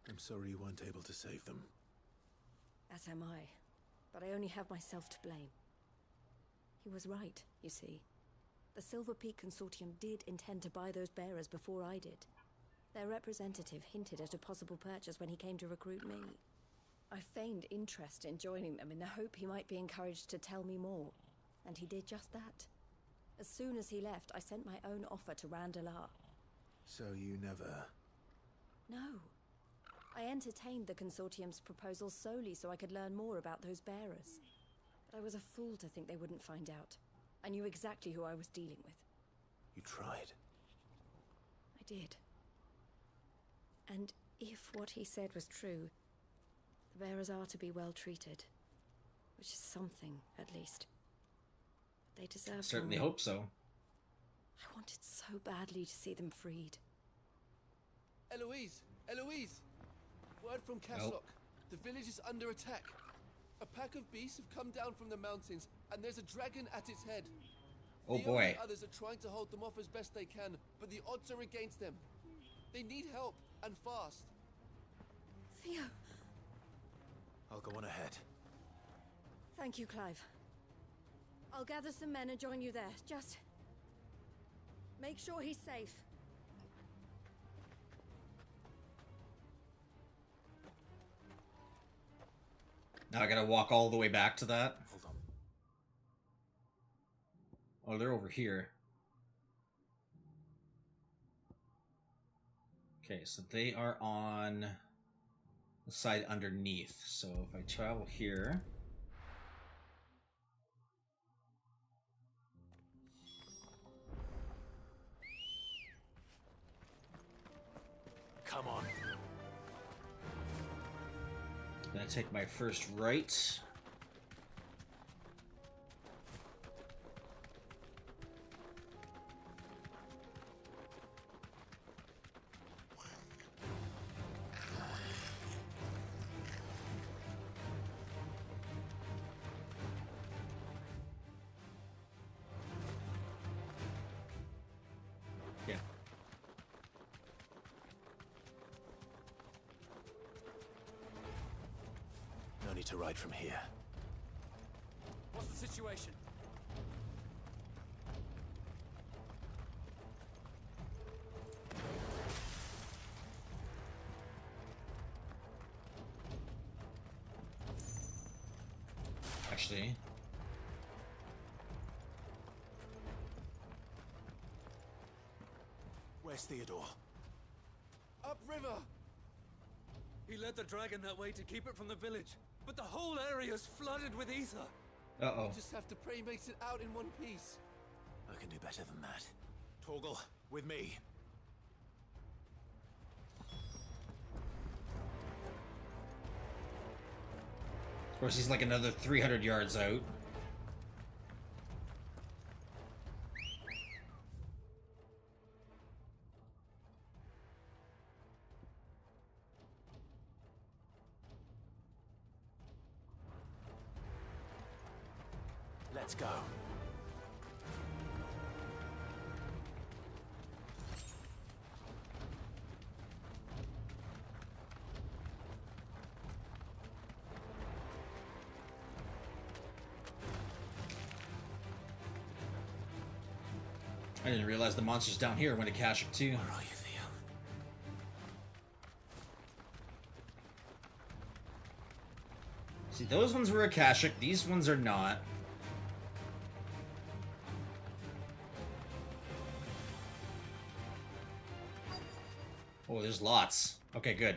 I'm sorry you weren't able to save them. As am I. But I only have myself to blame. He was right, you see. The Silver Peak Consortium did intend to buy those bearers before I did. Their representative hinted at a possible purchase when he came to recruit me. I feigned interest in joining them in the hope he might be encouraged to tell me more. And he did just that. As soon as he left, I sent my own offer to Randalar. So you never... No. I entertained the Consortium's proposal solely so I could learn more about those bearers. But I was a fool to think they wouldn't find out. I knew exactly who I was dealing with. You tried. I did. And if what he said was true, the bearers are to be well treated. Which is something, at least. They deserve Certainly more. hope so. I wanted so badly to see them freed. Eloise! Eloise! Word from Cashlock. The village is under attack. A pack of beasts have come down from the mountains, and there's a dragon at its head. Oh Theo boy. and the others are trying to hold them off as best they can, but the odds are against them. They need help, and fast. Theo! I'll go on ahead. Thank you, Clive. I'll gather some men and join you there. Just make sure he's safe. Now I gotta walk all the way back to that. Hold on. Oh, they're over here. Okay, so they are on the side underneath. So if I travel here... Come on. Gonna take my first right. Yeah. No need to ride from here. What's the situation? Actually... Where's Theodore? Upriver! He led the dragon that way to keep it from the village, but the whole area's flooded with ether. Uh-oh. You just have to pray he makes it out in one piece. I can do better than that. Torgal, with me. Of course, he's like another 300 yards out. Let's go. I didn't realize the monster's down here went to Kashyyyk too. Where are you, Theo? See, those ones were Akashic, these ones are not. Oh, there's lots. Okay, good.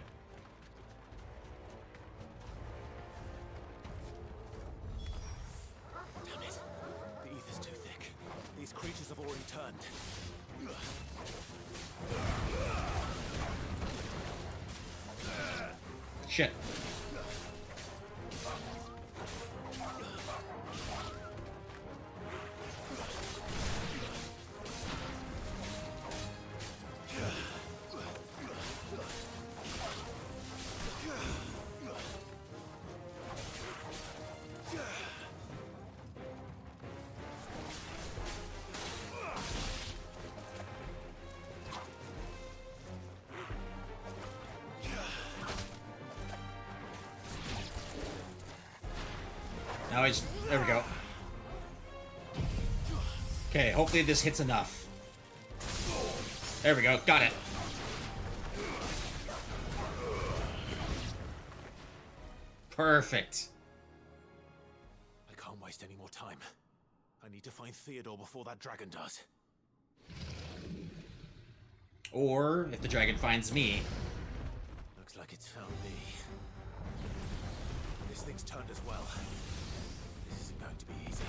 Damn it. The ether's too thick. These creatures have already turned. Shit. Now he's... There we go. Okay, hopefully this hits enough. There we go, got it. Perfect. I can't waste any more time. I need to find Theodore before that dragon does. Or, if the dragon finds me... Looks like it's found me. This thing's turned as well. This isn't going to be easy.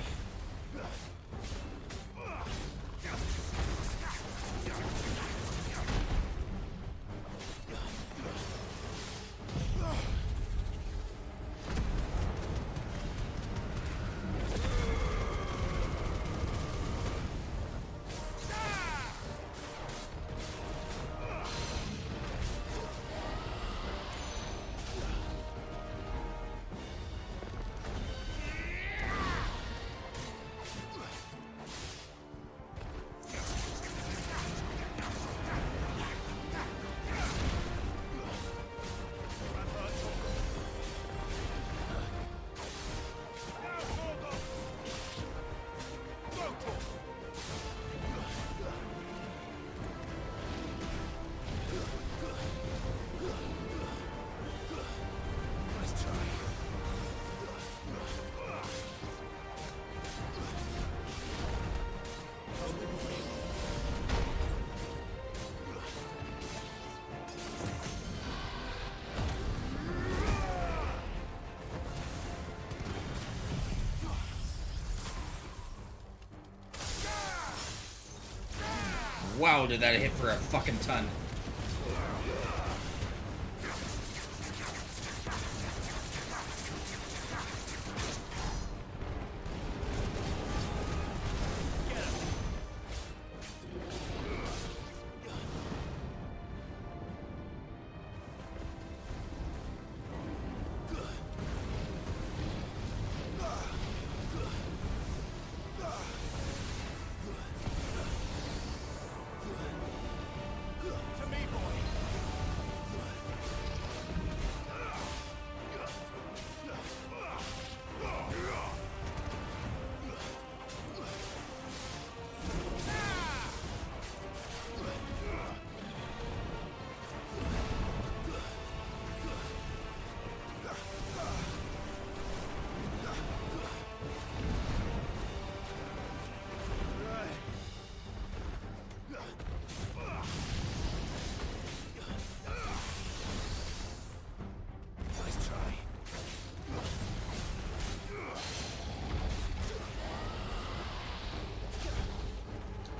Wow, did that hit for a fucking ton.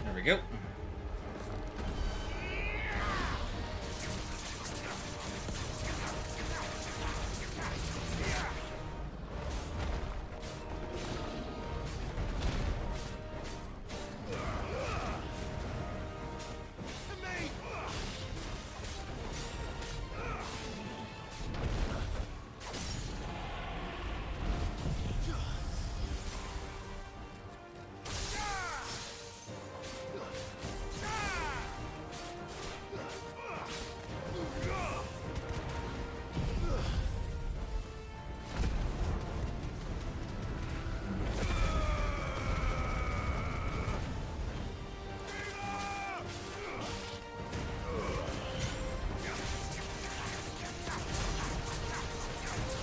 There we go.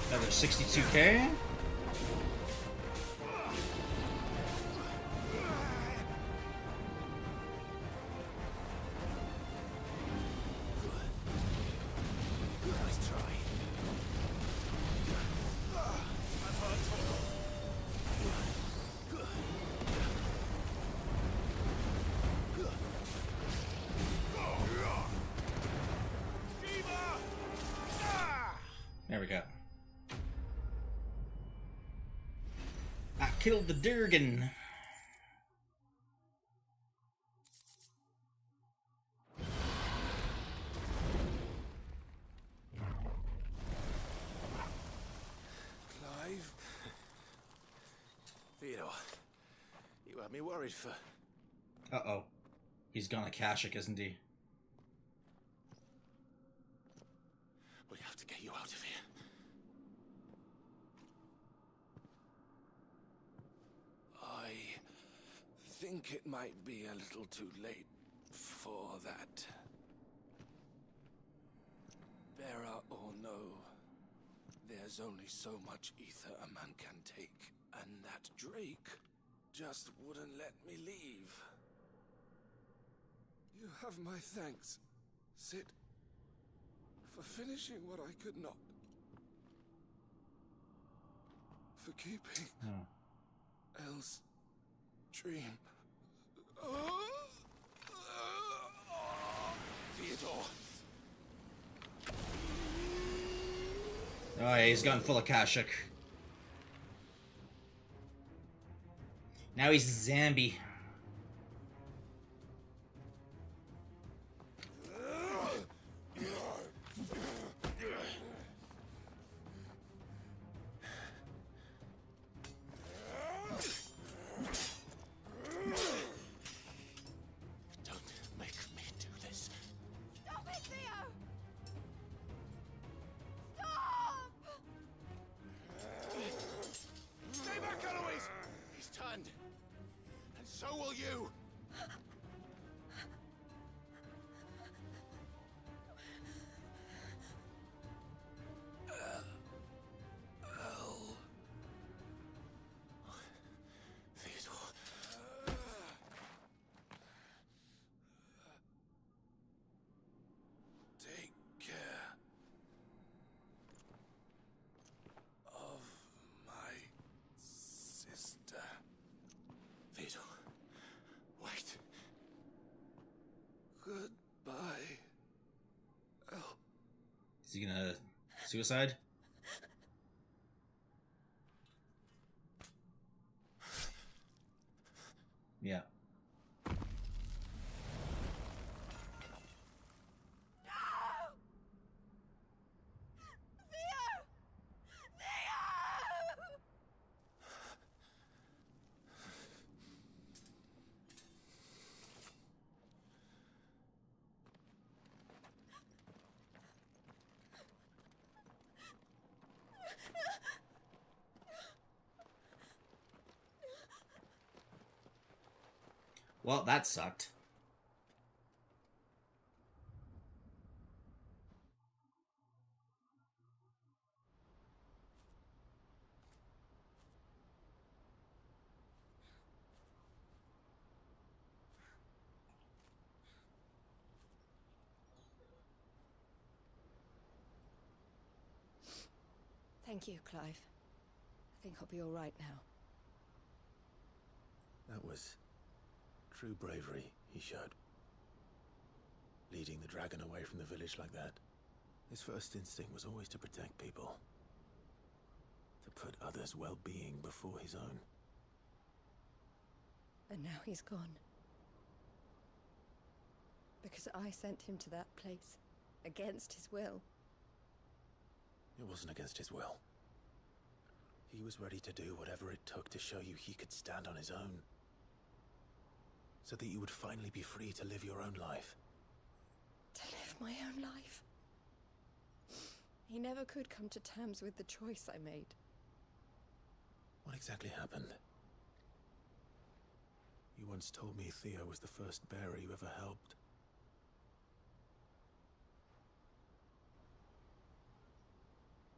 Another 62k. There we go. I killed the Durgan. Clive? Theodore, you had me worried for... Uh-oh. He's gone Akashic, isn't he? We have to get you out of here. I think it might be a little too late for that. Bearer or no, there's only so much ether a man can take, and that Drake just wouldn't let me leave. You have my thanks, Sid, for finishing what I could not. For keeping Elle's dream. Theodore! Oh yeah, he's gone full Akashic. Now he's Zambi. So will you! Theodore. Take care of my sister. Theodore, he gonna suicide? Yeah. Well, that sucked. Thank you, Clive. I think I'll be all right now. That was true bravery he showed. Leading the dragon away from the village like that. His first instinct was always to protect people. To put others' well-being before his own. And now he's gone. Because I sent him to that place, against his will. It wasn't against his will. He was ready to do whatever it took to show you he could stand on his own. So that you would finally be free to live your own life. To live my own life. He never could come to terms with the choice I made. What exactly happened? You once told me Theo was the first bearer you ever helped.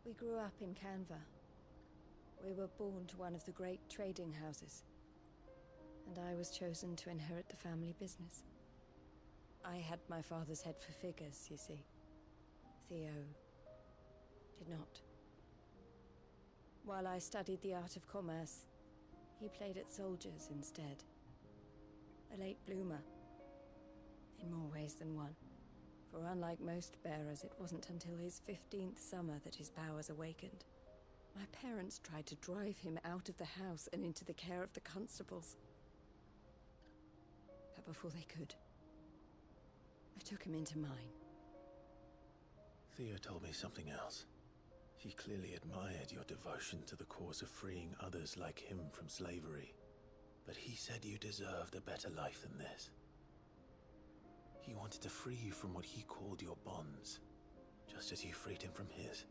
We grew up in Canva. We were born to one of the great trading houses. And I was chosen to inherit the family business. I had my father's head for figures, you see. Theo did not. While I studied the art of commerce, he played at soldiers instead. A late bloomer, in more ways than one. For unlike most bearers, it wasn't until his 15th summer that his powers awakened. My parents tried to drive him out of the house and into the care of the constables. But before they could, I took him into mine. Theo told me something else. He clearly admired your devotion to the cause of freeing others like him from slavery. But he said you deserved a better life than this. He wanted to free you from what he called your bonds, just as you freed him from his.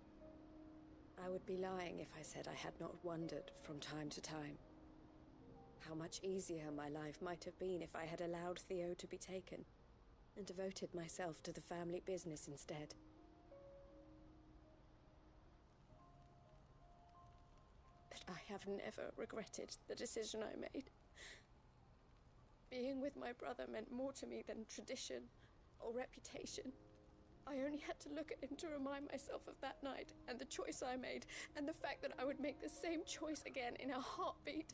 I would be lying if I said I had not wondered from time to time how much easier my life might have been if I had allowed Theo to be taken and devoted myself to the family business instead. But I have never regretted the decision I made. Being with my brother meant more to me than tradition or reputation. I only had to look at him to remind myself of that night and the choice I made and the fact that I would make the same choice again in a heartbeat.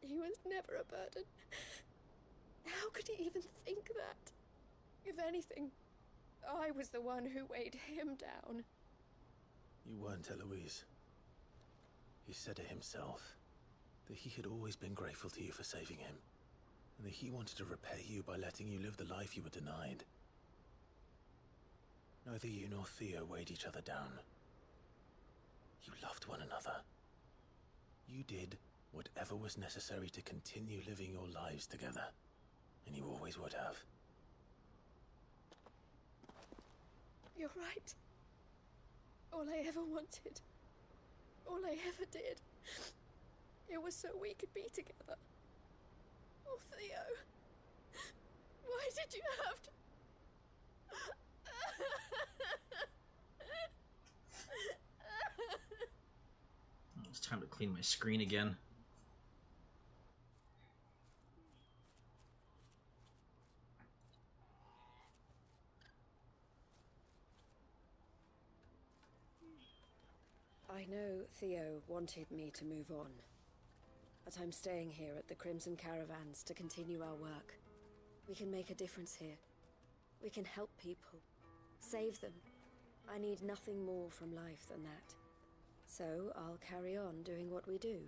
He was never a burden. How could he even think that? If anything, I was the one who weighed him down. You weren't, Eloise. He said it himself, that he had always been grateful to you for saving him, and that he wanted to repay you by letting you live the life you were denied. Neither you nor Theo weighed each other down. You loved one another. You did whatever was necessary to continue living your lives together, and you always would have. You're right. All I ever wanted, all I ever did, it was so we could be together. Oh, Theo, why did you have to... Oh, it's time to clean my screen again. I know Theo wanted me to move on, but I'm staying here at the Crimson Caravans to continue our work. We can make a difference here. We can help people. Save them. I need nothing more from life than that. So I'll carry on doing what we do.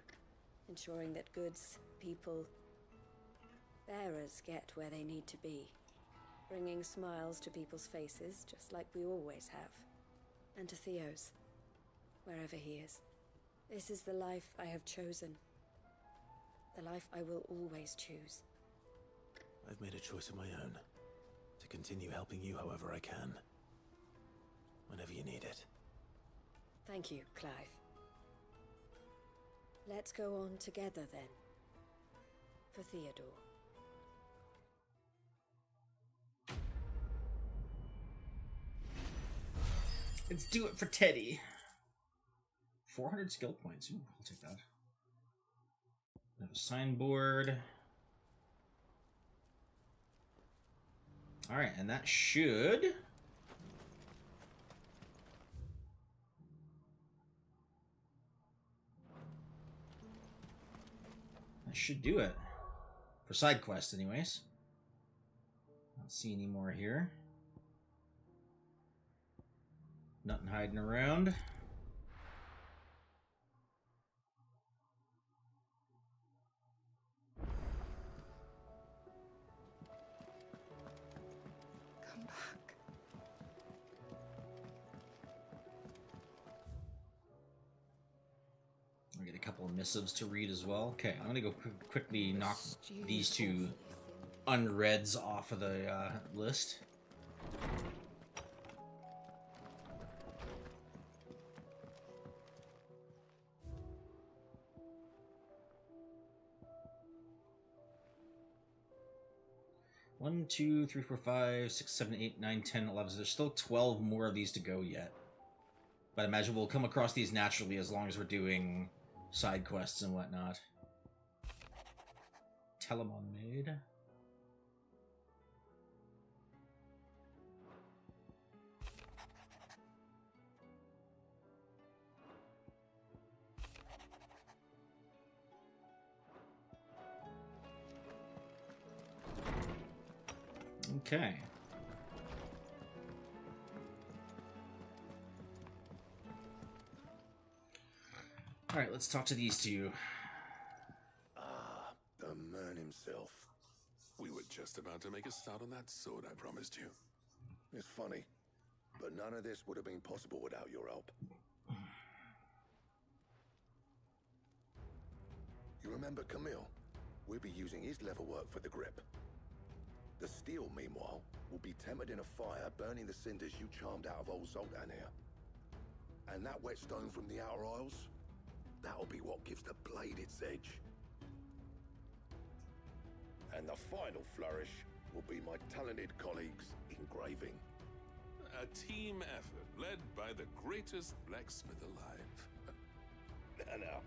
Ensuring that goods, people, bearers get where they need to be. Bringing smiles to people's faces, just like we always have. And to Theo's, wherever he is. This is the life I have chosen. The life I will always choose. I've made a choice of my own. To continue helping you however I can. Whenever you need it. Thank you, Clive. Let's go on together then. For Theodore. Let's do it for Teddy. 400 skill points. Ooh, I'll take that. Another signboard. Alright, and that should... That should do it. For side quests, anyways. Don't see any more here. Nothing hiding around. Come back. I'll get a couple of missives to read as well. Okay, I'm gonna go quickly knock these two unreads off of the list. One, 2, 3, 4, 5, 6, 7, 8, 9, 10, 11. So there's still 12 more of these to go yet. But I imagine we'll come across these naturally as long as we're doing side quests and whatnot. Telemon maid. Okay. Alright, let's talk to these two. Ah, the man himself. We were just about to make a start on that sword I promised you. It's funny, but none of this would have been possible without your help. You remember Camille? We'll be using his leather work for the grip. The steel, meanwhile, will be tempered in a fire, burning the cinders you charmed out of old Zoltan here. And that whetstone from the Outer Isles, that'll be what gives the blade its edge. And the final flourish will be my talented colleagues' engraving. A team effort led by the greatest blacksmith alive. Now,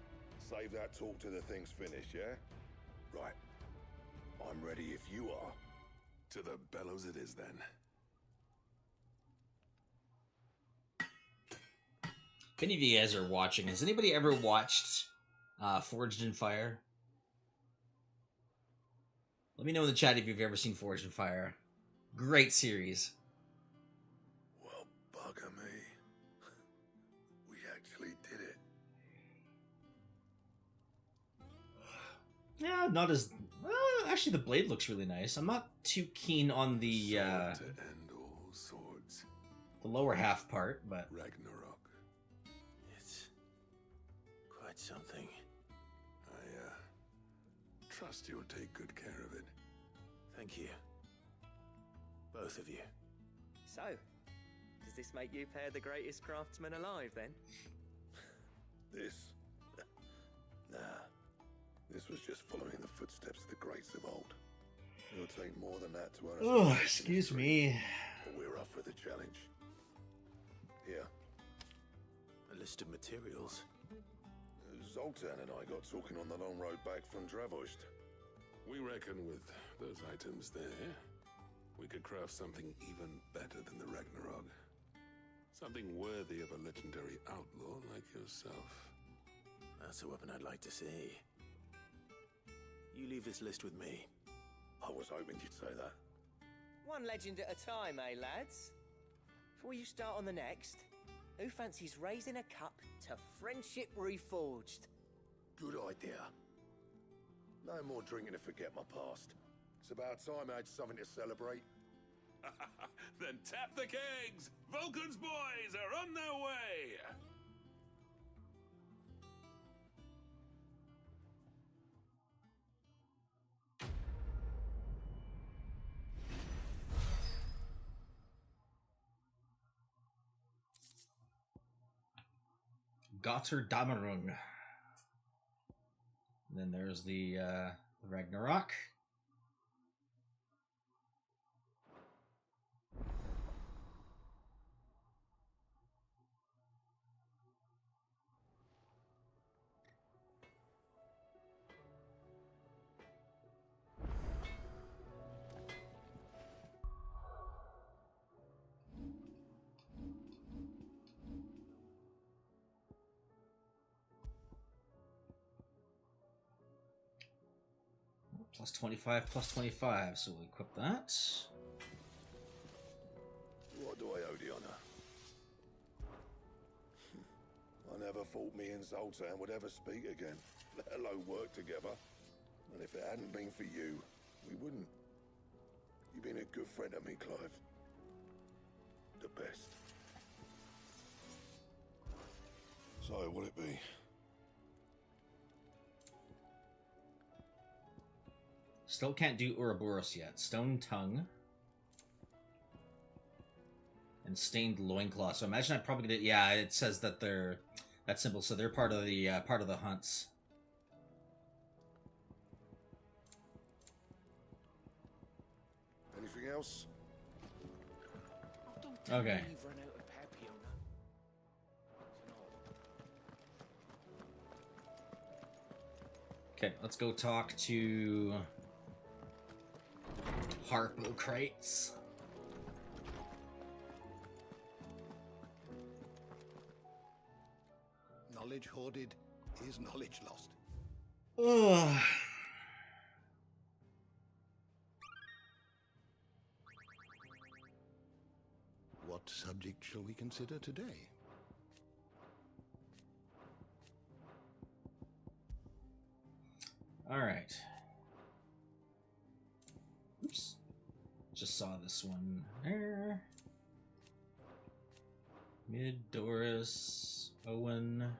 save that talk till the thing's finished, yeah? Right. I'm ready if you are. To the bellows it is, then. If any of you guys are watching, has anybody ever watched Forged in Fire? Let me know in the chat if you've ever seen Forged in Fire. Great series. Well, bugger me. We actually did it. Yeah, not as... actually, the blade looks really nice. I'm not too keen on the... Sword to end all swords. The lower half part, but... Ragnarok. It's quite something. I trust you'll take good care of it. Thank you. Both of you. So, does this make you pair the greatest craftsmen alive, then? This? Nah. This was just following the footsteps of the greats of old. It'll take more than that to earn us. Oh, excuse me. But we're up for the challenge. Here. A list of materials. Zoltan and I got talking on the long road back from Dravost. We reckon with those items there, we could craft something even better than the Ragnarok. Something worthy of a legendary outlaw like yourself. That's a weapon I'd like to see. You leave this list with me. I was hoping you'd say that. One legend at a time, eh, lads? Before you start on the next, who fancies raising a cup to friendship reforged? Good idea. No more drinking to forget my past. It's about time I had something to celebrate. Then tap the kegs! Vulcan's boys are on their way! Gotterdammerung. Then there's the Ragnarok. Plus 25, plus 25, so we'll equip that. What do I owe the honor? I never thought me and Zoltan would ever speak again, let alone work together. And if it hadn't been for you, we wouldn't. You've been a good friend to me, Clive. The best. So, what'll it be? Still can't do Ouroboros yet. Stone Tongue. And Stained Loincloth. So imagine I'm probably gonna... Yeah, it says that they're... That's simple, so they're part of the hunts. Anything else? Okay. You've run out of Papiona. Okay, let's go talk to... Harpocrates. Knowledge hoarded is knowledge lost. Ugh. What subject shall we consider today? All right. Oops. Just saw this one there. Mid, Doris, Owen.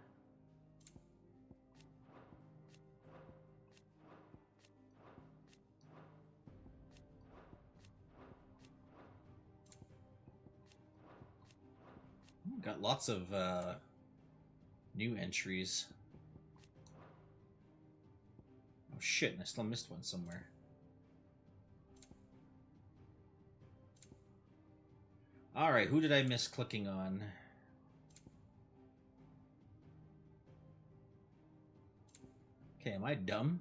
Got lots of new entries. Oh shit, and I still missed one somewhere. Alright, who did I miss clicking on? Okay, am I dumb?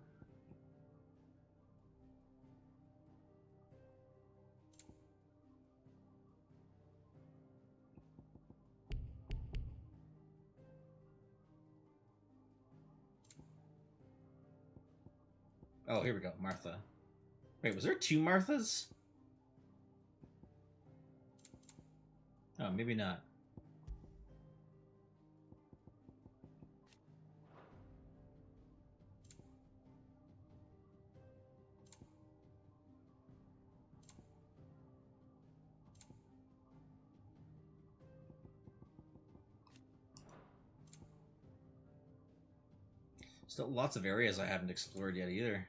Oh, here we go, Martha. Wait, was there 2 Marthas? Oh, maybe not. Still lots of areas I haven't explored yet either.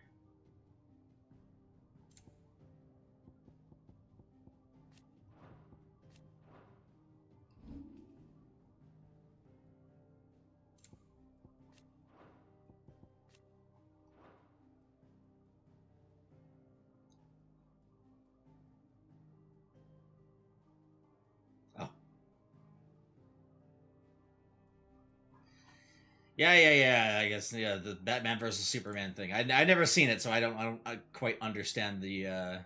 Yeah. I guess the Batman versus Superman thing. I never seen it, so I don't quite understand the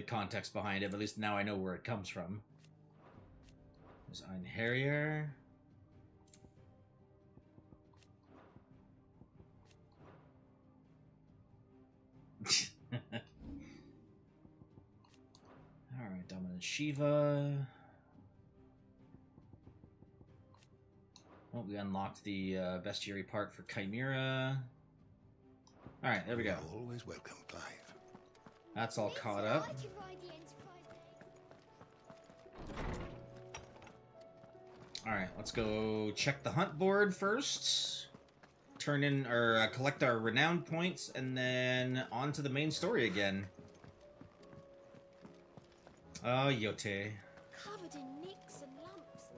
context behind it. But at least now I know where it comes from. There's Ein Harrier. Shiva. Oh, we unlocked the bestiary part for Chimera. All right, there we go. You're always welcome, Clive. That's all caught up. All right, let's go check the hunt board first. Turn in or collect our renown points, and then on to the main story again. Oh, Yote. Covered in nicks and lumps.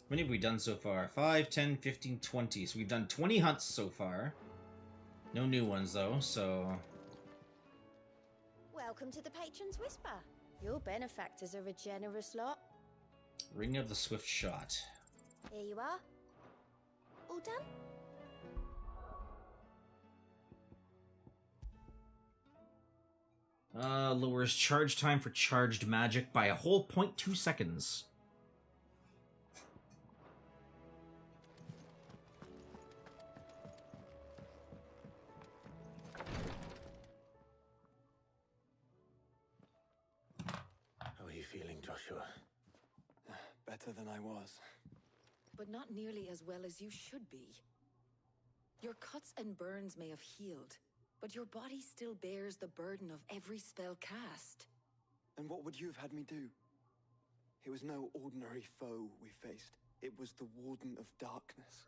How many have we done so far? 5, 10, 15, 20. So we've done 20 hunts so far. No new ones, though, so... Welcome to the Patron's Whisper. Your benefactors are a generous lot. Ring of the Swift Shot. Here you are. All done? Lowers charge time for charged magic by a whole 0.2 seconds. How are you feeling, Joshua? Better than I was. But not nearly as well as you should be. Your cuts and burns may have healed, but your body still bears the burden of every spell cast. And what would you have had me do? It was no ordinary foe we faced. It was the Warden of Darkness.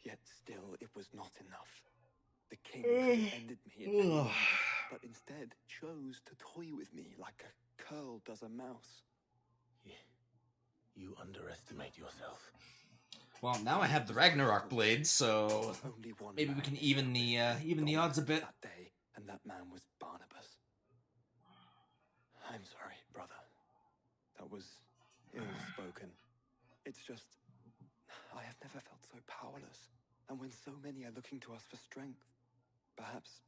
Yet still, it was not enough. The king could have ended me in any moment, but instead chose to toy with me like a curl does a mouse. You underestimate yourself. Well, now I have the Ragnarok blade, so maybe we can even the odds a bit. That day, and that man was Barnabas. I'm sorry, brother. That was ill-spoken. It's just, I have never felt so powerless. And when so many are looking to us for strength, perhaps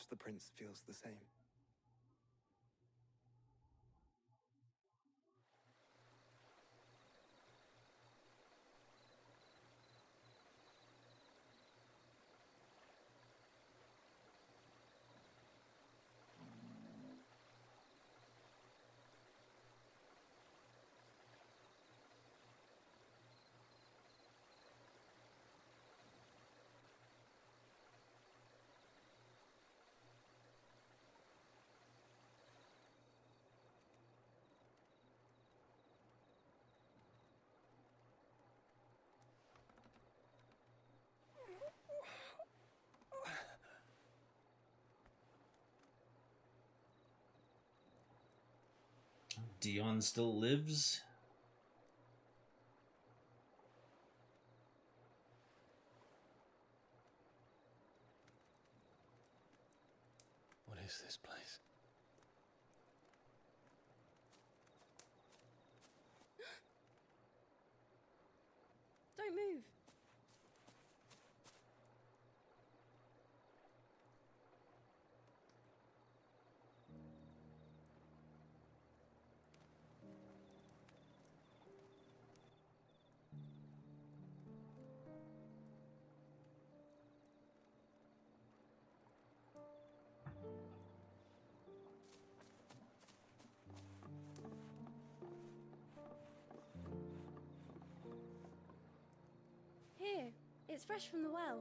the prince feels the same. Dion still lives. What is this place? Don't move. Here, it's fresh from the well.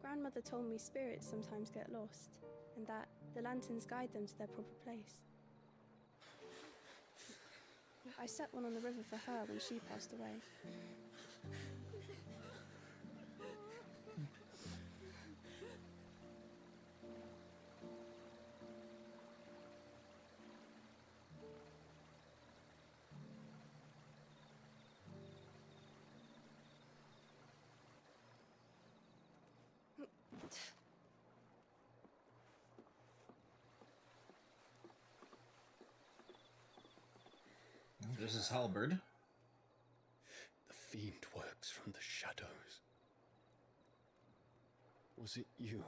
Grandmother told me spirits sometimes get lost, and that the lanterns guide them to their proper place. I set one on the river for her when she passed away. There's his halberd. The fiend works from the shadows. Was it you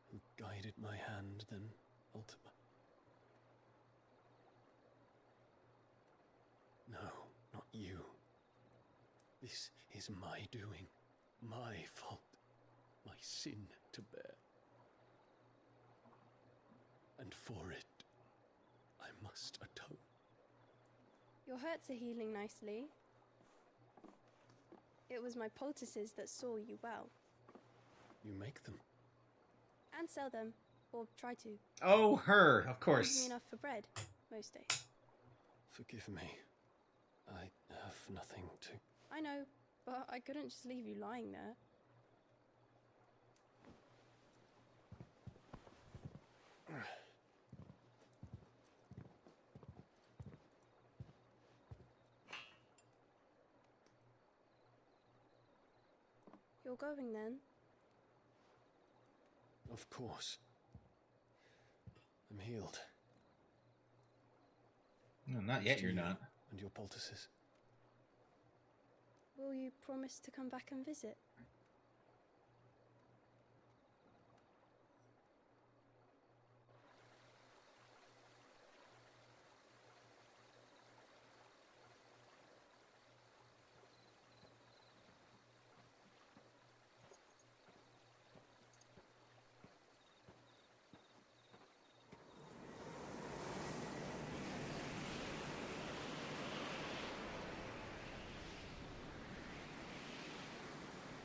who guided my hand then, Ultima? No, not you. This is my doing, my fault, my sin to bear. And for it, I must atone. Your hurts are healing nicely. It was my poultices that saw you well. You make them? And sell them, or try to. Oh, her, of Gives course. me enough for bread, most days. Forgive me. I have nothing to... I know, but I couldn't just leave you lying there. You're going then? Of course. I'm healed. No, not yet, you're not. And your poultices. Will you promise to come back and visit?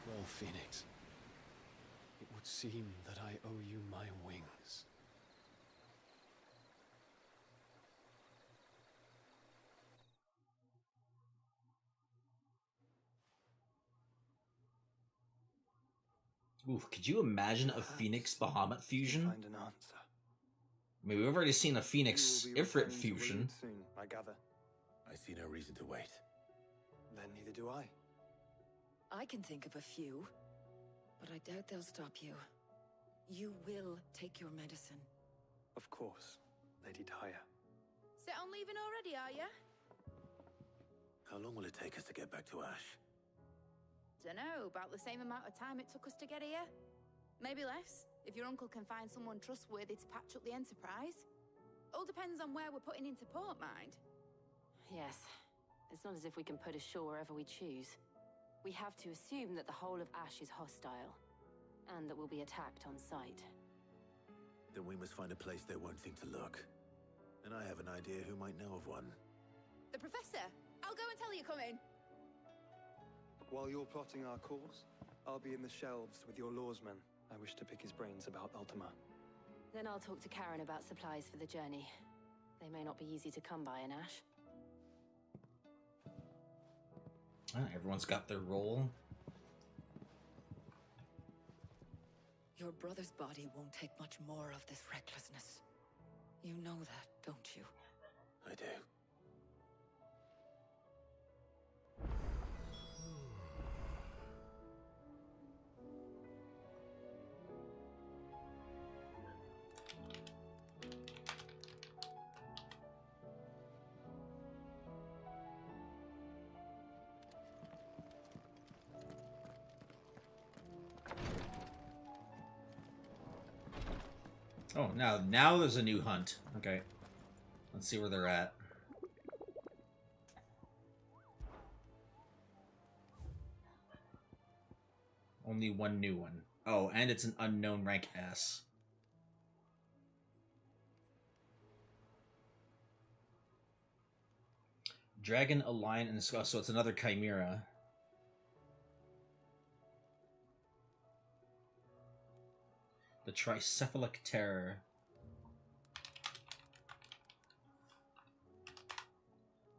Well, Phoenix, it would seem that I owe you my wings. Oof, could you imagine a Phoenix Bahamut fusion? Find an answer. I mean, we've already seen a Phoenix Ifrit fusion. Soon, I gather. I see no reason to wait. Then neither do I. I can think of a few, but I doubt they'll stop you. You will take your medicine. Of course, Lady Daya. Set on leaving already, are ya? How long will it take us to get back to Ash? Dunno, about the same amount of time it took us to get here. Maybe less, if your uncle can find someone trustworthy to patch up the Enterprise. All depends on where we're putting into port, mind. Yes. It's not as if we can put ashore wherever we choose. We have to assume that the whole of Ash is hostile, and that we'll be attacked on sight. Then we must find a place they won't think to look. And I have an idea who might know of one. The Professor! I'll go and tell you coming! While you're plotting our course, I'll be in the shelves with your lawsman. I wish to pick his brains about Ultima. Then I'll talk to Karen about supplies for the journey. They may not be easy to come by in Ash. Everyone's got their role. Your brother's body won't take much more of this recklessness. You know that, don't you? I do. Oh, now there's a new hunt. Okay. Let's see where they're at. Only one new one. Oh, and it's an unknown rank S. Dragon, a lion, and a skull. So it's another chimera. The Tricephalic Terror.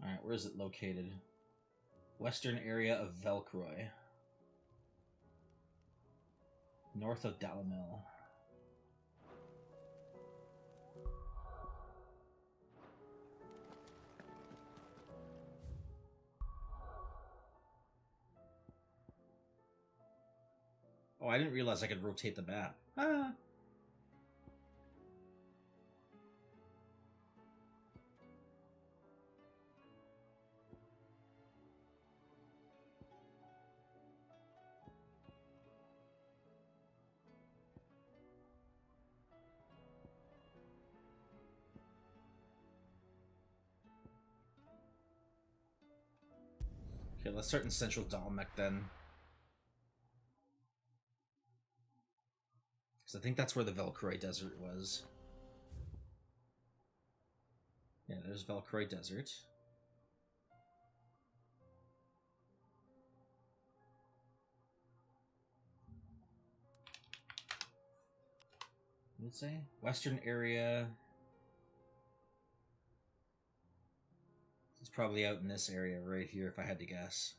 Alright, where is it located? Western area of Velcroy. North of Dalamil. Oh, I didn't realize I could rotate the map. Ah. Okay, let's start in Central Dalmek then. Because I think that's where the Valkyrie Desert was. Yeah, there's Valkyrie Desert. What did it say? Western area. It's probably out in this area right here, if I had to guess.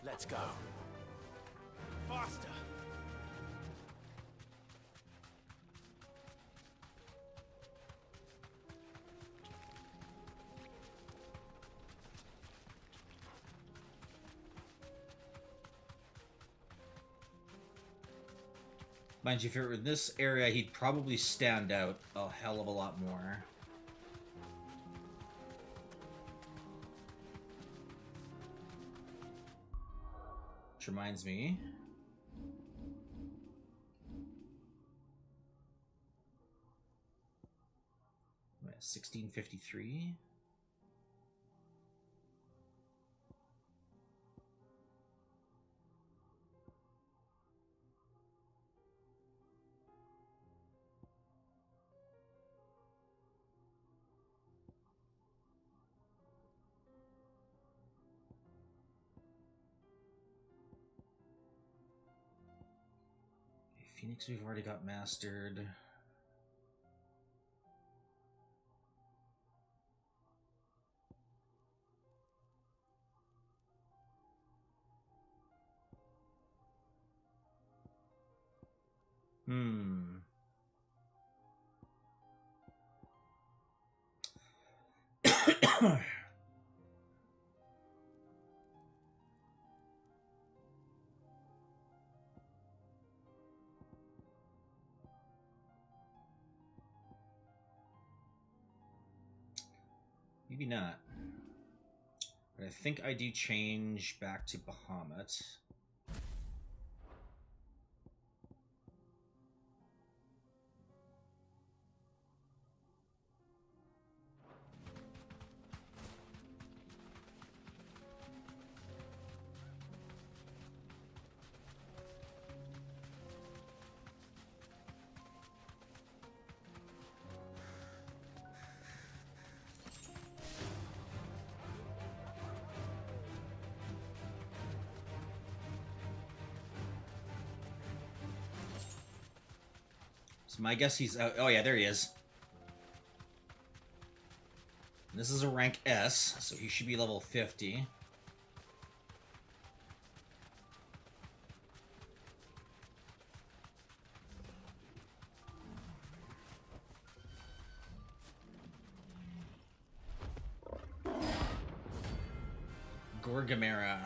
Let's go. Faster! Mind you, if it were in this area, he'd probably stand out a hell of a lot more. Which reminds me... 1653? Phoenix we've already got mastered. Maybe not. But I think I do change back to Bahamut. So my guess he's out. Oh yeah, there he is. This is a rank S, so he should be level 50. Gorgamera.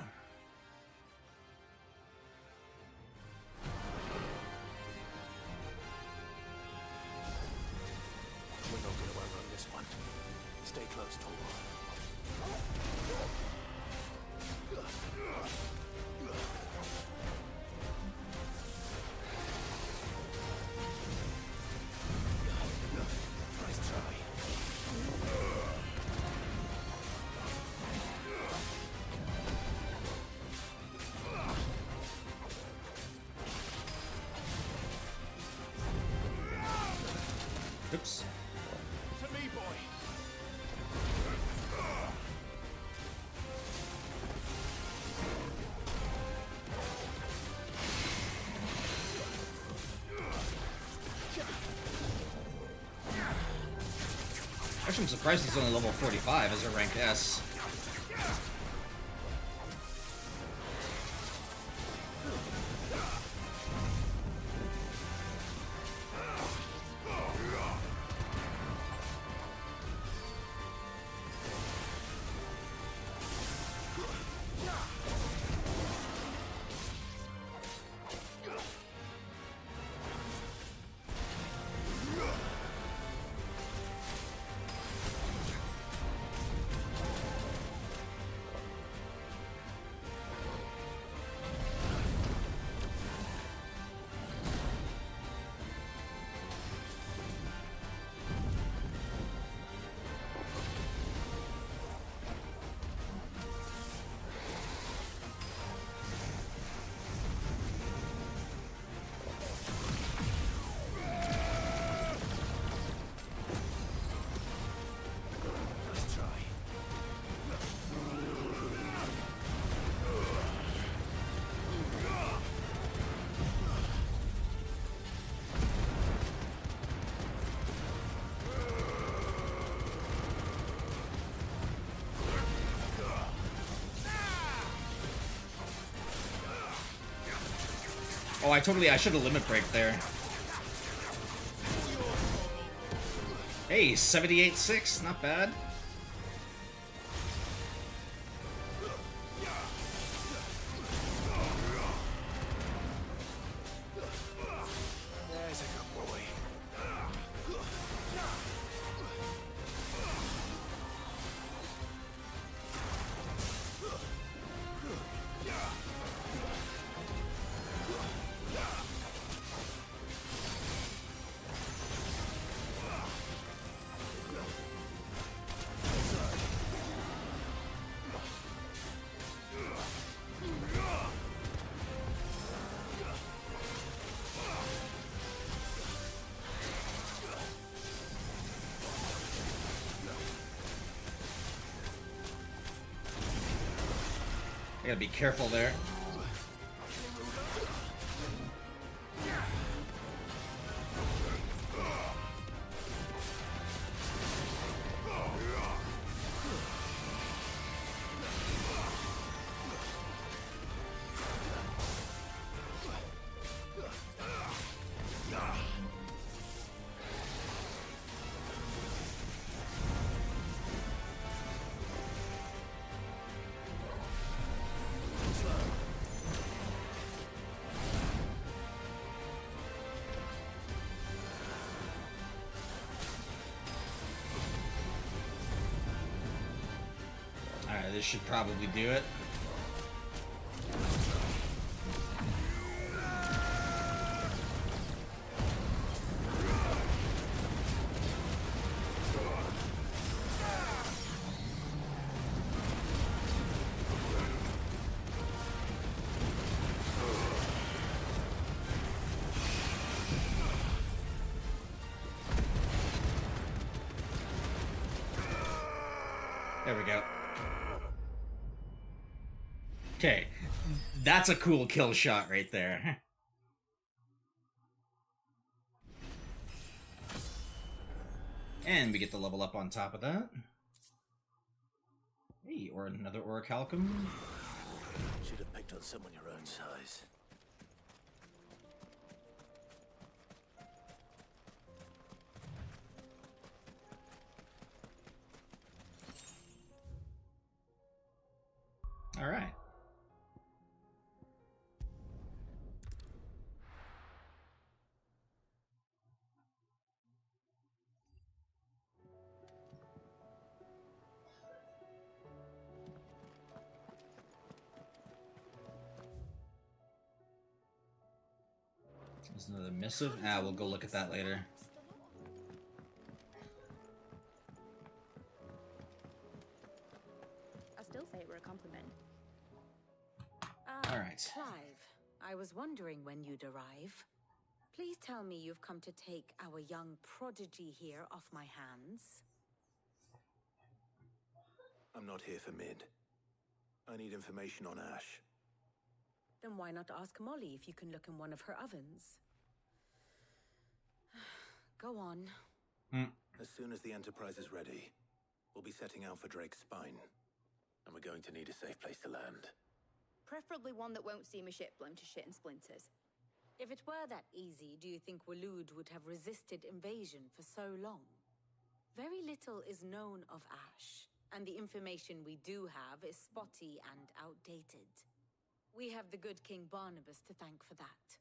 We're not going to outrun this one. Stay close, Tor. Nice try. Oops. To me, boy. Actually, I'm surprised he's only level 45 as a rank S. Oh, I should have limit break there. Hey, 78-6, not bad. There's a good boy. I gotta be careful there. Alright, this should probably do it. There we go. Okay, that's a cool kill shot right there. And we get the level up on top of that. Hey, or another Orichalcum. Should have picked on someone your own size. All right. There's another missive. Ah, we'll go look at that later. I still say it were a compliment. All right. Clive, I was wondering when you'd arrive. Please tell me you've come to take our young prodigy here off my hands. I'm not here for mid. I need information on Ash. Then why not ask Molly if you can look in one of her ovens? Go on. As soon as the Enterprise is ready, we'll be setting out for Drake's Spine. And we're going to need a safe place to land. Preferably one that won't see my ship blown to shit and splinters. If it were that easy, do you think Waloed would have resisted invasion for so long? Very little is known of Ash, and the information we do have is spotty and outdated. We have the good King Barnabas to thank for that.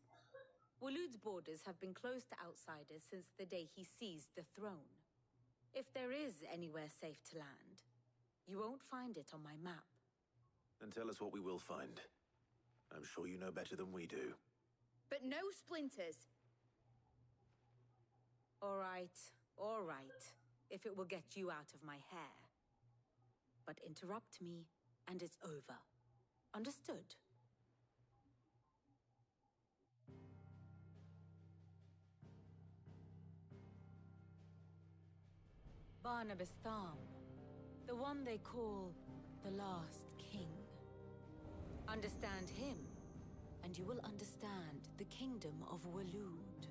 Waloed's borders have been closed to outsiders since the day he seized the throne. If there is anywhere safe to land, you won't find it on my map. Then tell us what we will find. I'm sure you know better than we do. But no splinters. All right, if it will get you out of my hair. But interrupt me, and it's over. Understood? Barnabas Tham, the one they call the last king. Understand him, and you will understand the kingdom of Waloed.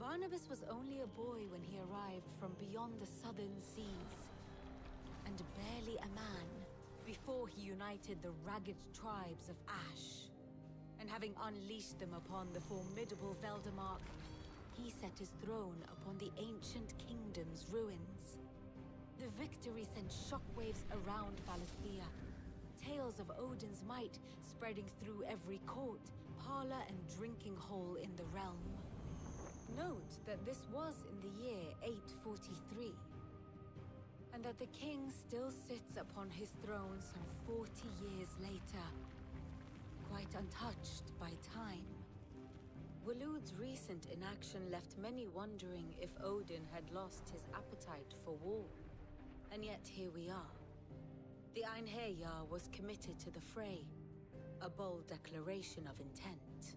Barnabas was only a boy when he arrived from beyond the southern seas, and barely a man before he united the ragged tribes of Ash. and having unleashed them upon the formidable Veldemark, he set his throne upon the ancient kingdom's ruins. The victory sent shockwaves around Valisthea, tales of Odin's might spreading through every court, parlor, and drinking hole in the realm. Note that this was in the year 843, and that the king still sits upon his throne some 40 years later, quite untouched by time. Waloed's recent inaction left many wondering if Odin had lost his appetite for war. And yet here we are. The Einherjar was committed to the fray, a bold declaration of intent.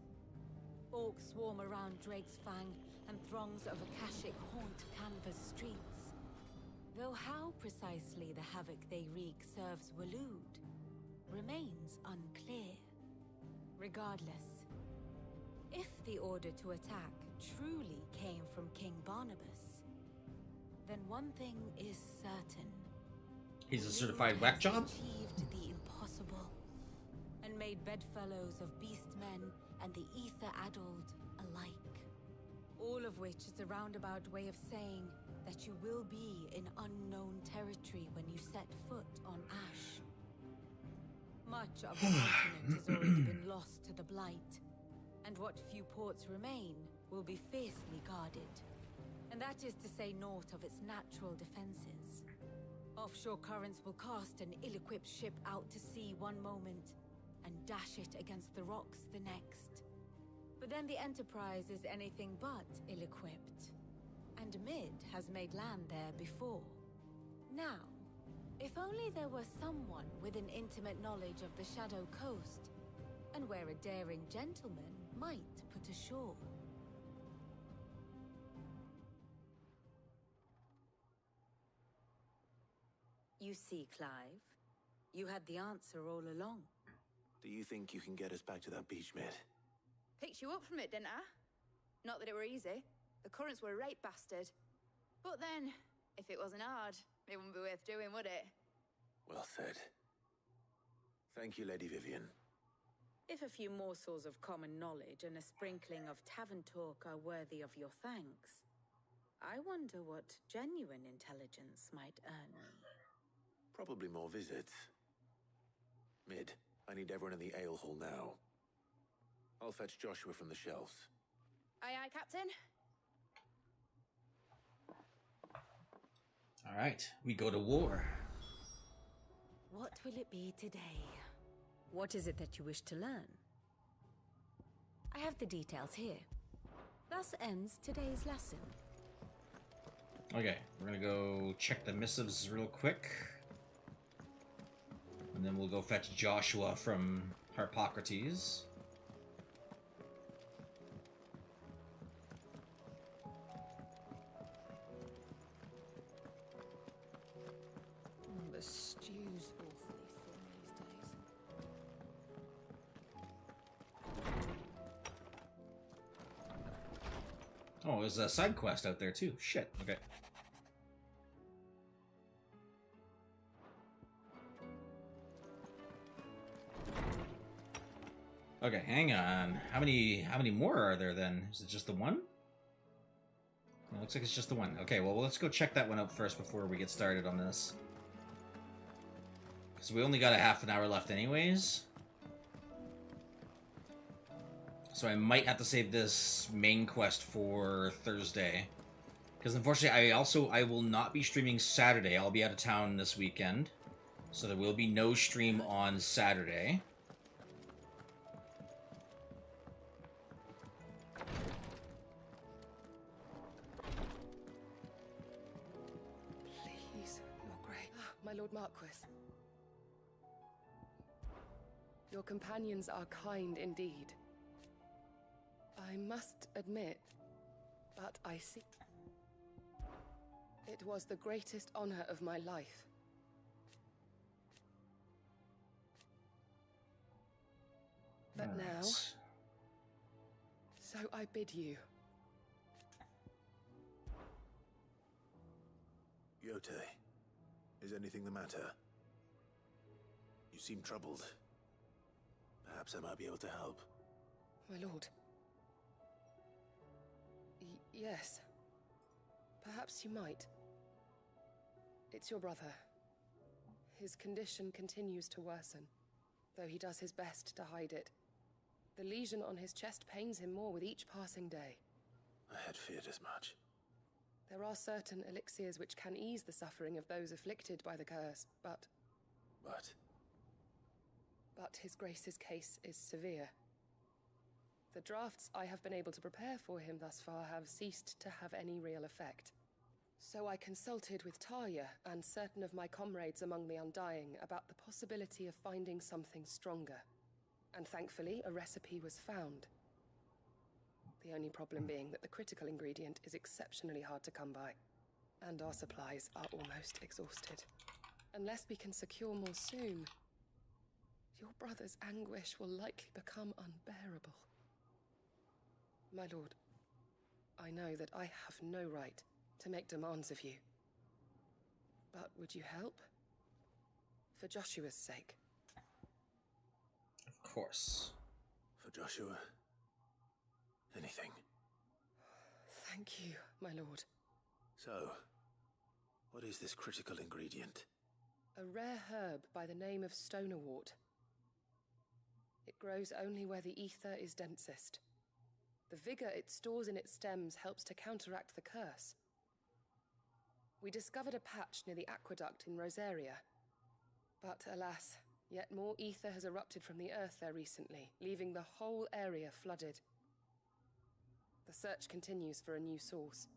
Orcs swarm around Drakesfang, and throngs of Akashic haunt Canva's streets. Though how precisely the havoc they wreak serves Waloed remains unclear. Regardless, if the order to attack truly came from King Barnabas, then one thing is certain. He's a certified whack job? Achieved the impossible, and made bedfellows of beastmen and the ether-addled alike. All of which is a roundabout way of saying that you will be in unknown territory when you set foot on Ash. Much of the continent has already been lost to the Blight, and what few ports remain will be fiercely guarded. And that is to say naught of its natural defenses. Offshore currents will cast an ill-equipped ship out to sea one moment, and dash it against the rocks the next. But then the Enterprise is anything but ill-equipped, and Mid has made land there before. Now, if only there were someone with an intimate knowledge of the Shadow Coast, and where a daring gentleman might put ashore. You see, Clive, you had the answer all along. Do you think you can get us back to that beach, Mid? Picked you up from it, didn't I? Not that it were easy. The currents were a right bastard. But then, if it wasn't hard, it wouldn't be worth doing, would it? Well said. Thank you, Lady Vivian. If a few morsels of common knowledge and a sprinkling of tavern talk are worthy of your thanks, I wonder what genuine intelligence might earn me. Probably more visits. Mid, I need everyone in the ale hall now. I'll fetch Joshua from the shelves. Aye, aye, Captain. All right, we go to war. What will it be today? What is it that you wish to learn? I have the details here. Thus ends today's lesson. Okay, we're gonna go check the missives real quick. And then we'll go fetch Joshua from Harpocrates. The stew's awfully full these days. Oh, there's a side quest out there too. Shit. Okay. Okay, hang on. How many more are there then? Is it just the one? It looks like it's just the one. Okay, well, let's go check that one out first before we get started on this. Because we only got a half an hour left anyways. So I might have to save this main quest for Thursday. Because unfortunately, I will not be streaming Saturday. I'll be out of town this weekend. So there will be no stream on Saturday. Please, Your Grace. My Lord Marquis. Your companions are kind indeed. I must admit, but I see. It was the greatest honor of my life. But now, so I bid you. Yote, is anything the matter? You seem troubled. Perhaps I might be able to help. My lord. Yes. Perhaps you might. It's your brother. His condition continues to worsen, though he does his best to hide it. The lesion on his chest pains him more with each passing day. I had feared as much. There are certain elixirs which can ease the suffering of those afflicted by the curse, but his grace's case is severe. The drafts I have been able to prepare for him thus far have ceased to have any real effect. So I consulted with Talia and certain of my comrades among the Undying about the possibility of finding something stronger. And thankfully, a recipe was found. The only problem being that the critical ingredient is exceptionally hard to come by, and our supplies are almost exhausted. Unless we can secure more soon, your brother's anguish will likely become unbearable. My lord, I know that I have no right to make demands of you. But would you help? For Joshua's sake. Of course. For Joshua, anything. Thank you, my lord. So, what is this critical ingredient? A rare herb by the name of stonerwort. It grows only where the ether is densest. The vigor it stores in its stems helps to counteract the curse. We discovered a patch near the aqueduct in Rosaria. But alas, yet more ether has erupted from the earth there recently, leaving the whole area flooded. The search continues for a new source.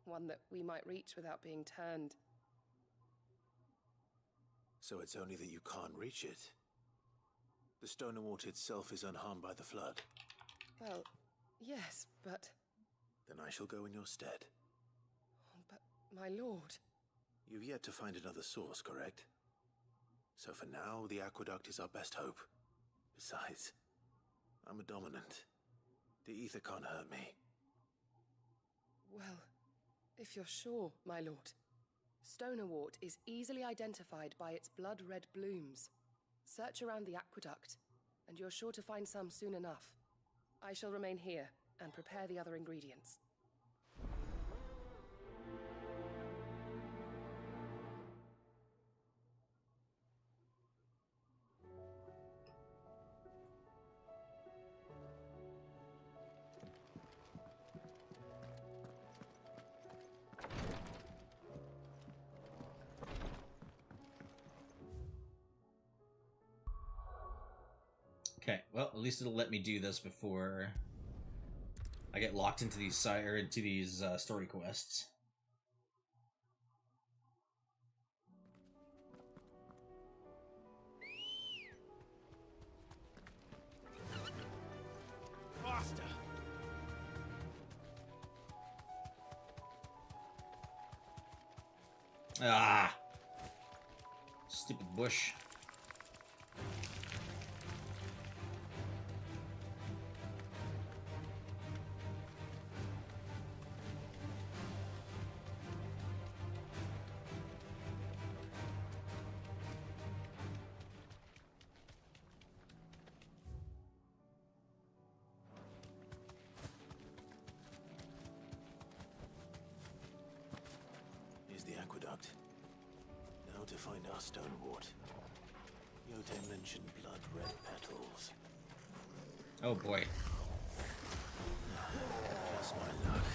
One that we might reach without being turned. So it's only that you can't reach it? The stonerwort itself is unharmed by the flood? Well, yes, but... Then I shall go in your stead. But, my lord... You've yet to find another source, correct? So for now, the aqueduct is our best hope. Besides, I'm a dominant. The ether can't hurt me. Well, if you're sure, my lord. Stonerwort is easily identified by its blood-red blooms. Search around the aqueduct, and you're sure to find some soon enough. I shall remain here and prepare the other ingredients. Okay, well, at least it'll let me do this before I get locked into these story quests. Faster! Ah! Stupid bush. Here's the aqueduct. Now to find our stonewort. Yote mentioned blood-red petals. Oh boy. Just my luck.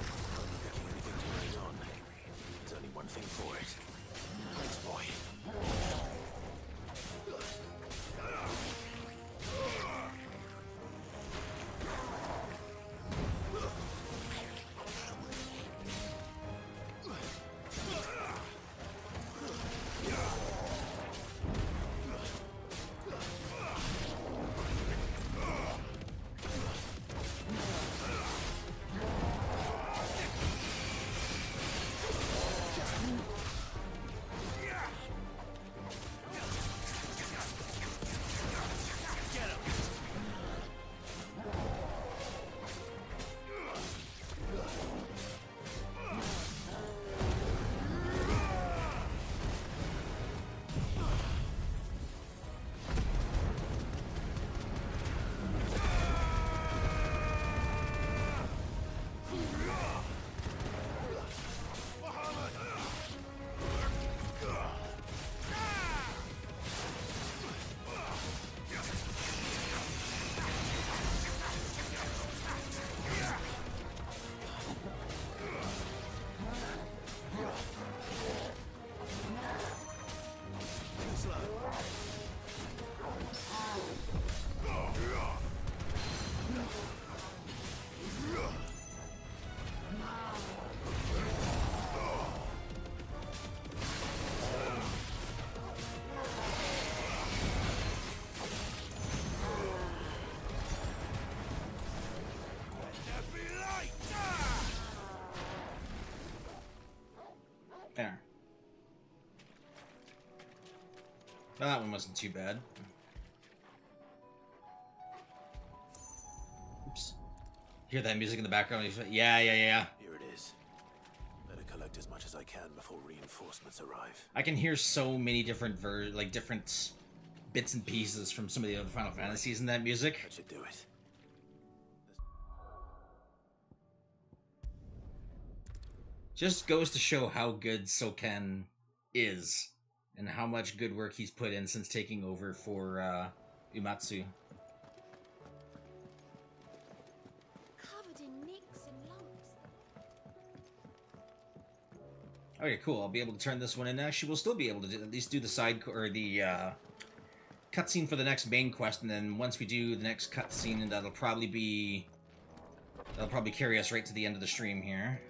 I'm not picking anything to hang on. There's only one thing for it. Thanks, boy. That one wasn't too bad. Oops. Hear that music in the background? Yeah. Here it is. Better collect as much as I can before reinforcements arrive. I can hear so many different different bits and pieces from some of the other Final Fantasies in that music. That should do it. Just goes to show how good Soken is, and how much good work he's put in since taking over for Uematsu. Covered in nicks and lumps. Okay, cool. I'll be able to turn this one in. Actually, we'll still be able to at least do the side or the cutscene for the next main quest, and then once we do the next cutscene, that'll probably carry us right to the end of the stream here.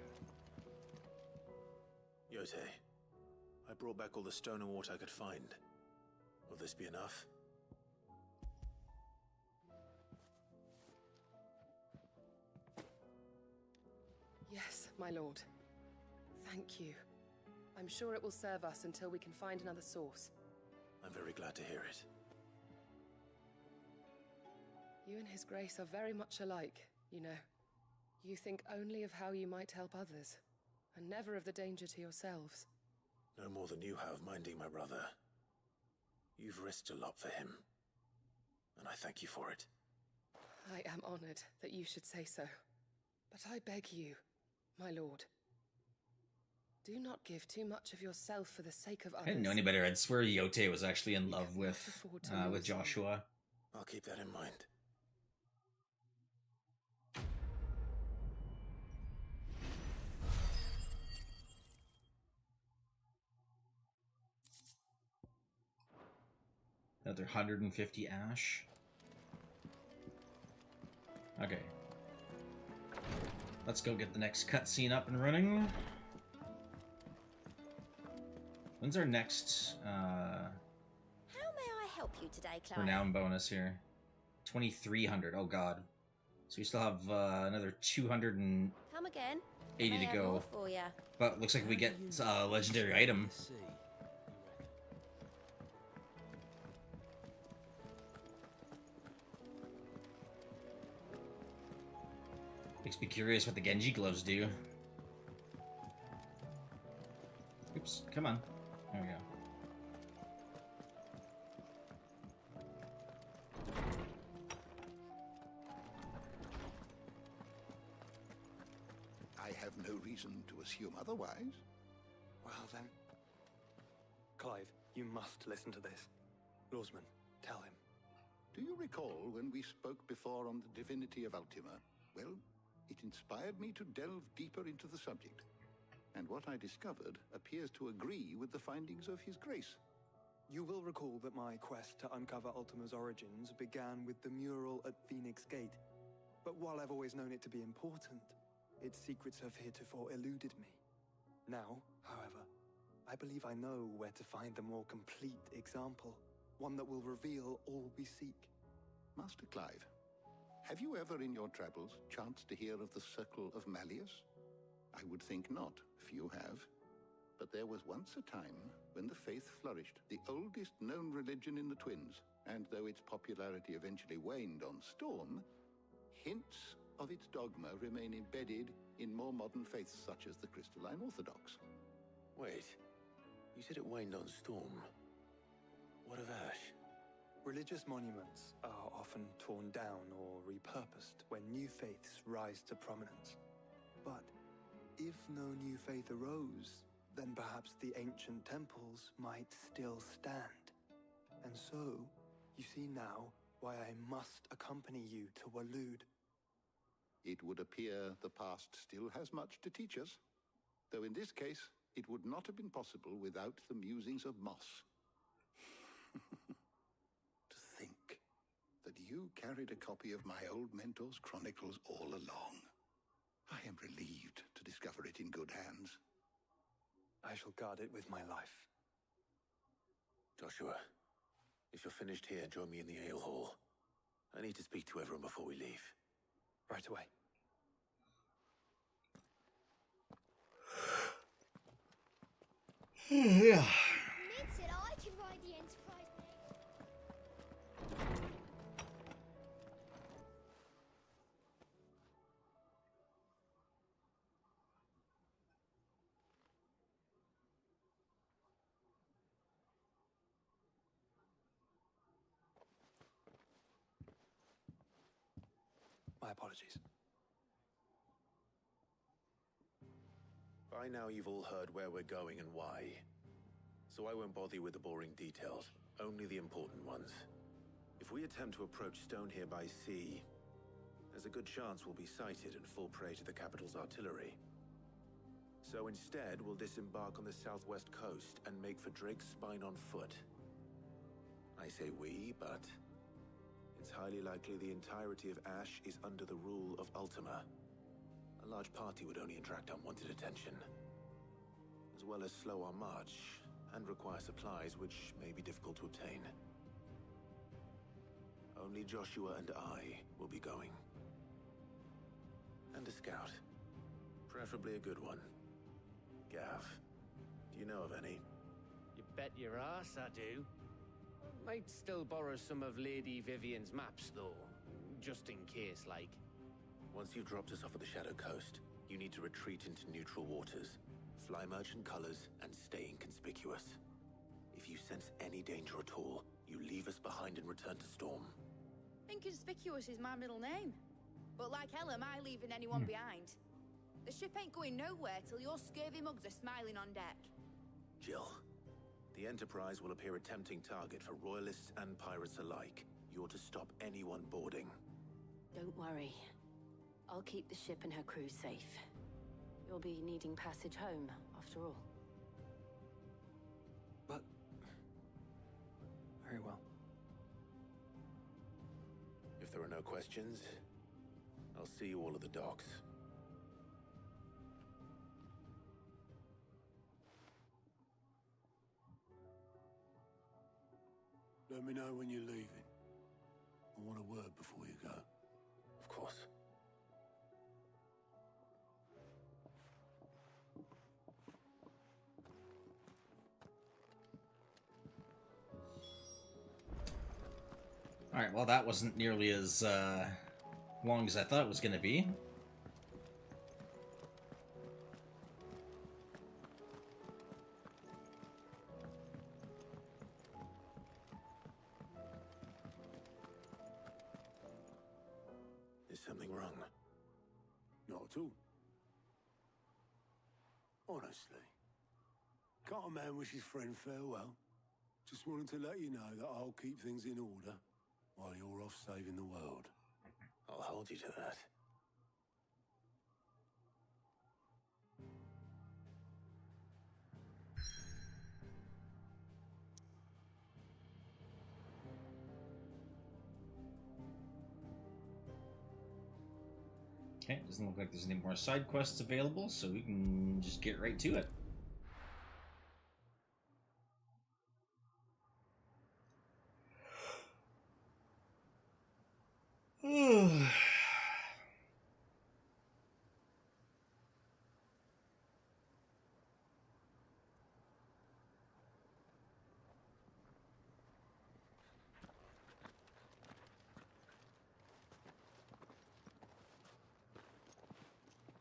Yote, I brought back all the stone and water I could find. Will this be enough? Yes, my lord. Thank you. I'm sure it will serve us until we can find another source. I'm very glad to hear it. You and His Grace are very much alike, you know. You think only of how you might help others, and never of the danger to yourselves. No more than you have minding my brother. You've risked a lot for him, and I thank you for it. I am honored that you should say so. But I beg you, my lord, do not give too much of yourself for the sake of others. I didn't know any better. I'd swear Yote was actually in love with Joshua. I'll keep that in mind. Another 150 ash. Okay. Let's go get the next cutscene up and running. When's our next How may I help you today, Clive? renown bonus here? 2,300. Oh god. So we still have another 280 Come again. to May I have go. more for ya? But looks like we get a legendary item. Makes me curious what the Genji gloves do. Oops, come on. There we go. I have no reason to assume otherwise. Well then. Clive, you must listen to this. Lawsman, tell him. Do you recall when we spoke before on the divinity of Ultima? Well, it inspired me to delve deeper into the subject. And what I discovered appears to agree with the findings of His Grace. You will recall that my quest to uncover Ultima's origins began with the mural at Phoenix Gate. But while I've always known it to be important, its secrets have heretofore eluded me. Now, however, I believe I know where to find the more complete example, one that will reveal all we seek. Master Clive, have you ever in your travels chanced to hear of the Circle of Malleus? I would think not, few have. But there was once a time when the faith flourished, the oldest known religion in the Twins, and though its popularity eventually waned on Storm, hints of its dogma remain embedded in more modern faiths such as the Crystalline Orthodox. Wait, you said it waned on Storm. What of Ash? Religious monuments are often torn down or repurposed when new faiths rise to prominence. But if no new faith arose, then perhaps the ancient temples might still stand. And so, you see now why I must accompany you to Waloed. It would appear the past still has much to teach us, though in this case, it would not have been possible without the musings of Moss. To think that you carried a copy of my old mentor's chronicles all along. I am relieved to discover it in good hands. I shall guard it with my life. Joshua, if you're finished here, join me in the ale hall. I need to speak to everyone before we leave. Right away. Yeah. Mid said I could ride the Enterprise now. Apologies. By now you've all heard where we're going and why. So I won't bother you with the boring details, only the important ones. If we attempt to approach Stone here by sea, there's a good chance we'll be sighted and fall prey to the capital's artillery. So instead, we'll disembark on the southwest coast and make for Drake's Spine on foot. I say we, but it's highly likely the entirety of Ash is under the rule of Ultima. A large party would only attract unwanted attention, as well as slow our march and require supplies which may be difficult to obtain. Only Joshua and I will be going. And a scout. Preferably a good one. Gav, do you know of any? You bet your ass I do. Might still borrow some of Lady Vivian's maps, though. Just in case, like. Once you've dropped us off at the Shadow Coast, you need to retreat into neutral waters, fly merchant colors, and stay inconspicuous. If you sense any danger at all, you leave us behind and return to Storm. Inconspicuous is my middle name. But like hell am I leaving anyone behind. The ship ain't going nowhere till your scurvy mugs are smiling on deck. Jill, the Enterprise will appear a tempting target for royalists and pirates alike. You're to stop anyone boarding. Don't worry. I'll keep the ship and her crew safe. You'll be needing passage home, after all. But... very well. If there are no questions, I'll see you all at the docks. Let me know when you're leaving. I want a word before you go. Of course. Alright, well that wasn't nearly as long as I thought it was going to be. Is something wrong? Not at all. Honestly. Can't a man wish his friend farewell? Just wanted to let you know that I'll keep things in order while you're off saving the world. I'll hold you to that. Okay, doesn't look like there's any more side quests available, so we can just get right to it.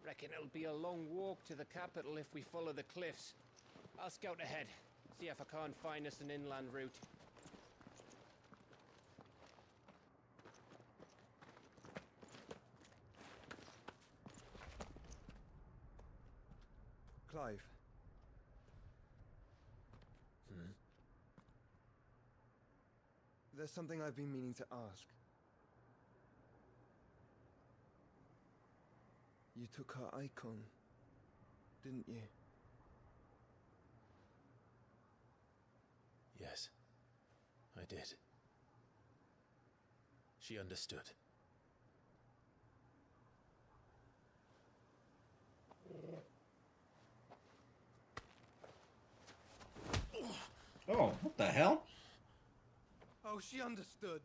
Reckon it'll be a long walk to the capital if we follow the cliffs. I'll scout ahead, see if I can't find us an inland route. Clive. There's something I've been meaning to ask. You took her icon, didn't you? Yes, I did. She understood. Oh, what the hell? Oh, she understood.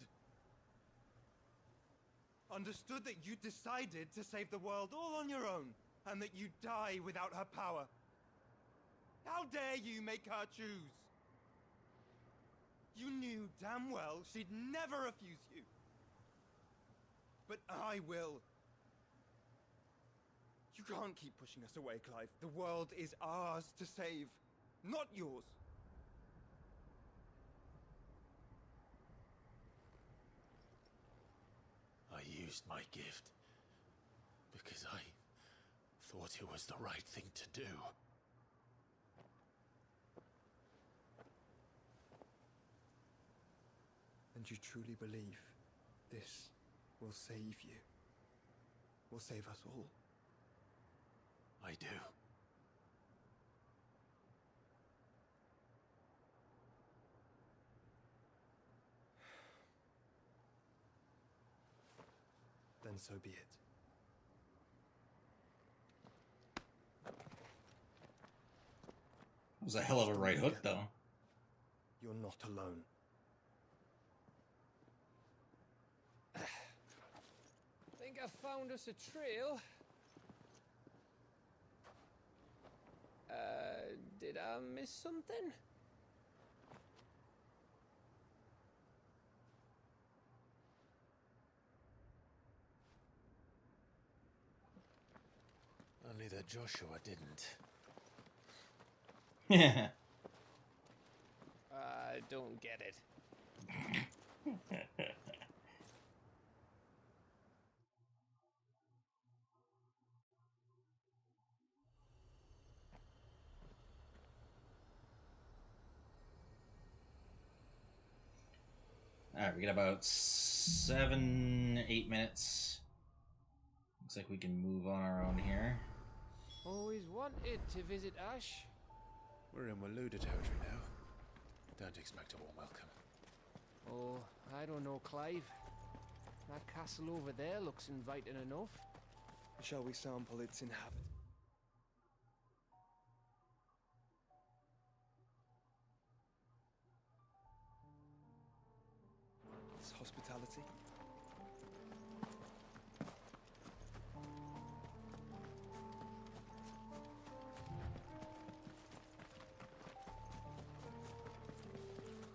Understood that you decided to save the world all on your own, and that you'd die without her power. How dare you make her choose? You knew damn well she'd never refuse you. But I will. You can't keep pushing us away, Clive. The world is ours to save, not yours. I used my gift Because I thought it was the right thing to do. And you truly believe this will save you? Will save us all? I do. Then so be it. That was a hell of a right hook, though. You're not alone. Think I found us a trail. Did I miss something? Only that Joshua didn't. Yeah. I don't get it. Alright, we got about 7-8 minutes. Looks like we can move on our own here. Always wanted to visit Ash. We're in Waluda territory now. Don't expect a warm welcome. Oh, I don't know, Clive. That castle over there looks inviting enough. Shall we sample its inhabitants? Its hospitality?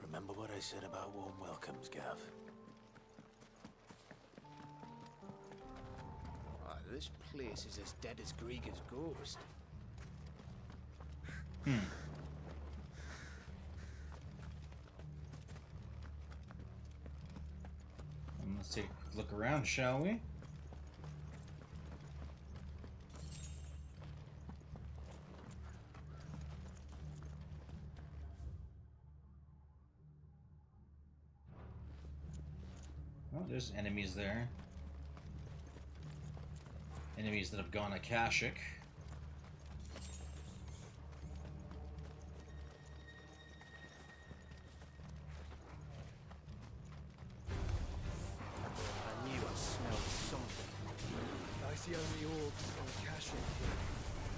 Remember what I said about warm welcomes, Gav? This place is as dead as Grieger's ghost. Let's take a look around, shall we? Oh, there's enemies there. Enemies that have gone Akashic. I knew I smelled something. I see only orcs or Akashic here.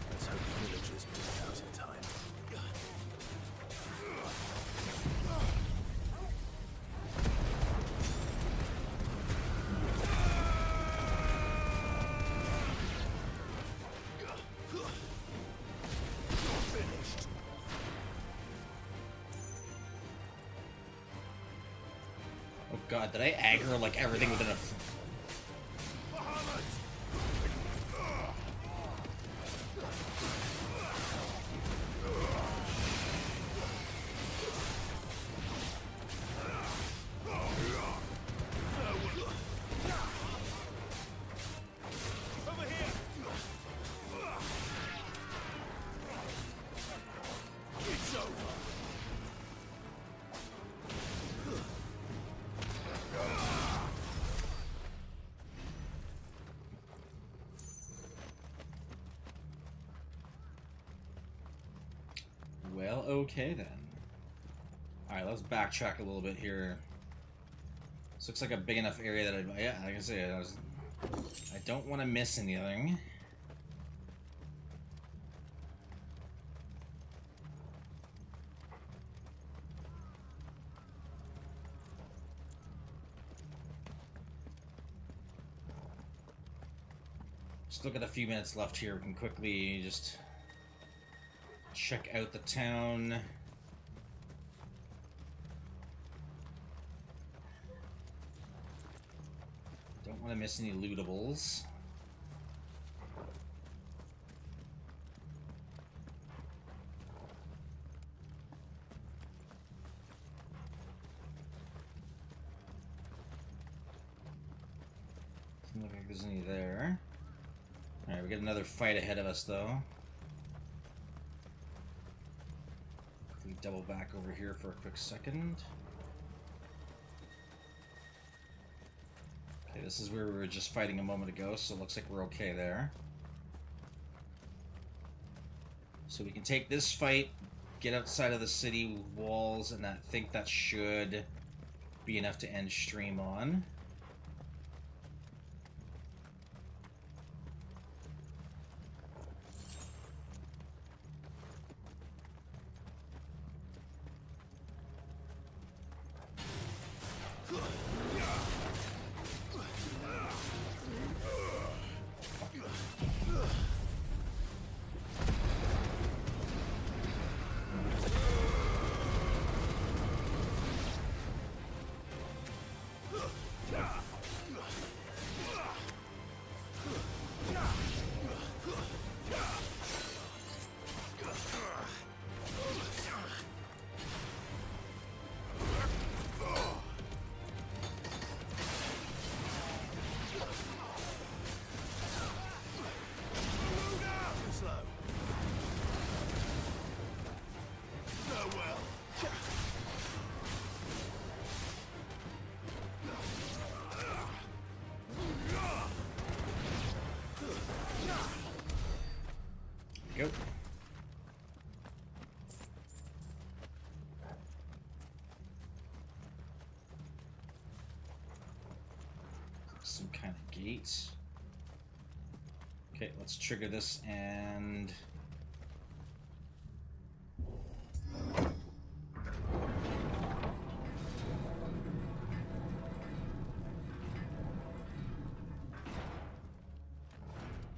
Let's hope the villagers move it out in time. Oh god, did I aggro like everything within a... Well, okay then. Alright, let's backtrack a little bit here. This looks like a big enough area that yeah, like I say, I don't want to miss anything. Just look at a few minutes left here. We can quickly just check out the town. Don't want to miss any lootables. Doesn't look like there's any there. Alright, we got another fight ahead of us, though. We double back over here for a quick second. Okay, this is where we were just fighting a moment ago, so it looks like we're okay there. So we can take this fight, get outside of the city walls, and I think that should be enough to end stream on. Go. Some kind of gate. Okay, let's trigger this and...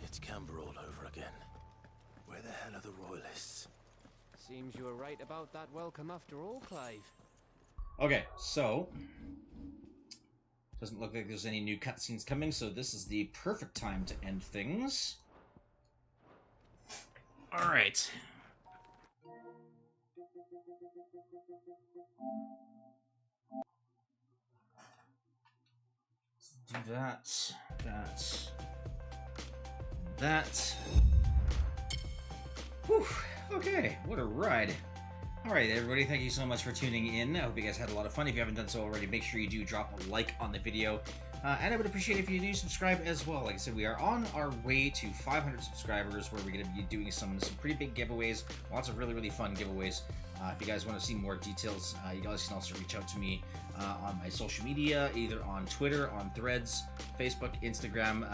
It's Camber all over again. Where the hell are the royalists? Seems you were right about that welcome after all, Clive. Okay, so... Doesn't look like there's any new cutscenes coming, so this is the perfect time to end things. Alright. Do that, that. Whew, okay, what a ride. Alright everybody, thank you so much for tuning in. I hope you guys had a lot of fun. If you haven't done so already, make sure you do drop a like on the video. And I would appreciate it if you do subscribe as well. Like I said, we are on our way to 500 subscribers, where we're going to be doing some pretty big giveaways. Lots of really, really fun giveaways. If you guys want to see more details, you guys can also reach out to me on my social media, either on Twitter, on Threads, Facebook, Instagram,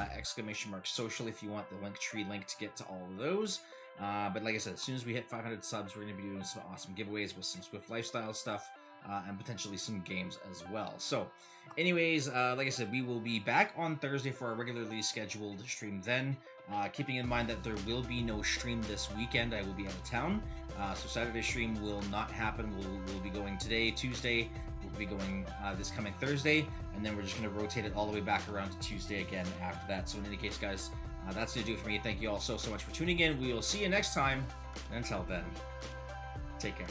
!social if you want the Linktree link to get to all of those. But like I said, as soon as we hit 500 subs, we're going to be doing some awesome giveaways with some Swift Lifestyle stuff, and potentially some games as well. So, anyways, like I said, we will be back on Thursday for our regularly scheduled stream then. Keeping in mind that there will be no stream this weekend, I will be out of town. So Saturday stream will not happen. We'll be going today, Tuesday. We'll be going this coming Thursday, and then we're just going to rotate it all the way back around to Tuesday again after that. So in any case, guys, that's going to do it for me. Thank you all so much for tuning in. We will see you next time. And until then, take care.